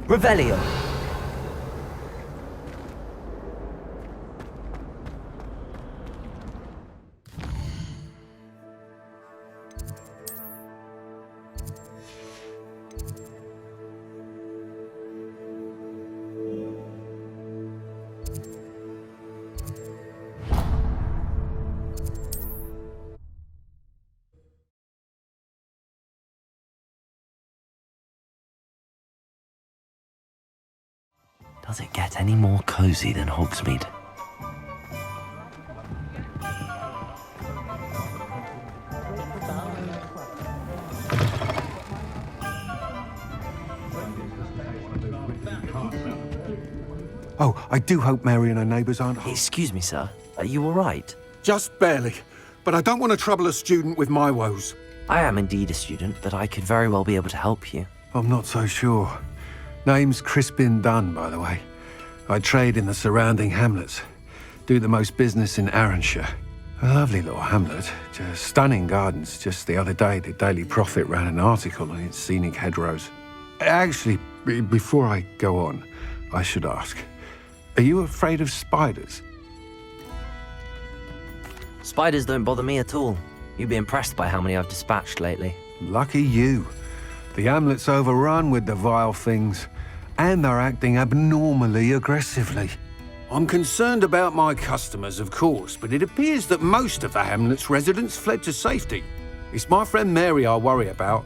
Revelio. Does it get any more cozy than Hogsmeade? Oh, I do hope Mary and her neighbours aren't home. Excuse me, sir. Are you all right? Just barely. But I don't want to trouble a student with my woes. I am indeed a student, but I could very well be able to help you. I'm not so sure. Name's Crispin Dunn, by the way. I trade in the surrounding hamlets. Do the most business in Arranshire. A lovely little hamlet. Just stunning gardens. Just the other day, the Daily Prophet ran an article on its scenic hedgerows. Actually, before I go on, I should ask, are you afraid of spiders? Spiders don't bother me at all. You'd be impressed by how many I've dispatched lately. Lucky you. The hamlet's overrun with the vile things, and they're acting abnormally aggressively. I'm concerned about my customers, of course, but it appears that most of the hamlet's residents fled to safety. It's my friend Mary I worry about.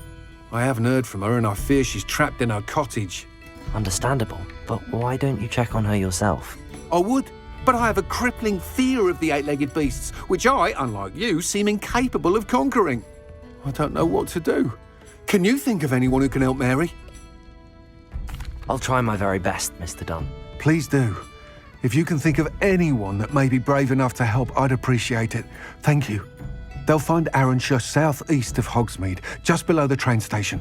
I haven't heard from her, and I fear she's trapped in her cottage. Understandable, but why don't you check on her yourself? I would, but I have a crippling fear of the eight-legged beasts, which I, unlike you, seem incapable of conquering. I don't know what to do. Can you think of anyone who can help Mary? I'll try my very best, Mr. Dunn. Please do. If you can think of anyone that may be brave enough to help, I'd appreciate it. Thank you. They'll find Arranshire southeast of Hogsmeade, just below the train station.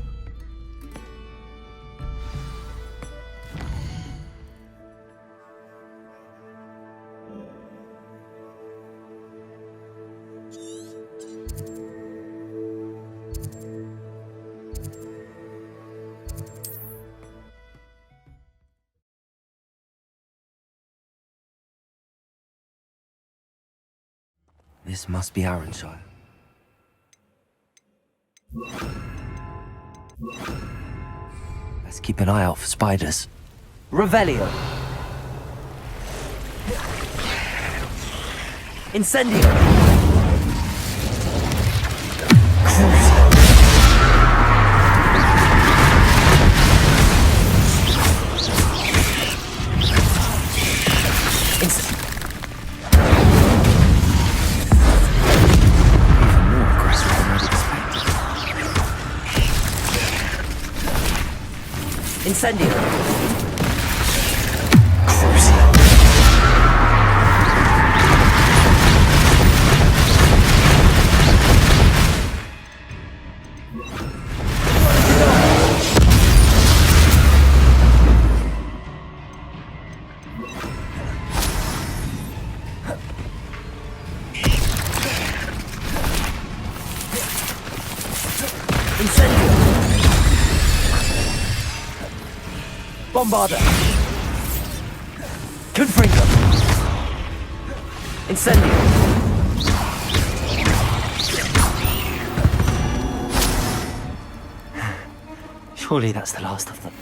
This must be Arranshire. Let's keep an eye out for spiders. Revelio! Incendio! Even more aggressive than I'd expected. Incendio! Bombarda! Confringo! Incendio! Surely that's the last of them.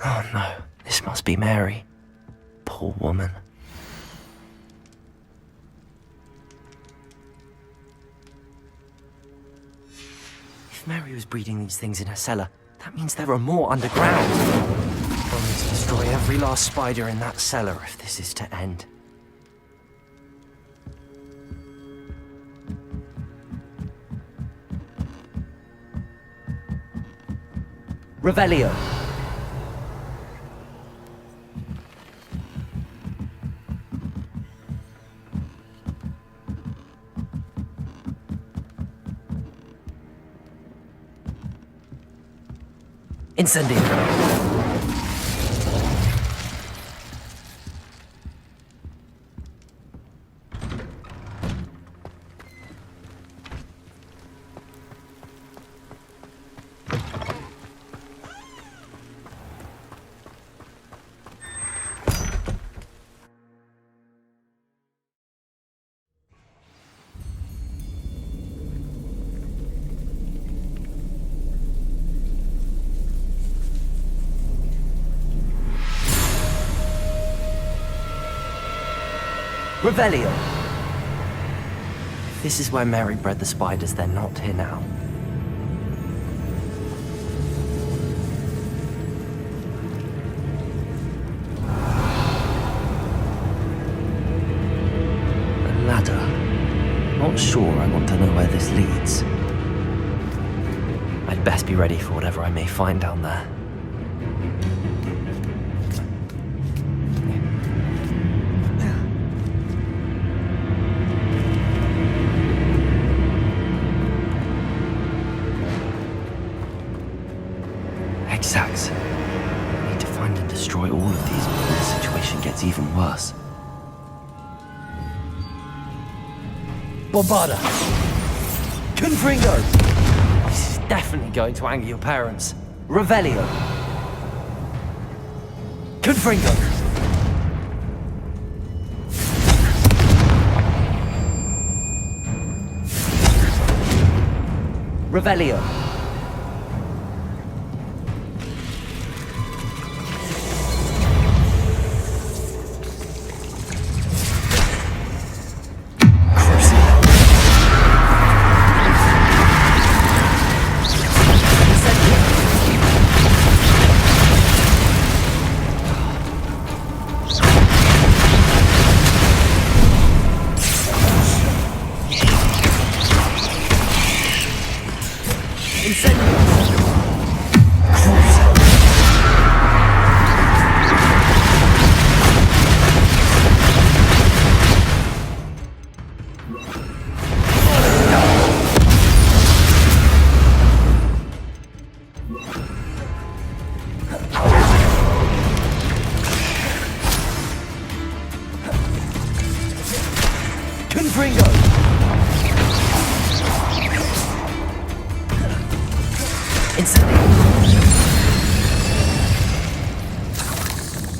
Oh no, this must be Mary. Poor woman. If Mary was breeding these things in her cellar, that means there are more underground. I'll need to destroy every last spider in that cellar if this is to end. Revelio. Incendio. Revelio. If this is where Mary bred the spiders, they're not here now. A ladder. Not sure I want to know where this leads. I'd best be ready for whatever I may find down there. Exacts. I need to find and destroy all of these before the situation gets even worse. Bombarda! Confringo! This is definitely going to anger your parents. Revelio! Confringo! Revelio!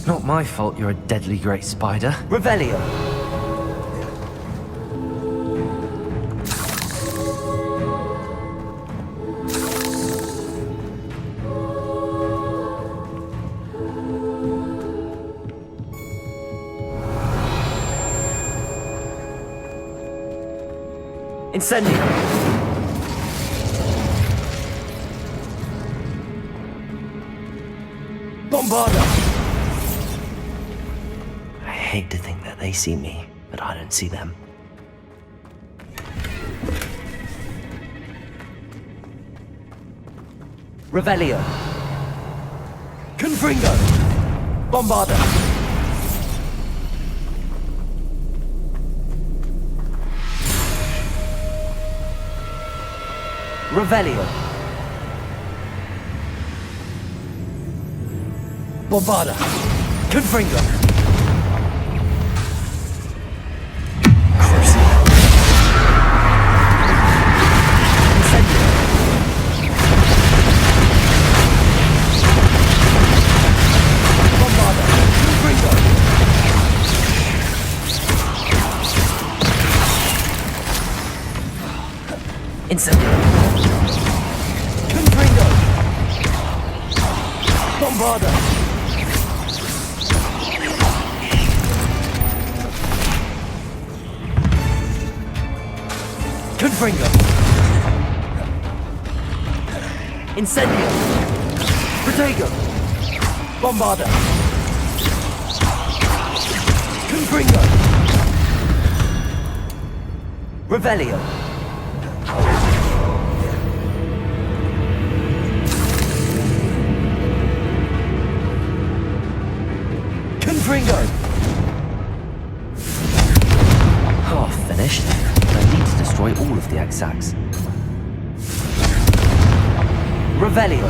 Not my fault you're a deadly great spider. Revelio! Incendio! Bombarda! I hate to think that they see me, but I don't see them. Revelio! Confringo! Bombarda! Revelio! Bombarda! Confringo! Incendio! Confringo! Bombarda! Confringo! Incendio! Protego! Bombarda! Confringo! Revelio! Confringo! Oh, finished. I need to destroy all of the Exacs. Revelio!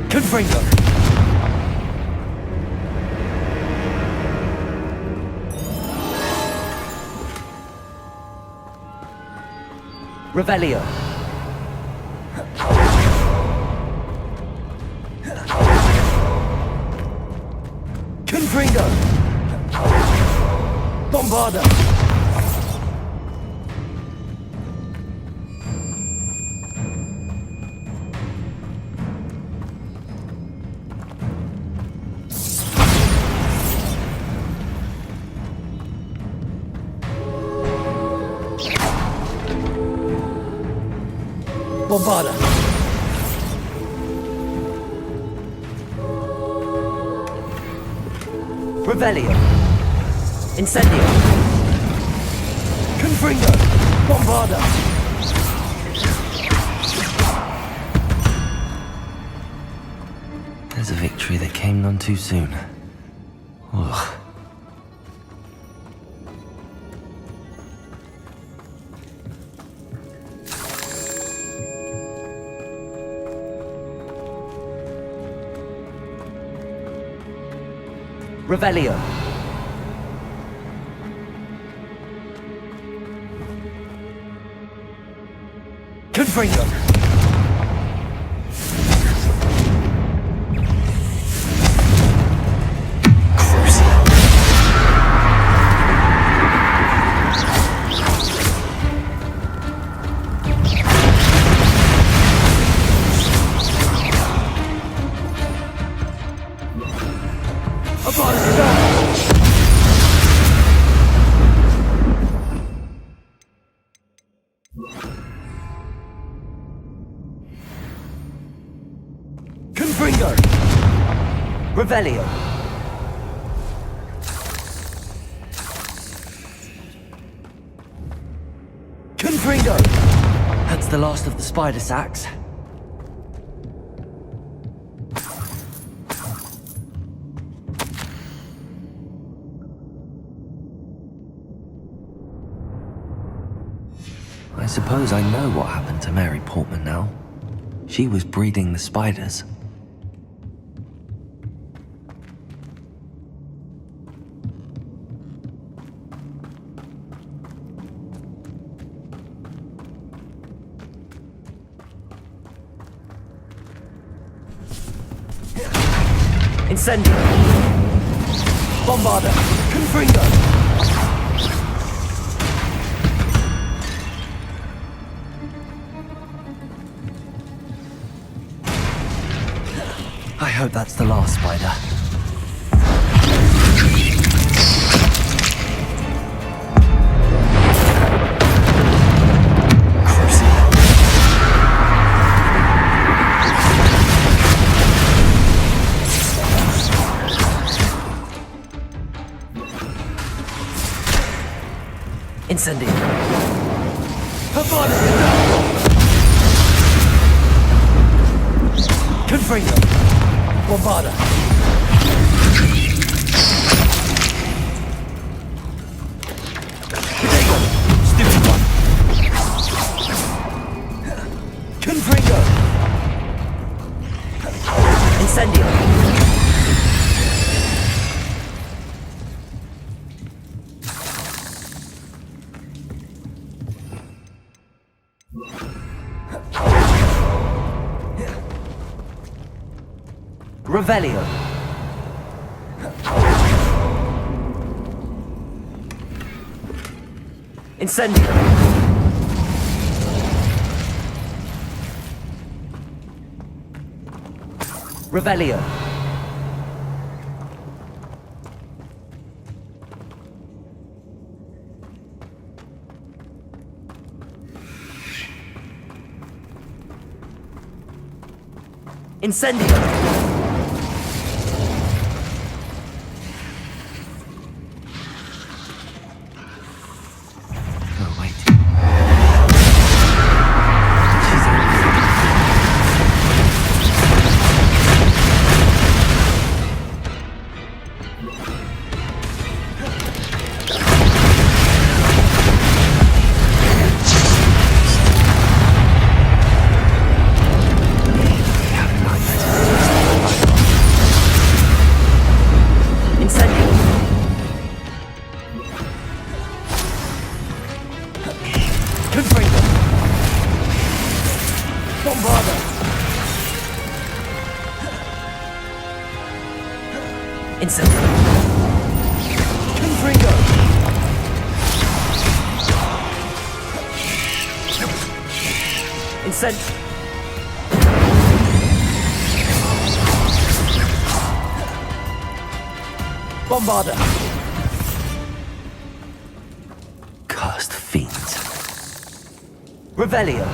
Confringo! Revelio! Confringo! Bombarda! Bombarda! Revelio! Incendio! Confringo! Bombarda! There's a victory that came none too soon. Ugh. Revelio! Confringo! Confringo! Revelio! Confringo! That's the last of the spider sacks. I suppose I know what happened to Mary Portman now. She was breeding the spiders. Incendio! Bombarda! Confringo! I hope that's the last spider. Incendio. Confringo. Bombarda. Potato. Stupid one. Confringo. Incendio. Revelio. Incendio. Revelio. Incendio. Bombarda. Cursed fiends. Revelio.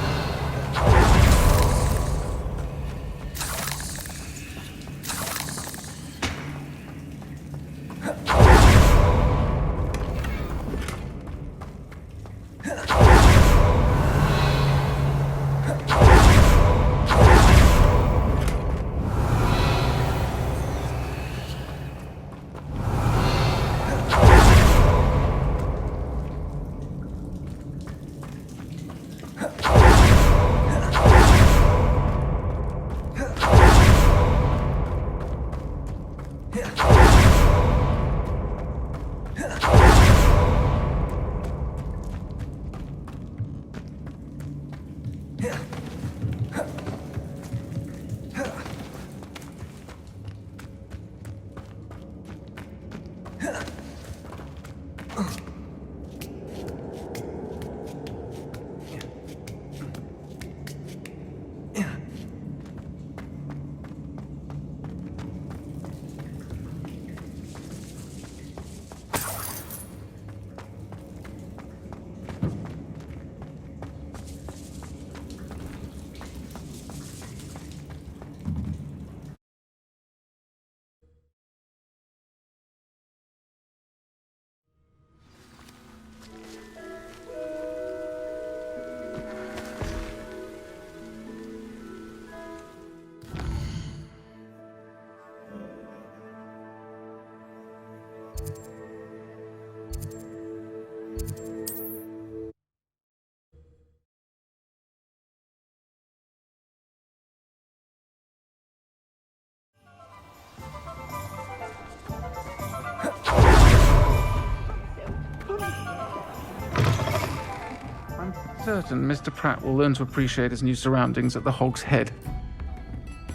Certain Mr. Pratt will learn to appreciate his new surroundings at the Hog's Head.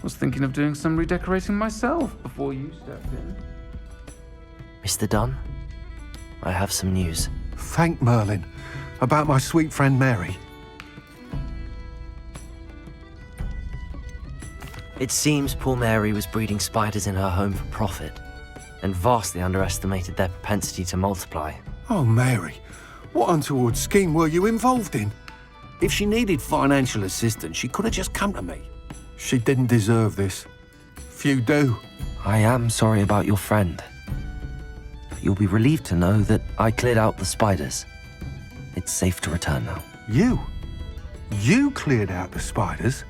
Was thinking of doing some redecorating myself before you stepped in. Mr. Dunn, I have some news. Thank Merlin. About my sweet friend Mary. It seems poor Mary was breeding spiders in her home for profit, and vastly underestimated their propensity to multiply. Oh, Mary, what untoward scheme were you involved in? If she needed financial assistance, she could have just come to me. She didn't deserve this. Few do. I am sorry about your friend. But you'll be relieved to know that I cleared out the spiders. It's safe to return now. You? You cleared out the spiders?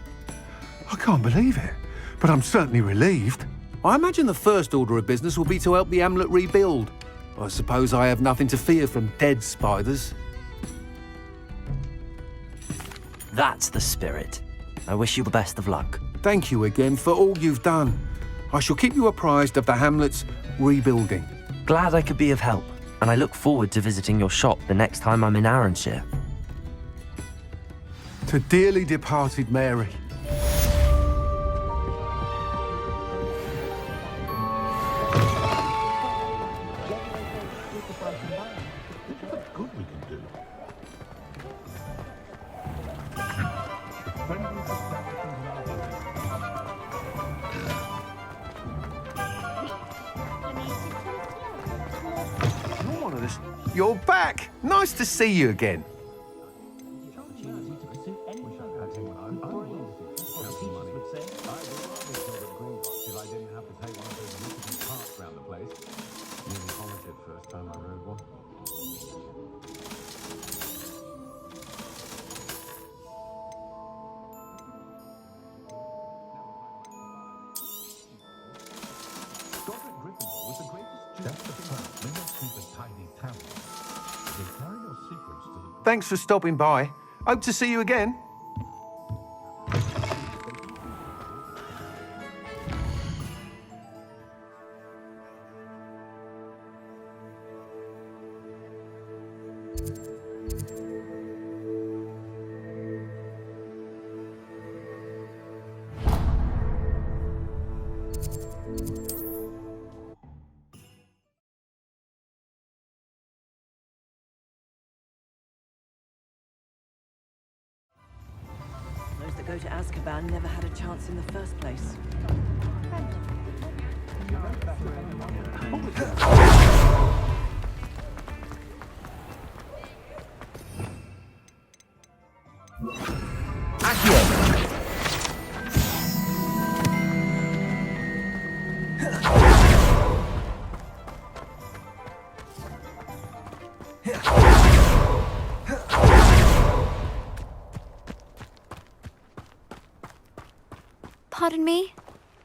I can't believe it, but I'm certainly relieved. I imagine the first order of business will be to help the amulet rebuild. I suppose I have nothing to fear from dead spiders. That's the spirit. I wish you the best of luck. Thank you again for all you've done. I shall keep you apprised of the hamlet's rebuilding. Glad I could be of help, and I look forward to visiting your shop the next time I'm in Arranshire. To dearly departed Mary. You're back! Nice to see you again. Thanks for stopping by. Hope to see you again. Those that go to Azkaban never had a chance in the first place. Pardon me?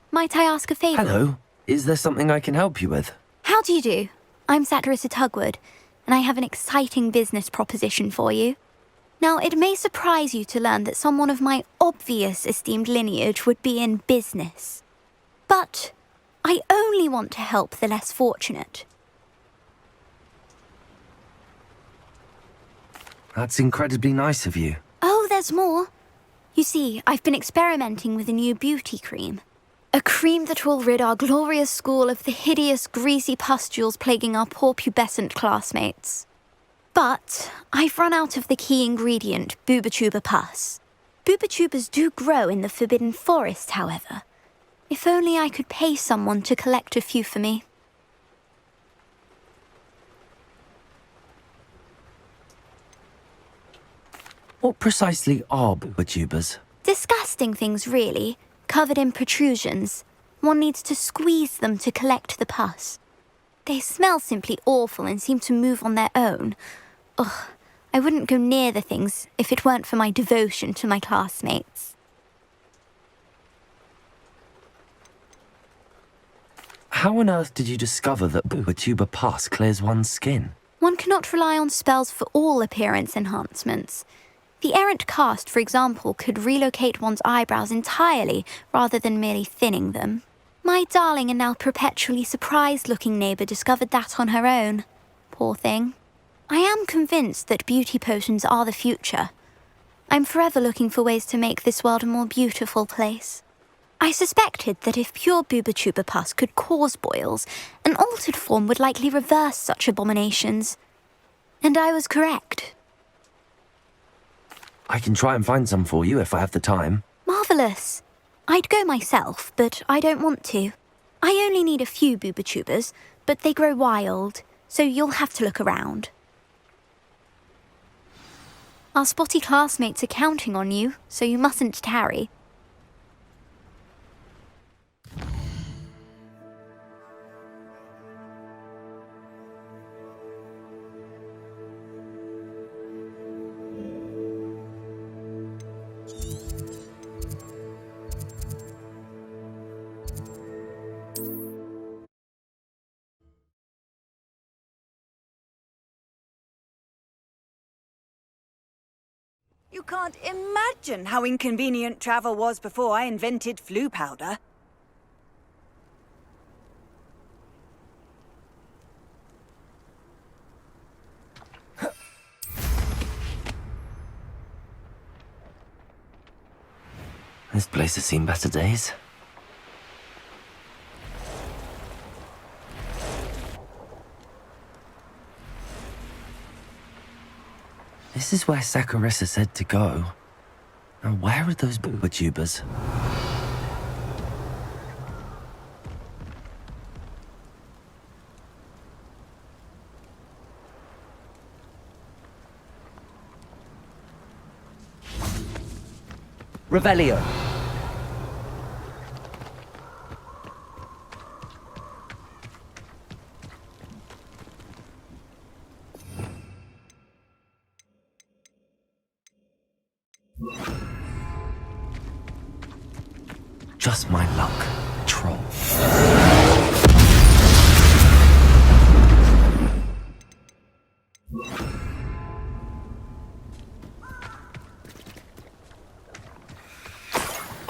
Might I ask a favour? Hello. Is there something I can help you with? How do you do? I'm Satirissa Tugwood, and I have an exciting business proposition for you. Now, it may surprise you to learn that someone of my obvious esteemed lineage would be in business. But I only want to help the less fortunate. That's incredibly nice of you. Oh, there's more. You see, I've been experimenting with a new beauty cream. A cream that will rid our glorious school of the hideous, greasy pustules plaguing our poor pubescent classmates. But I've run out of the key ingredient, Booba-Tuba pus. Booba-Tubas do grow in the Forbidden Forest, however. If only I could pay someone to collect a few for me. What precisely are Booba-Tubas? Disgusting things, really, covered in protrusions. One needs to squeeze them to collect the pus. They smell simply awful and seem to move on their own. Ugh, I wouldn't go near the things if it weren't for my devotion to my classmates. How on earth did you discover that Booba-Tuba pus clears one's skin? One cannot rely on spells for all appearance enhancements. The errant cast, for example, could relocate one's eyebrows entirely rather than merely thinning them. My darling and now perpetually surprised-looking neighbour discovered that on her own. Poor thing. I am convinced that beauty potions are the future. I'm forever looking for ways to make this world a more beautiful place. I suspected that if pure Booba-Tuba pus could cause boils, an altered form would likely reverse such abominations. And I was correct. I can try and find some for you if I have the time. Marvellous. I'd go myself, but I don't want to. I only need a few Booba-Tubas, but they grow wild, so you'll have to look around. Our spotty classmates are counting on you, so you mustn't tarry. You can't imagine how inconvenient travel was before I invented flu powder. This place has seen better days. This is where Saccharissa said to go. Now where are those booba tubers? Revelio. Just my luck, troll.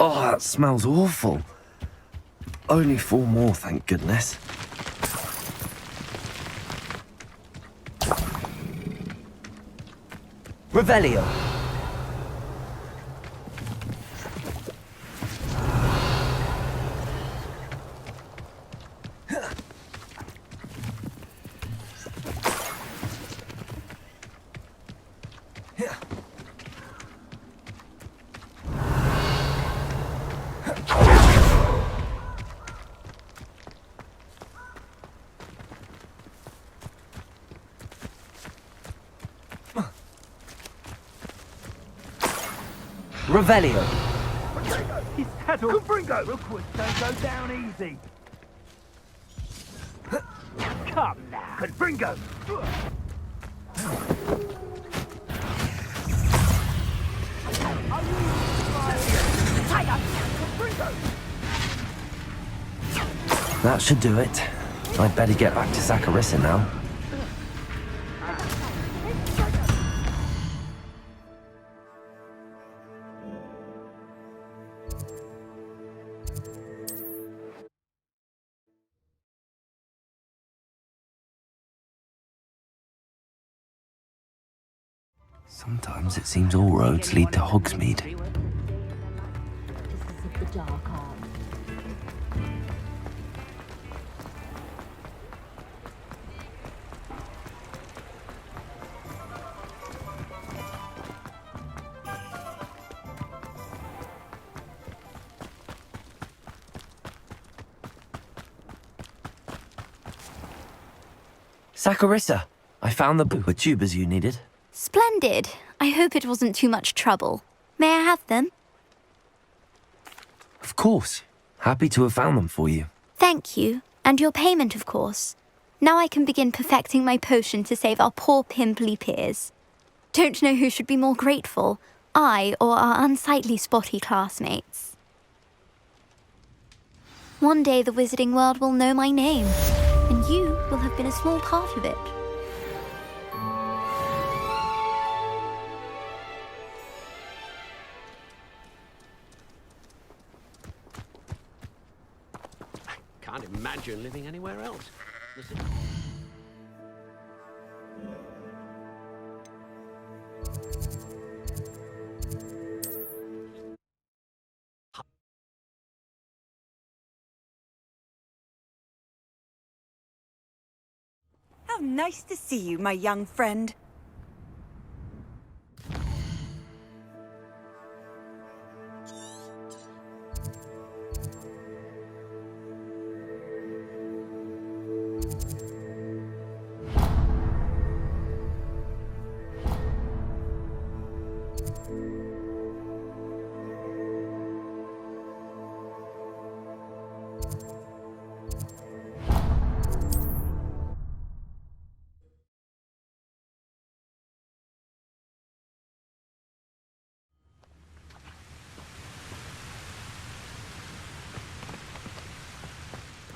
Oh, that smells awful. Only 4 more, thank goodness. Revelio. Revelio. His saddle. Confringo! Rookwood, don't go down easy. Come now. Confringo! That should do it. I'd better get back to Saccharissa now. Sometimes it seems all roads lead to Hogsmeade. Saccharissa, I found the booba tubers you needed. Splendid. I hope it wasn't too much trouble. May I have them? Of course. Happy to have found them for you. Thank you. And your payment, of course. Now I can begin perfecting my potion to save our poor pimply peers. Don't know who should be more grateful, I or our unsightly spotty classmates. One day the wizarding world will know my name, and you will have been a small part of it. Can't imagine living anywhere else. Listen. How nice to see you, my young friend.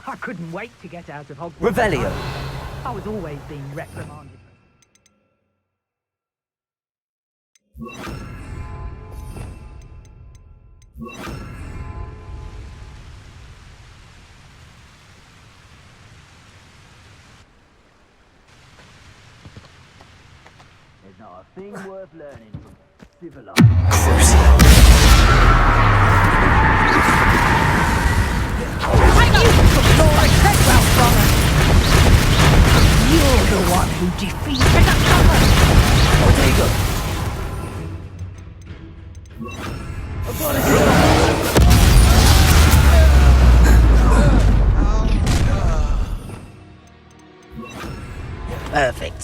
I couldn't wait to get out of Hogwarts. Revelio. I was always being reprimanded. There's not a thing worth learning from civilized. You're the one who defeated the cover! Perfect.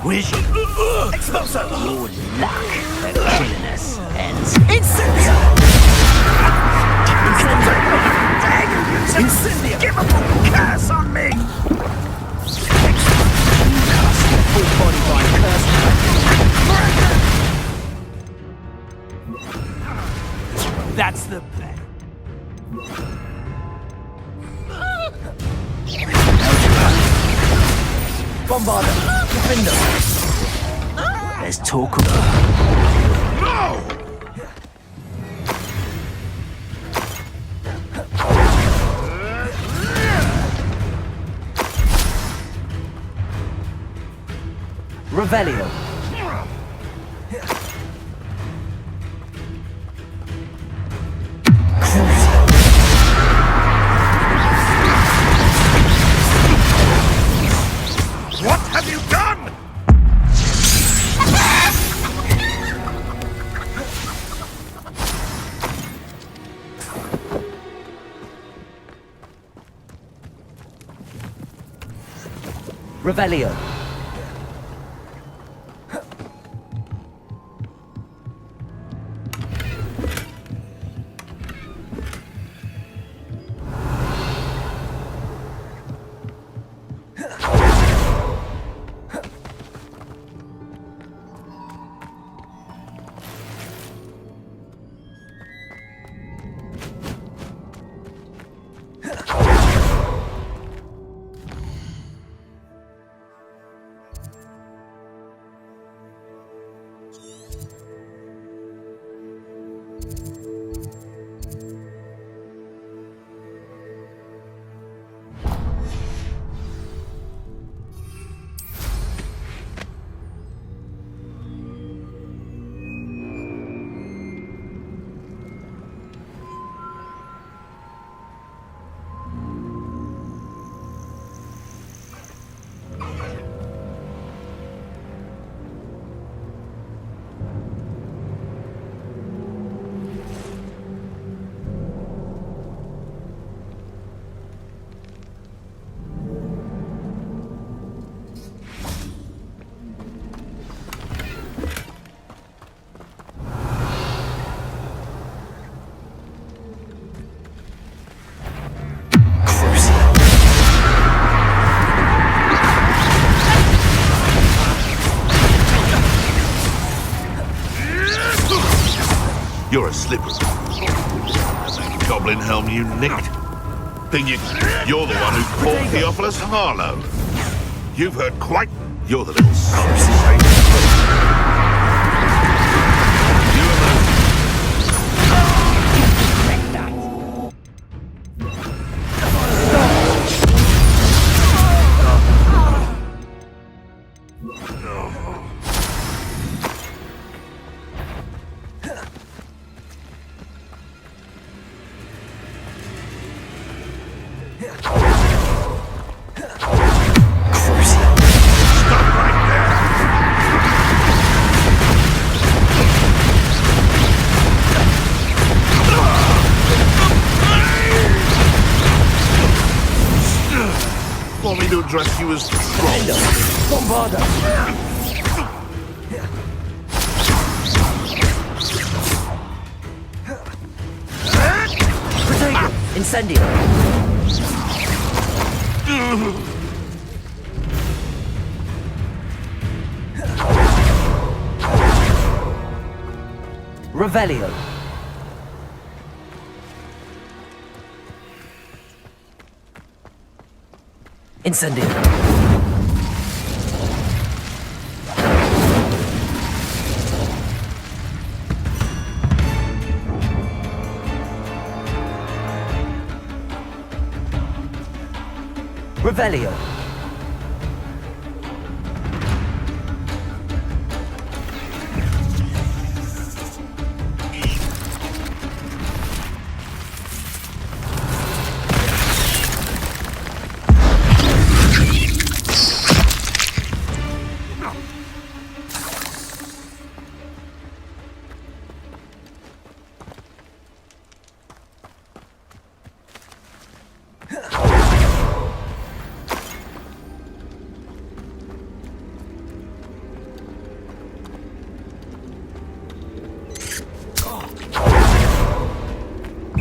Vision. Expulso! Your luck at killing us ends. Incendio! Incendio! Give a full curse on me! You cast your full body by curse. That's the bet. Bombarder! Defender! There's talk of... No! Revelio. What have you done? Revelio. You're a slipper. That goblin helm you nicked. Thing you're the one who fought Theophilus Harlow. You've heard quite... You're the little son of Satan. You and those... Want me to address you as Troll? Bombarder! Protego! Incendio! Revelio. Incendio. Revelio.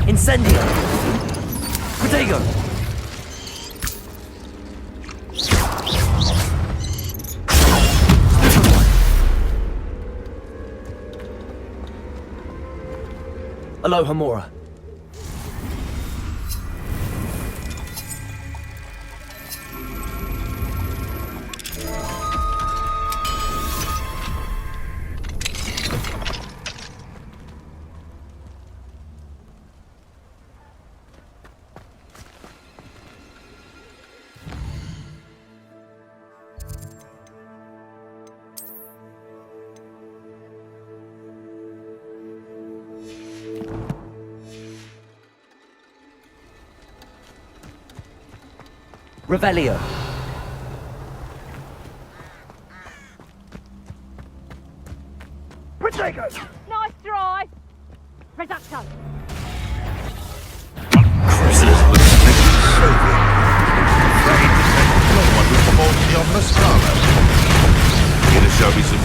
Incendio! Protego! Aloha Mora. Revelio. Protego! Nice try! Reducto! Prisoners of the Sneaky Savior. Afraid to take no one with 40 on the Scala. Here to show me some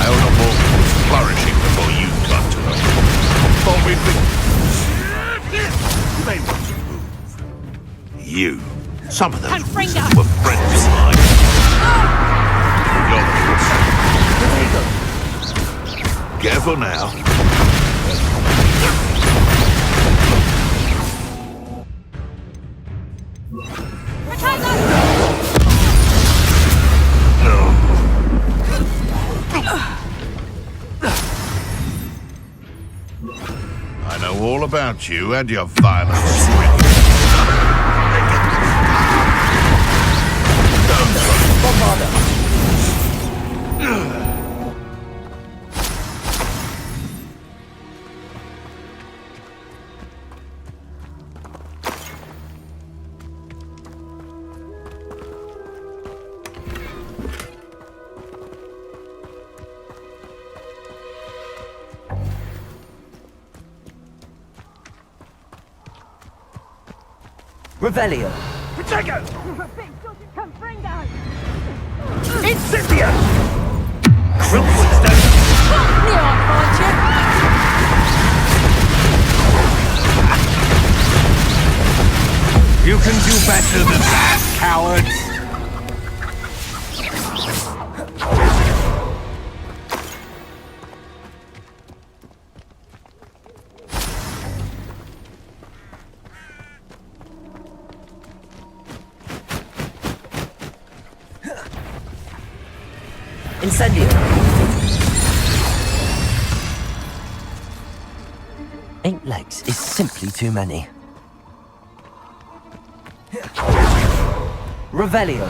Eleanor was flourishing before you got to her. Thought we'd be... You may want to move. You. Some of those wizards were friends of mine. You're the one. Careful now. I know all about you and your violent streak. Revelio. Protego! Big dodgy confringo! Incendio! Near I find You can do better than that, cowards! Incendio. 8 legs is simply too many. Revelio.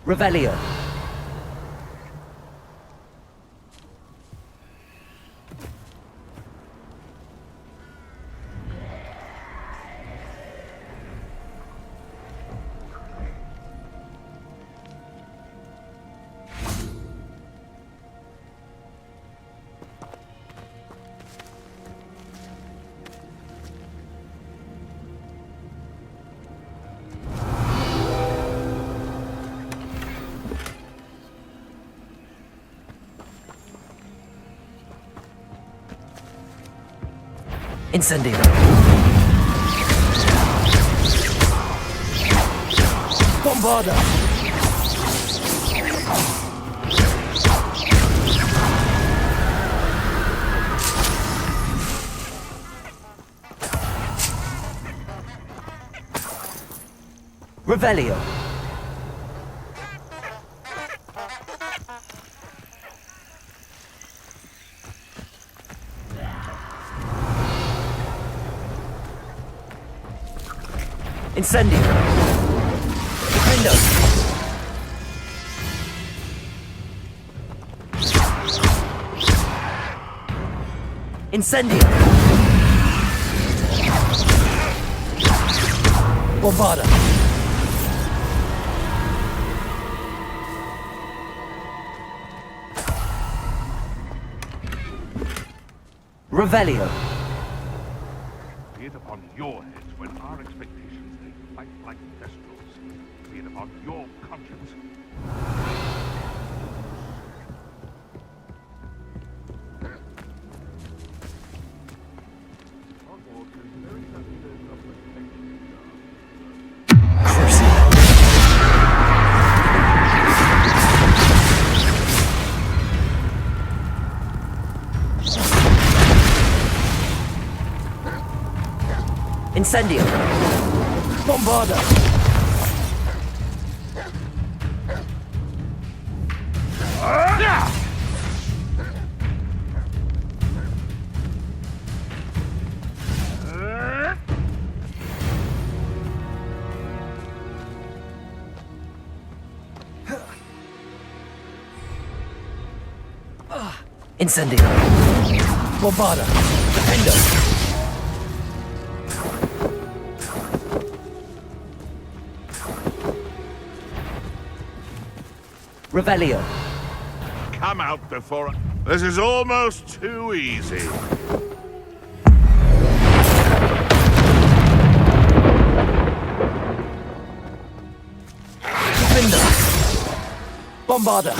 Revelio. Incendio. Bombarda. Revelio. Incendio. Defendo. Incendio. Bombarda. Revelio. Be it upon your heads when our expectations take flight like kestrels. Be it upon your conscience. Incendio. Bombarda. Incendio. Bombarda. Defendo. Revelio. Come out before... This is almost too easy. Defender. Bombarda.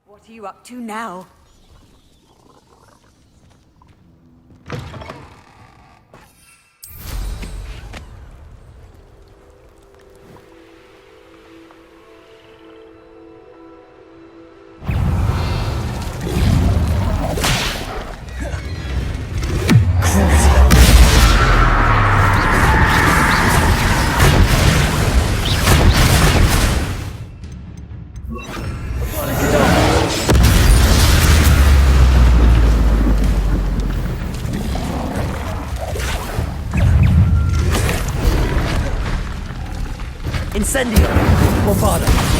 What are you up to now? Incendio. Bombarda.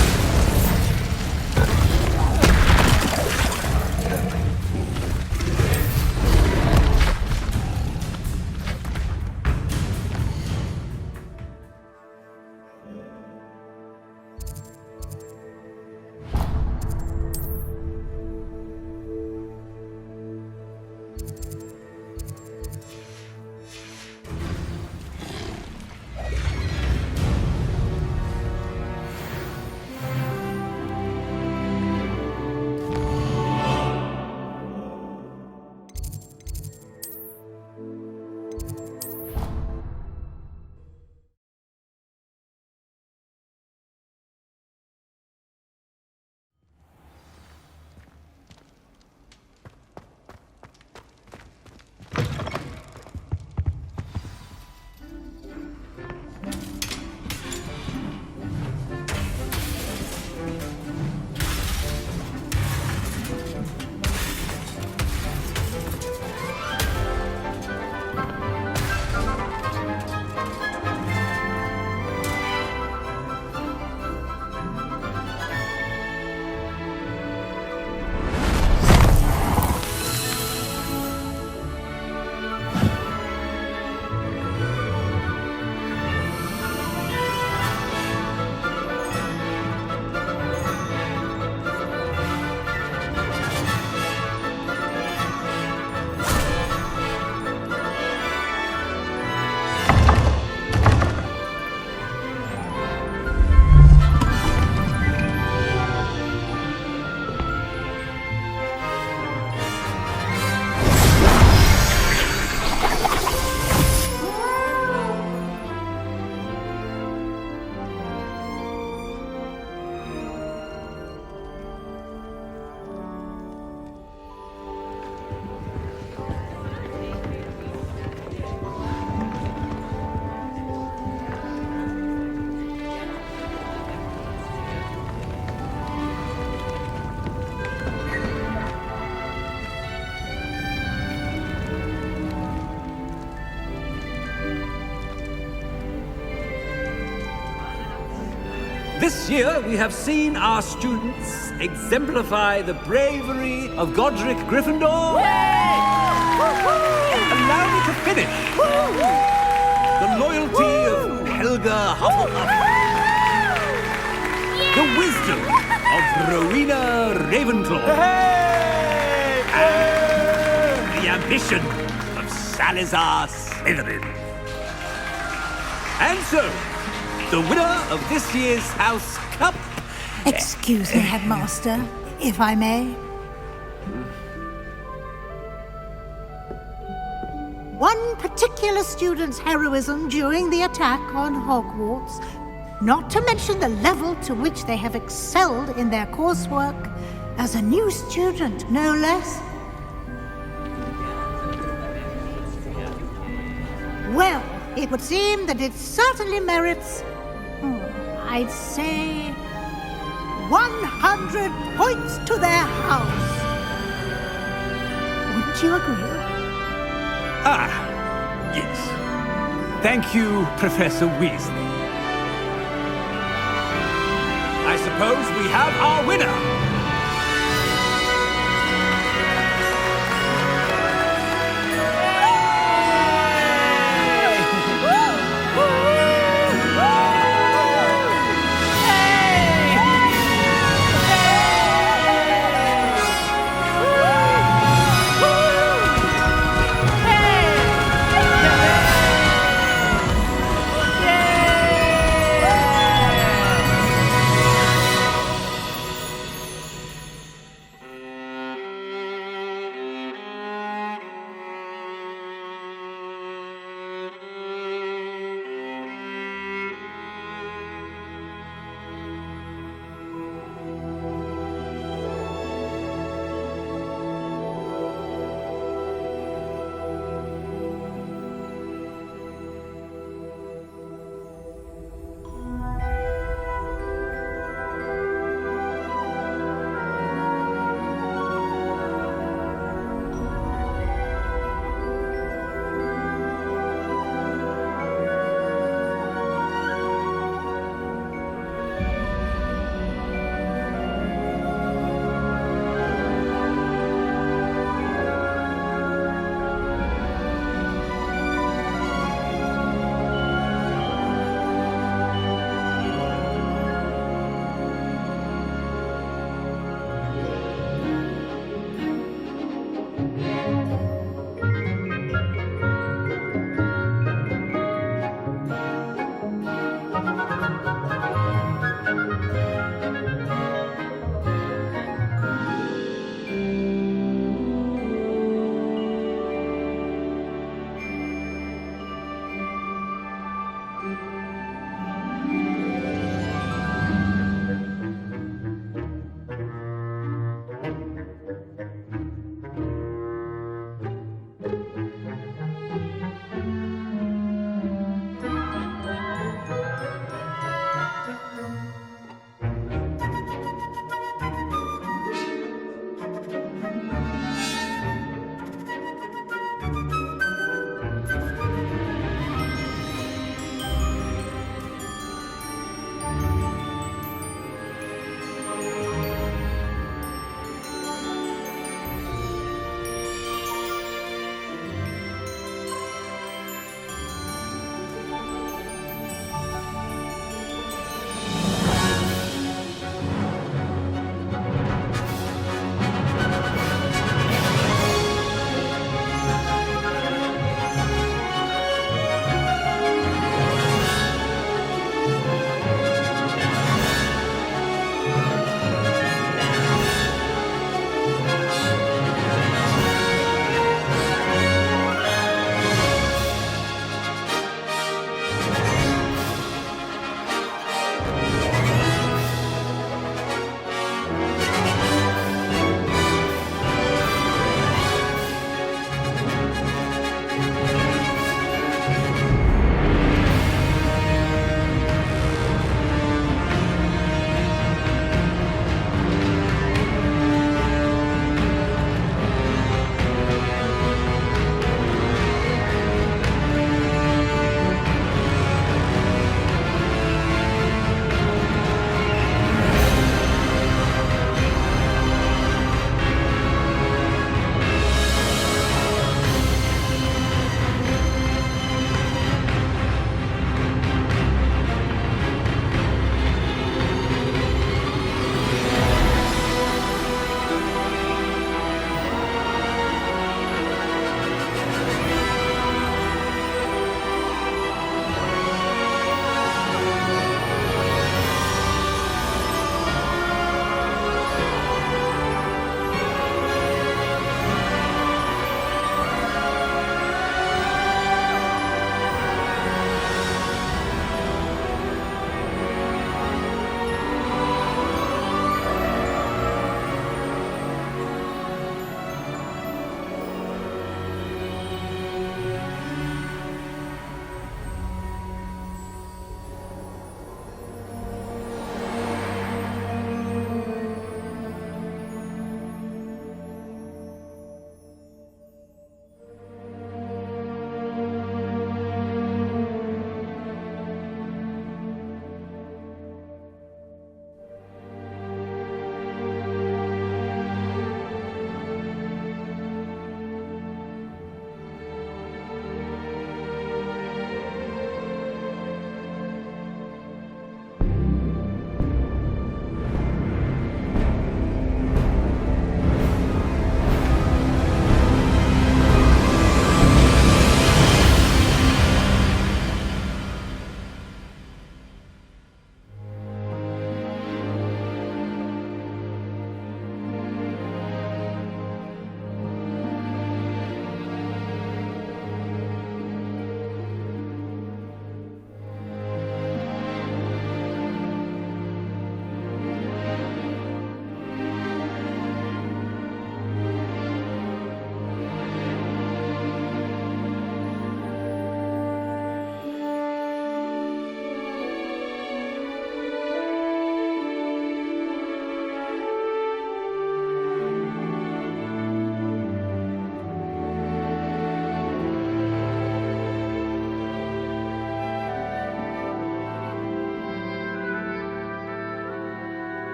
This year, we have seen our students exemplify the bravery of Godric Gryffindor. Allow me to finish. The loyalty of Helga Hufflepuff. The wisdom of Rowena Ravenclaw. And the ambition of Salazar Slytherin. And so, the winner of this year's House Cup... Excuse me, Headmaster, if I may. One particular student's heroism during the attack on Hogwarts, not to mention the level to which they have excelled in their coursework, as a new student, no less. Well, it would seem that it certainly merits, I'd say, 100 points to their house. Wouldn't you agree? Ah, yes. Thank you, Professor Weasley. I suppose we have our winner.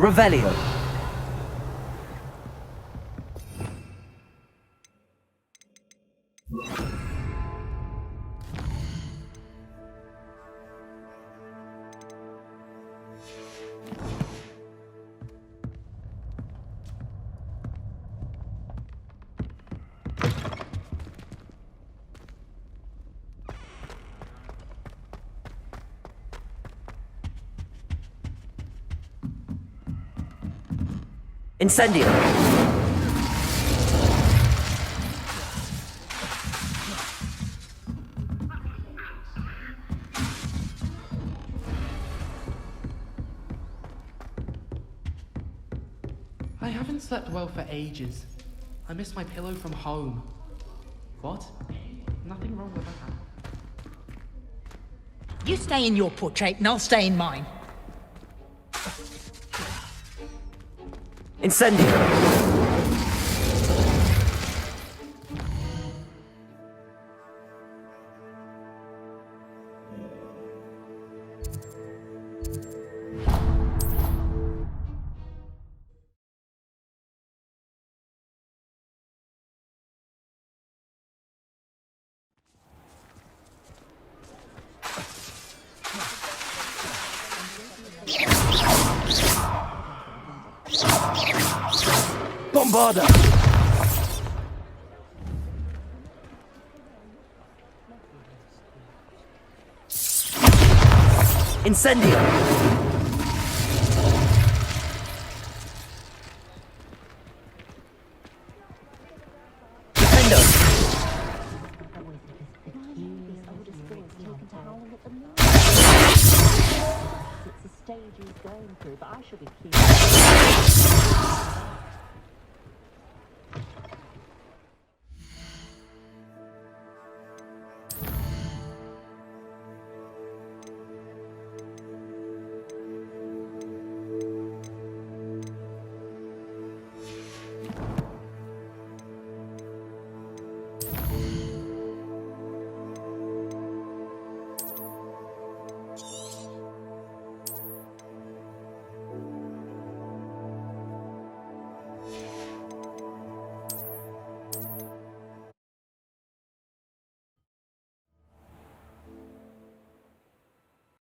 Revelio. Incendio. I haven't slept well for ages. I miss my pillow from home. What? Nothing wrong with that. You stay in your portrait and I'll stay in mine. Incendio. Bombarda! Incendio! Defendo! It's a stage he's going through, but I should be keen.